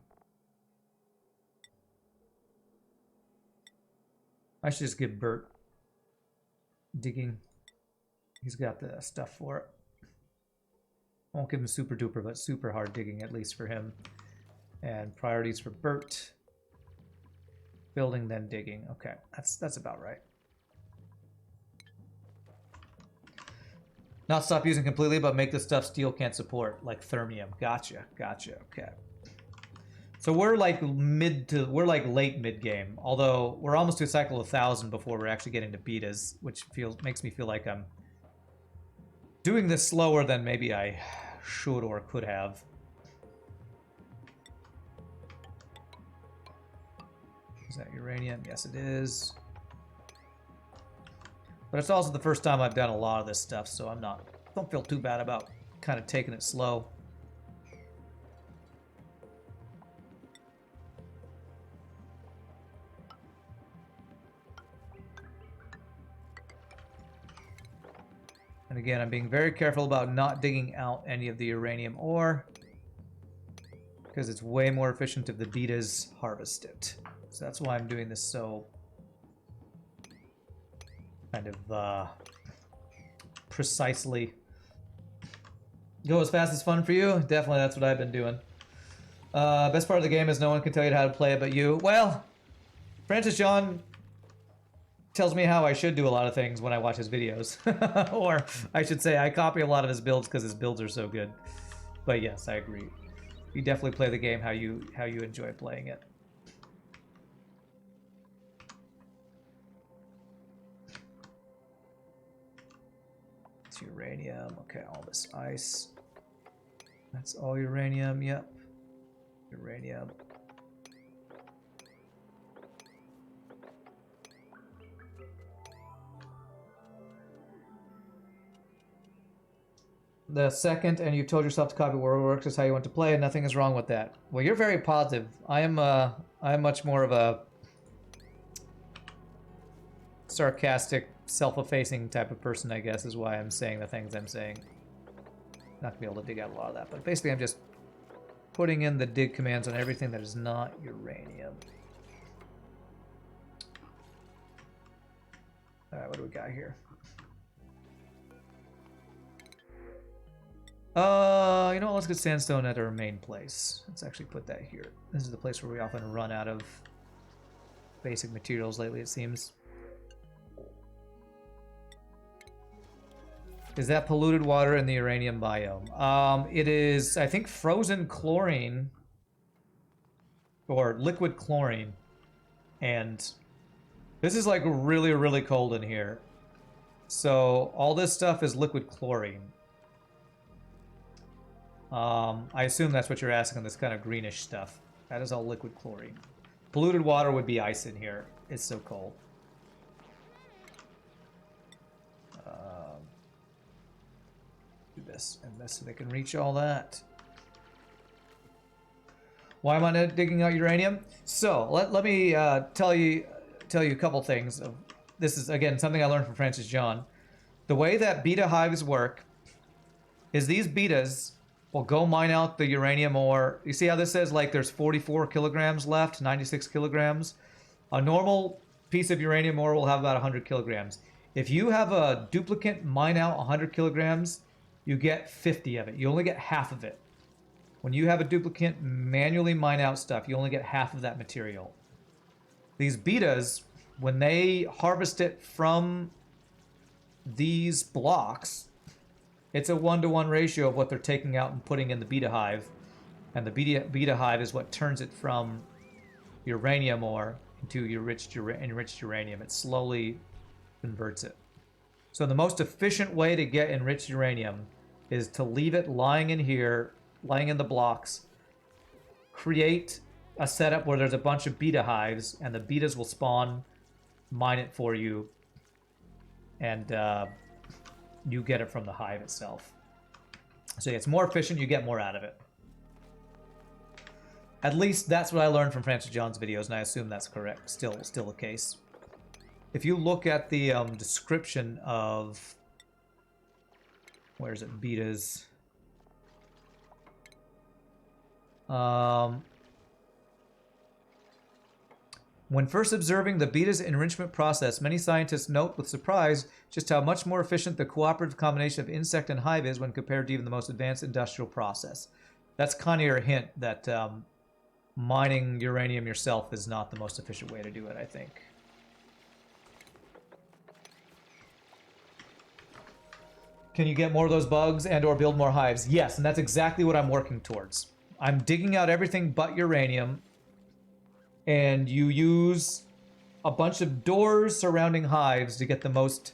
I should just give Bert digging. He's got the stuff for it. Won't give him super duper, but super hard digging, at least for him. And priorities for Bert. Building, then digging. Okay, that's about right. Not stop using completely, but make the stuff steel can't support, like thermium. Gotcha, okay. So we're like late mid game, although we're almost to a cycle of 1,000 before we're actually getting to betas, which makes me feel like I'm doing this slower than maybe I should or could have. Is that uranium? Yes, it is. But it's also the first time I've done a lot of this stuff, so don't feel too bad about kind of taking it slow. And again, I'm being very careful about not digging out any of the uranium ore, because it's way more efficient if the Beetas harvest it. So that's why I'm doing this so kind of precisely. Go as fast as fun for you? Definitely, that's what I've been doing. Best part of the game is no one can tell you how to play it but you. Well, Francis John tells me how I should do a lot of things when I watch his videos. Or I should say I copy a lot of his builds because his builds are so good. But yes, I agree. You definitely play the game how you enjoy playing it. It's uranium. Okay, all this ice. That's all uranium, yep. Uranium. The second, and you told yourself to copy World Works is how you want to play, and nothing is wrong with that. Well, you're very positive. I am much more of a sarcastic, self-effacing type of person, I guess, is why I'm saying the things I'm saying. Not gonna be able to dig out a lot of that, but basically I'm just putting in the dig commands on everything that is not uranium. Alright, what do we got here? You know what, let's get sandstone at our main place. Let's actually put that here. This is the place where we often run out of basic materials lately, it seems. Is that polluted water in the uranium biome? It is, I think, frozen chlorine or liquid chlorine. And this is like really, really cold in here. So all this stuff is liquid chlorine. I assume that's what you're asking, this kind of greenish stuff. That is all liquid chlorine. Polluted water would be ice in here. It's so cold. Do this and this so they can reach all that. Why am I not digging out uranium? So let me tell you a couple things. This is again something I learned from Francis John. The way that beta hives work is these betas will go mine out the uranium ore. You see how this says like there's 44 kilograms left, 96 kilograms. A normal piece of uranium ore will have about 100 kilograms. If you have a duplicate mine out 100 kilograms, you get 50 of it. You only get half of it. When you have a duplicate manually mine out stuff, you only get half of that material. These betas, when they harvest it from these blocks, it's a 1-to-1 ratio of what they're taking out and putting in the beta hive. And the beta hive is what turns it from uranium ore into enriched uranium. It slowly converts it. So the most efficient way to get enriched uranium is to leave it lying in here, lying in the blocks, create a setup where there's a bunch of beta hives, and the betas will spawn mine it for you, and you get it from the hive itself. So yeah, it's more efficient, you get more out of it. At least that's what I learned from Francis John's videos, and I assume that's correct. Still the case. If you look at the description of... Where is it? Beetas. When first observing the Beetas enrichment process, many scientists note with surprise just how much more efficient the cooperative combination of insect and hive is when compared to even the most advanced industrial process. That's kind of your hint that mining uranium yourself is not the most efficient way to do it, I think. Can you get more of those bugs and or build more hives? Yes, and that's exactly what I'm working towards. I'm digging out everything but uranium, and you use a bunch of doors surrounding hives to get the most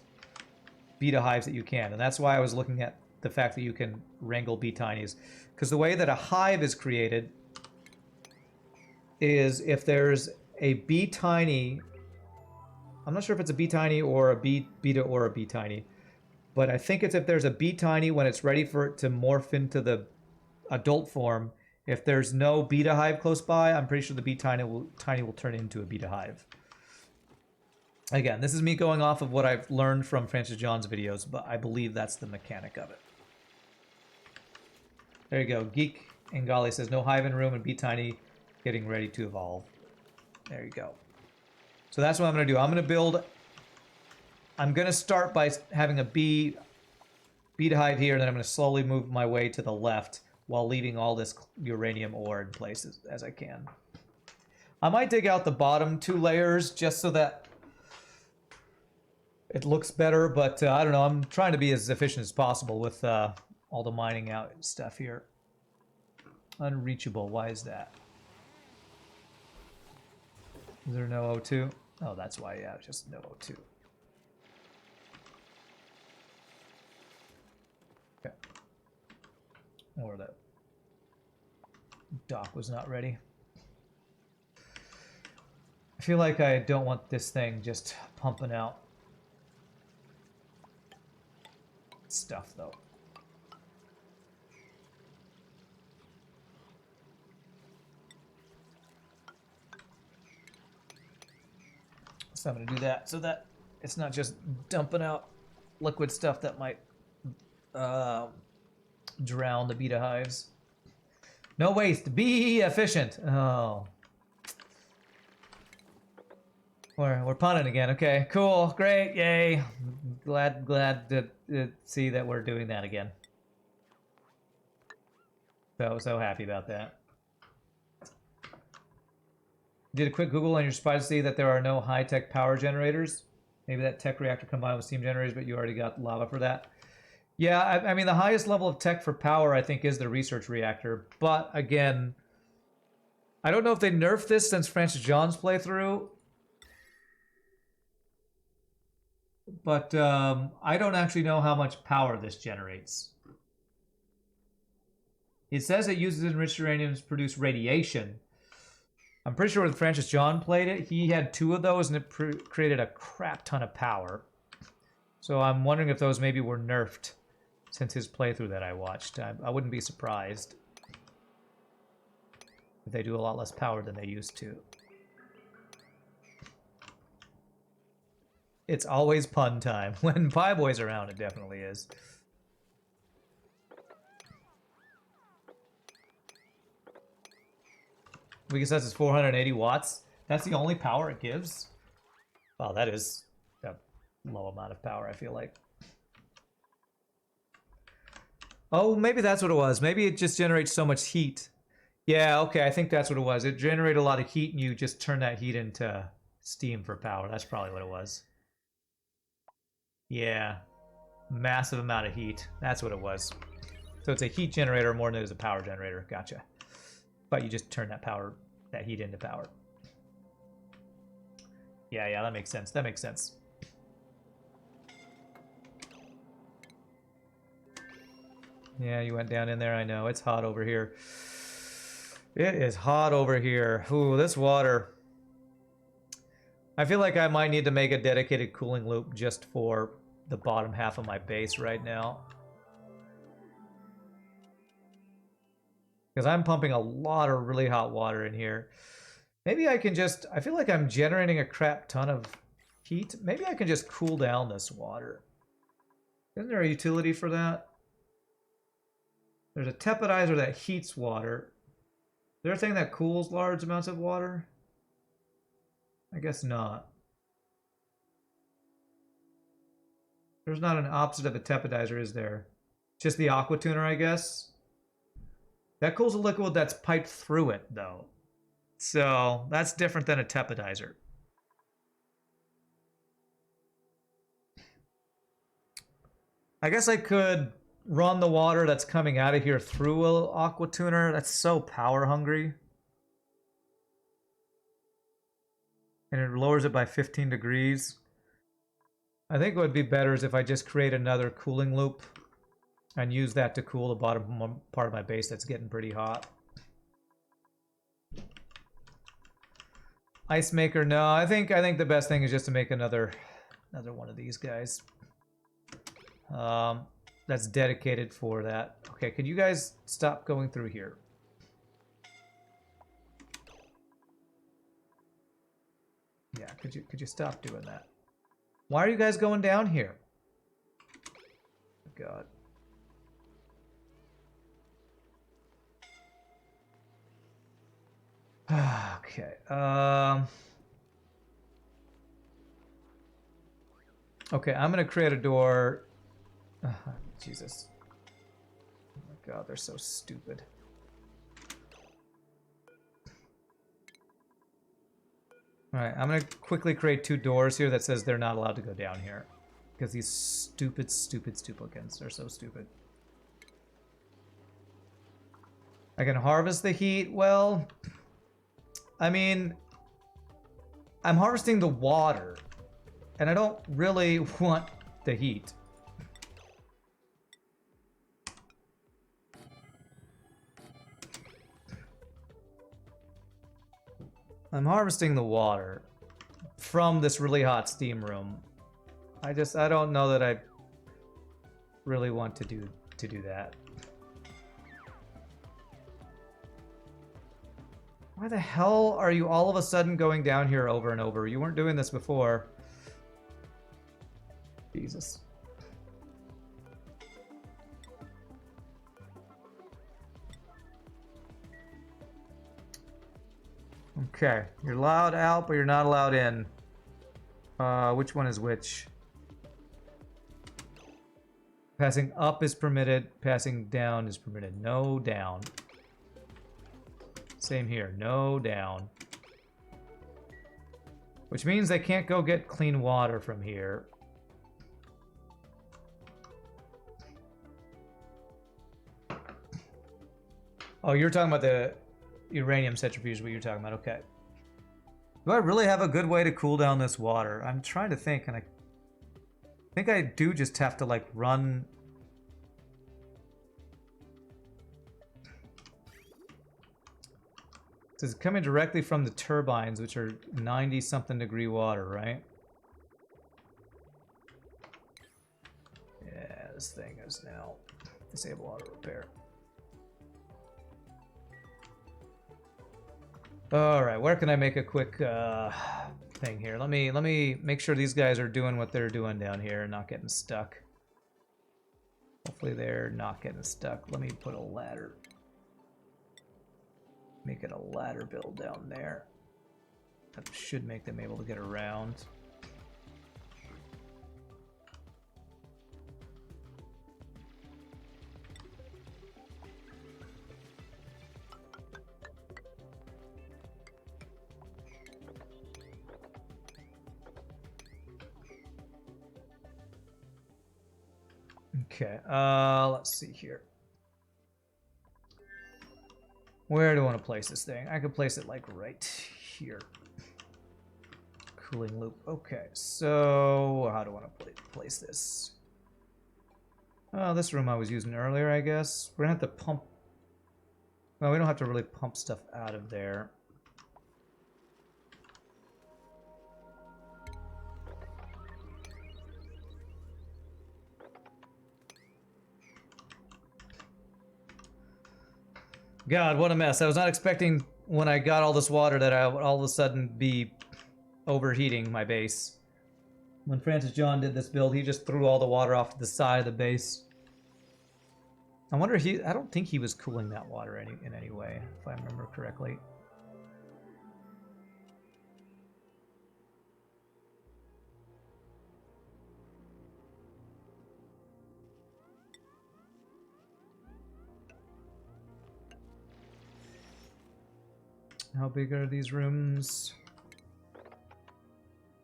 beta hives that you can. And that's why I was looking at the fact that you can wrangle bee tinies. Because the way that a hive is created is if there's a bee tiny... I'm not sure if it's a bee tiny or a beta or a bee tiny. But I think it's if there's a bee tiny when it's ready for it to morph into the adult form. If there's no beta hive close by, I'm pretty sure the bee tiny will turn into a beta hive. Again, this is me going off of what I've learned from Francis John's videos, but I believe that's the mechanic of it. There you go. Geek Ngali says, no hive in room and bee tiny getting ready to evolve. There you go. So that's what I'm going to do. I'm going to build... I'm going to start by having a beta hive here, and then I'm going to slowly move my way to the left while leaving all this uranium ore in place as I can. I might dig out the bottom 2 layers just so that it looks better, but I don't know. I'm trying to be as efficient as possible with all the mining out and stuff here. Unreachable. Why is that? Is there no O2? Oh, that's why, yeah, just no O2. Okay. Or that dock was not ready. I feel like I don't want this thing just pumping out stuff, though. So I'm going to do that so that it's not just dumping out liquid stuff that might drown the beta hives. No waste. Be efficient. Oh. We're punting again. Okay, cool. Great. Yay. Glad to see that we're doing that again. So happy about that. Did a quick Google and you're surprised to see that there are no high-tech power generators. Maybe that tech reactor combined with steam generators, but you already got lava for that. Yeah, I mean, the highest level of tech for power, I think, is the research reactor. But, again, I don't know if they nerfed this since Francis John's playthrough. But I don't actually know how much power this generates. It says it uses enriched uranium to produce radiation. I'm pretty sure when Francis John played it, he had 2 of those and it created a crap ton of power. So I'm wondering if those maybe were nerfed since his playthrough that I watched. I wouldn't be surprised if they do a lot less power than they used to. It's always pun time. When Pie Boy's around, it definitely is. Weakest says it's 480 watts. That's the only power it gives? Wow, that is a low amount of power, I feel like. Oh, maybe that's what it was. Maybe it just generates so much heat. Yeah, okay, I think that's what it was. It generated a lot of heat, and you just turn that heat into steam for power. That's probably what it was. Yeah. Massive amount of heat. That's what it was. So it's a heat generator more than it is a power generator. Gotcha. But you just turn that heat into power. Yeah, that makes sense. That makes sense. Yeah, you went down in there, I know. It's hot over here. It is hot over here. Ooh, this water. I feel like I might need to make a dedicated cooling loop just for the bottom half of my base right now. Because I'm pumping a lot of really hot water in here. Maybe I can just... I feel like I'm generating a crap ton of heat. Maybe I can just cool down this water. Isn't there a utility for that? There's a tepideizer that heats water. Is there a thing that cools large amounts of water? I guess not. There's not an opposite of a tepideizer, is there? Just the aqua tuner, I guess. That cools a liquid that's piped through it, though. So that's different than a tepideizer. I guess I could run the water that's coming out of here through an aqua tuner. That's so power hungry. And it lowers it by 15 degrees. I think what would be better is if I just create another cooling loop and use that to cool the bottom part of my base that's getting pretty hot. Ice maker, no. I think the best thing is just to make another one of these guys. That's dedicated for that. Okay, could you guys stop going through here? Yeah, could you stop doing that? Why are you guys going down here? God. Okay. Okay, I'm gonna create a door. Jesus. Oh my God, they're so stupid. Alright, I'm gonna quickly create 2 doors here that says they're not allowed to go down here. Because these stupid duplicants are so stupid. I can harvest the heat. Well, I mean, I'm harvesting the water. And I don't really want the heat. I'm harvesting the water from this really hot steam room. I don't know that I really want to do that. Why the hell are you all of a sudden going down here over and over? You weren't doing this before. Jesus. Okay, you're allowed out, but you're not allowed in. Which one is which? Passing up is permitted, passing down is permitted. No down. Same here, no down. Which means they can't go get clean water from here. Oh, you're talking about the uranium centrifuge, what you're talking about. Okay. Do I really have a good way to cool down this water? I'm trying to think, and I think I do just have to, like, run... This is coming directly from the turbines, which are 90-something degree water, right? Yeah, this thing is now disable auto repair. All right, where can I make a quick thing here? Let me make sure these guys are doing what they're doing down here and not getting stuck. Hopefully they're not getting stuck. Let me put a ladder. Make it a ladder build down there. That should make them able to get around. Okay, let's see here. Where do I want to place this thing? I could place it like right here. Cooling loop. Okay, so how do I want to place this? Oh, this room I was using earlier, I guess. We're gonna have to pump. Well, we don't have to really pump stuff out of there. God, what a mess. I was not expecting when I got all this water that I would all of a sudden be overheating my base. When Francis John did this build, he just threw all the water off to the side of the base. I wonder if I don't think he was cooling that water in any way, if I remember correctly. How big are these rooms?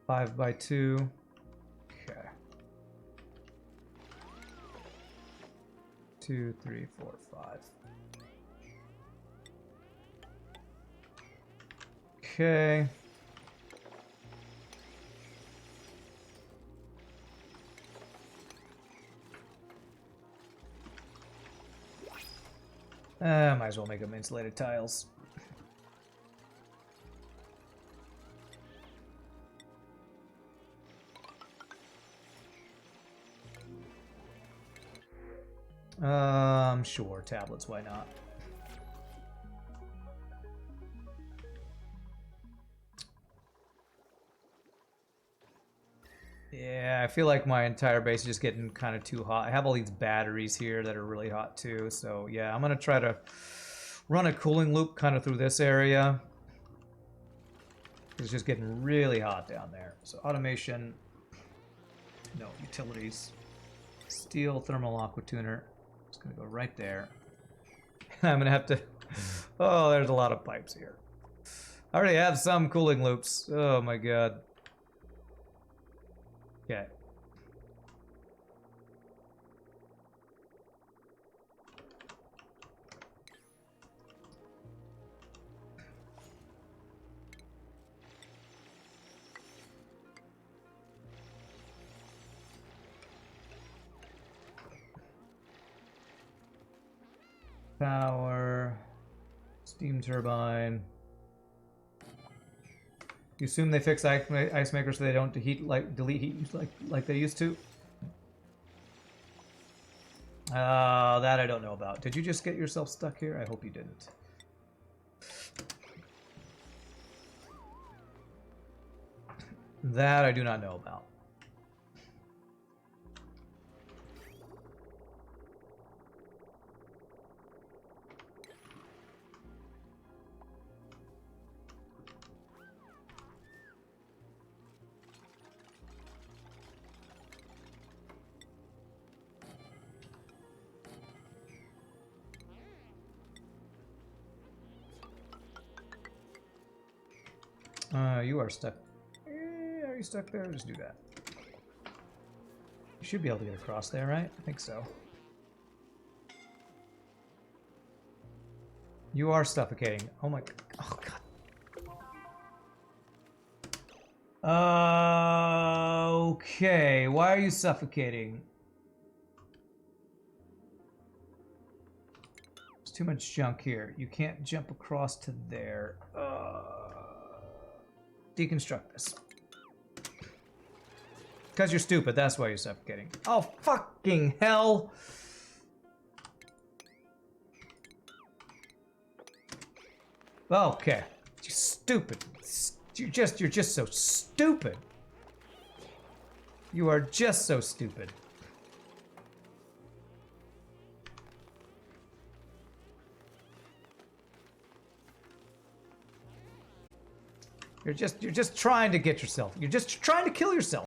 5 by 2. Okay. 2, 3, 4, 5. Okay. Might as well make them insulated tiles. Sure, tablets, why not? Yeah, I feel like my entire base is just getting kind of too hot. I have all these batteries here that are really hot too, so yeah, I'm gonna try to run a cooling loop kind of through this area. It's just getting really hot down there. So automation, no, utilities. Steel thermal aqua tuner. It's gonna go right there. I'm gonna have to, oh, there's a lot of pipes here. I already have some cooling loops. Oh my god. Okay. Power, steam turbine. You assume they fix ice makers so they don't delete heat like they used to? That I don't know about. Did you just get yourself stuck here? I hope you didn't. That I do not know about. You are stuck. Are you stuck there? Just do that. You should be able to get across there, right? I think so. You are suffocating. Oh my... Oh, God. Okay. Why are you suffocating? There's too much junk here. You can't jump across to there. Deconstruct this. Because you're stupid, that's why you're suffocating. Oh, fucking hell! Okay. You're stupid. You're just so stupid. You are just so stupid. You're just trying to get yourself. You're just trying to kill yourself.